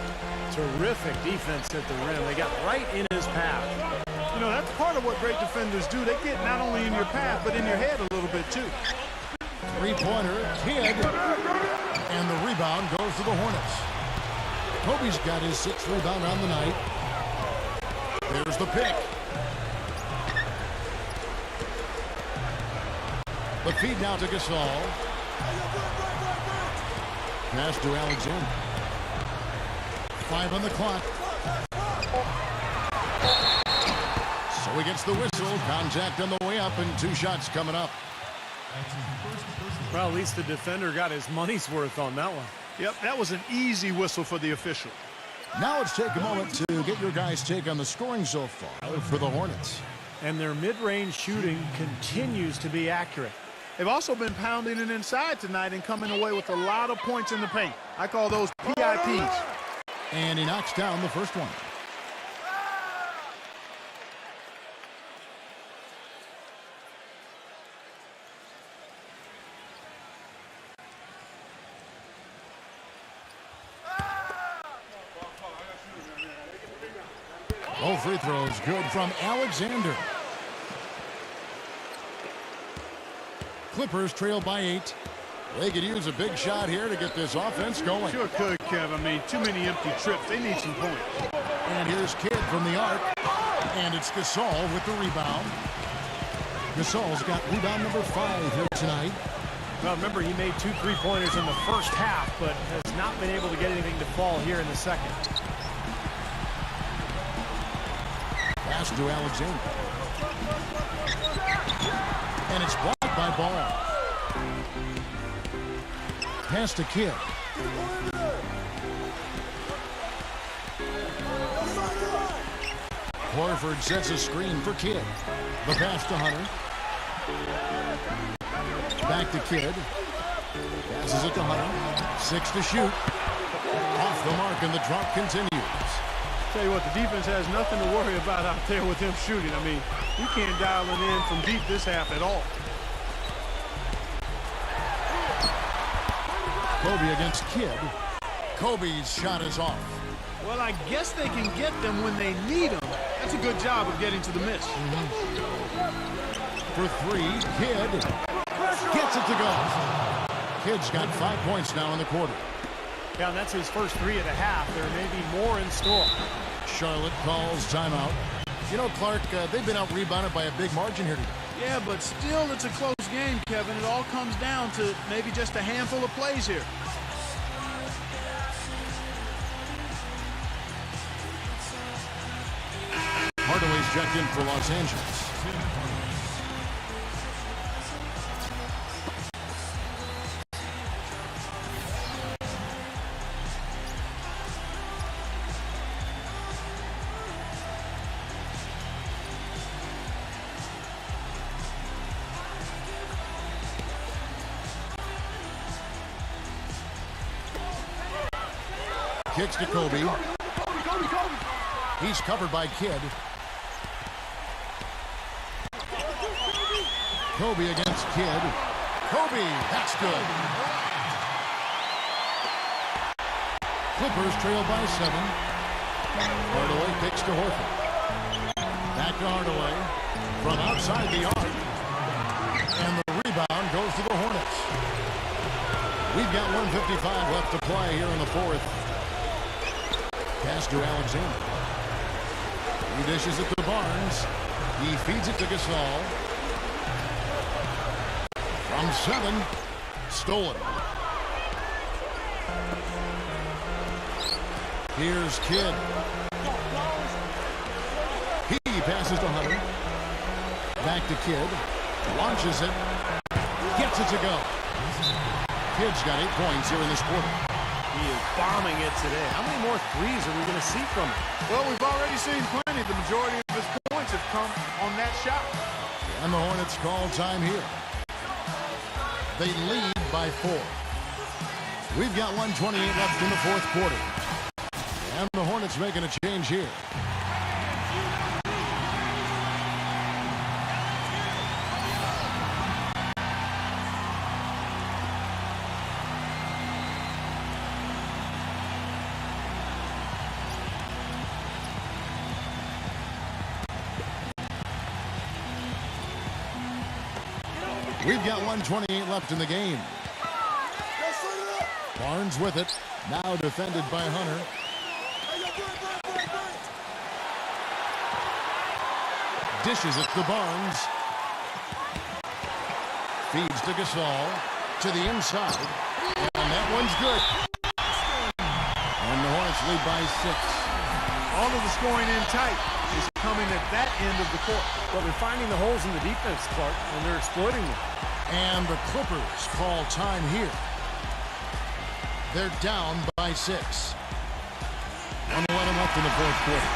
S2: Terrific defense at the rim. They got right in his path.
S3: That's part of what great defenders do. They get not only in your path, but in your head a little bit, too.
S1: Three-pointer, Kidd. And the rebound goes to the Hornets. Kobe's got his 6th rebound on the night. There's the pick. The feed now to Gasol. Pass to Alexander. 5 on the clock. So he gets the whistle. Contact on the way up and 2 shots coming up.
S2: Well, at least the defender got his money's worth on that one.
S3: Yep, that was an easy whistle for the official.
S1: Now let's take a moment to get your guys' take on the scoring so far for the Hornets.
S2: And their mid-range shooting continues to be accurate.
S3: They've also been pounding it inside tonight and coming away with a lot of points in the paint. I call those PIPs.
S1: And he knocks down the first one. All free throws good from Alexander. Clippers trail by 8. They could use a big shot here to get this offense going.
S3: Sure could, Kev. I mean, too many empty trips. They need some points.
S1: And here's Kidd from the arc. And it's Gasol with the rebound. Gasol's got rebound number 5 here tonight.
S2: Well, remember, he made 2 3-pointers in the first half, but has not been able to get anything to fall here in the second.
S1: Pass to Alexander. And it's blocked by Ball. Pass to Kidd. Horford sets a screen for Kidd. The pass to Hunter. Back to Kidd. Passes it to Hunter. 6 to shoot. Off the mark, and the drop continues.
S3: Tell you what, the defense has nothing to worry about out there with them shooting. I mean, you can't dial it in from deep this half at all.
S1: Kobe against Kidd. Kobe's shot is off.
S3: Well, I guess they can get them when they need them. That's a good job of getting to the miss.
S1: For 3, Kidd gets it to go. Kidd's got 5 points now in the quarter.
S2: Yeah, and that's his first 3 of the half. There may be more in store.
S1: Charlotte calls timeout. You know, Clark, they've been out-rebounded by a big margin here today.
S3: Yeah, but still it's a close game, Kevin. It all comes down to maybe just a handful of plays here.
S1: Hardaway's checked in for Los Angeles. Kicks to Kobe. He's covered by Kidd. Kobe against Kidd. Kobe, that's good. Clippers trail by 7. Hardaway kicks to Horford. Back to Hardaway from outside the arc. And the rebound goes to the Hornets. We've got 1:55 left to play here in the fourth. Pass to Alexander. He dishes it to Barnes. He feeds it to Gasol. From 7. Stolen. Here's Kidd. He passes to Hunter. Back to Kidd. Launches it. Gets it to go. Kidd's got 8 points here in this quarter.
S2: He is bombing it today. How many more threes are we going to see from him?
S3: Well, we've already seen plenty. The majority of his points have come on that shot.
S1: And the Hornets call time here. They lead by 4. We've got 1:28 left in the fourth quarter. And the Hornets making a change here. We've got 1:28 left in the game. Barnes with it. Now defended by Hunter. Dishes it to Barnes. Feeds to Gasol. To the inside. And that one's good. And the Hornets lead by 6.
S3: All of the scoring in tight is coming at that end of the court.
S2: But they're finding the holes in the defense, Clark, and they're exploiting them.
S1: And the Clippers call time here. They're down by 6. 1:11 left in the fourth quarter.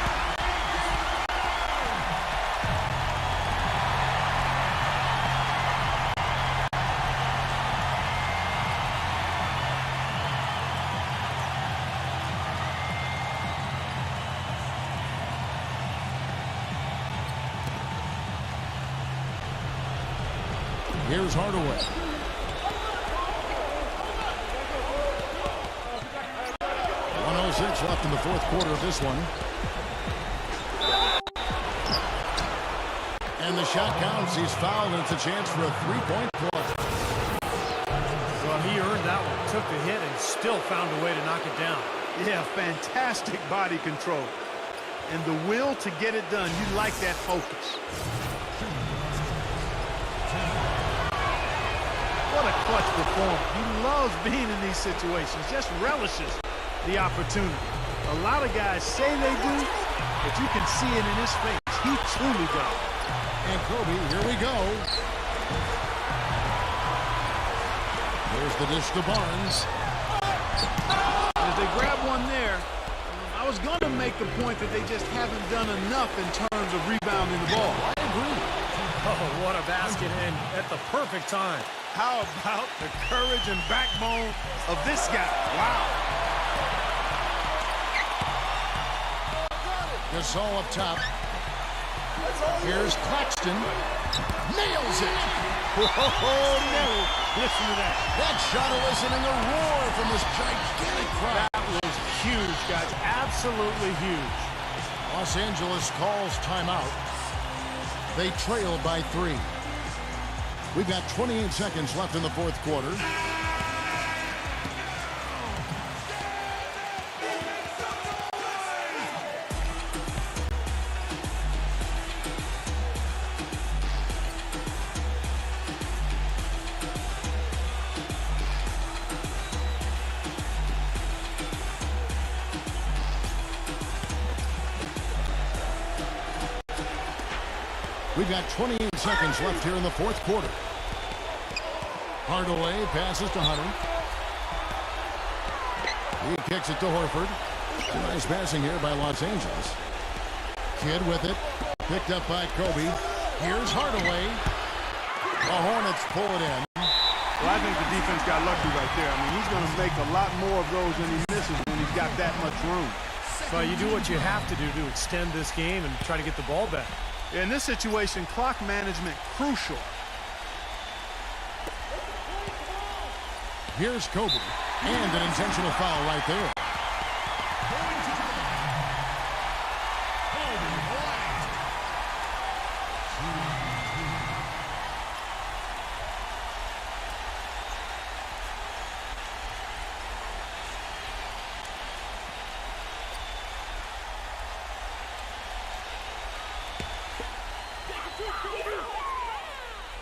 S1: Here's Hardaway. Left in the fourth quarter of this one. And the shot counts. He's fouled, and it's a chance for a 3-point play.
S2: Well, he earned that one. Took the hit and still found a way to knock it down.
S3: Yeah, fantastic body control. And the will to get it done. You like that focus. What a clutch performer. He loves being in these situations. Just relishes the opportunity. A lot of guys say they do, but you can see it in his face. He truly does.
S1: And Kobe, here we go. There's the dish to Barnes.
S3: As they grab one there, I was going to make the point that they just haven't done enough in terms of rebounding the ball.
S1: I agree.
S2: Oh, what a basket, and at the perfect time.
S3: How about the courage and backbone of this guy? Wow.
S1: Gasol up top. Here's Claxton. Nails it.
S3: Oh, no. Listen to that.
S1: That shot eliciting a roar from this gigantic crowd.
S2: That was huge, guys. Absolutely huge.
S1: Los Angeles calls timeout. They trail by 3. We've got 28 seconds left in the fourth quarter. We've got 28 seconds left here in the fourth quarter. Hardaway passes to Hunter. He kicks it to Horford. Nice passing here by Los Angeles. Kidd with it. Picked up by Kobe. Here's Hardaway. The Hornets pull it in.
S3: Well, I think the defense got lucky right there. I mean, he's going to make a lot more of those than he misses when he's got that much room.
S2: So you do what you have to do to extend this game and try to get the ball back.
S3: In this situation, clock management crucial.
S1: Here's Kobe. And an intentional foul right there.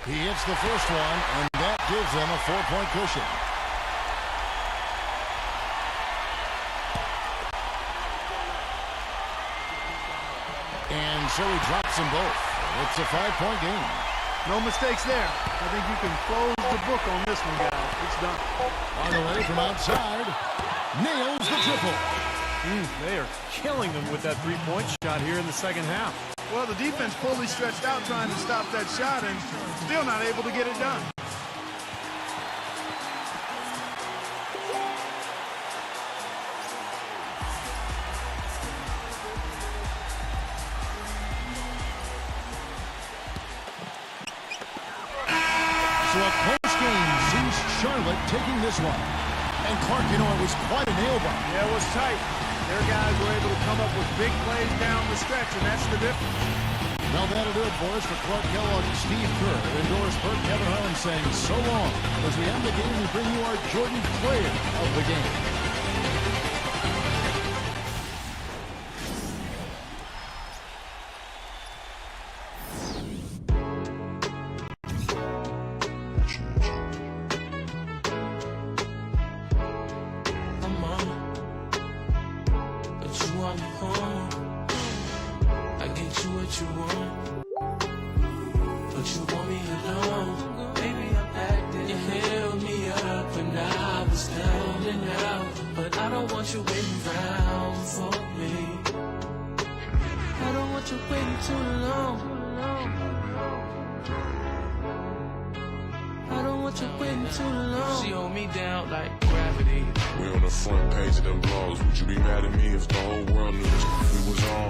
S1: He hits the first one, and that gives them a 4-point cushion. And so he drops them both. It's a 5-point game.
S3: No mistakes there. I think you can close the book on this one, guys. It's done.
S1: On the way from outside, nails the triple.
S2: They are killing them with that three-point shot here in the second half.
S3: Well, the defense fully stretched out trying to stop that shot and still not able to get it done.
S1: So a close game sees Charlotte taking this one. And Clark, you know, it was quite a nail-biter.
S3: Yeah, it was tight. Their guys were able to come up with big plays down the stretch, and that's the difference.
S1: Well, that'll do it for us. For Clark Kellogg and Steve Kerr, endorsed Bert Kevin Harlan saying so long. As we end the game, we bring you our Jordan player of the game.
S9: She hold me down like gravity. We on the front page of them blogs. Would you be mad at me if the whole world knew we was on?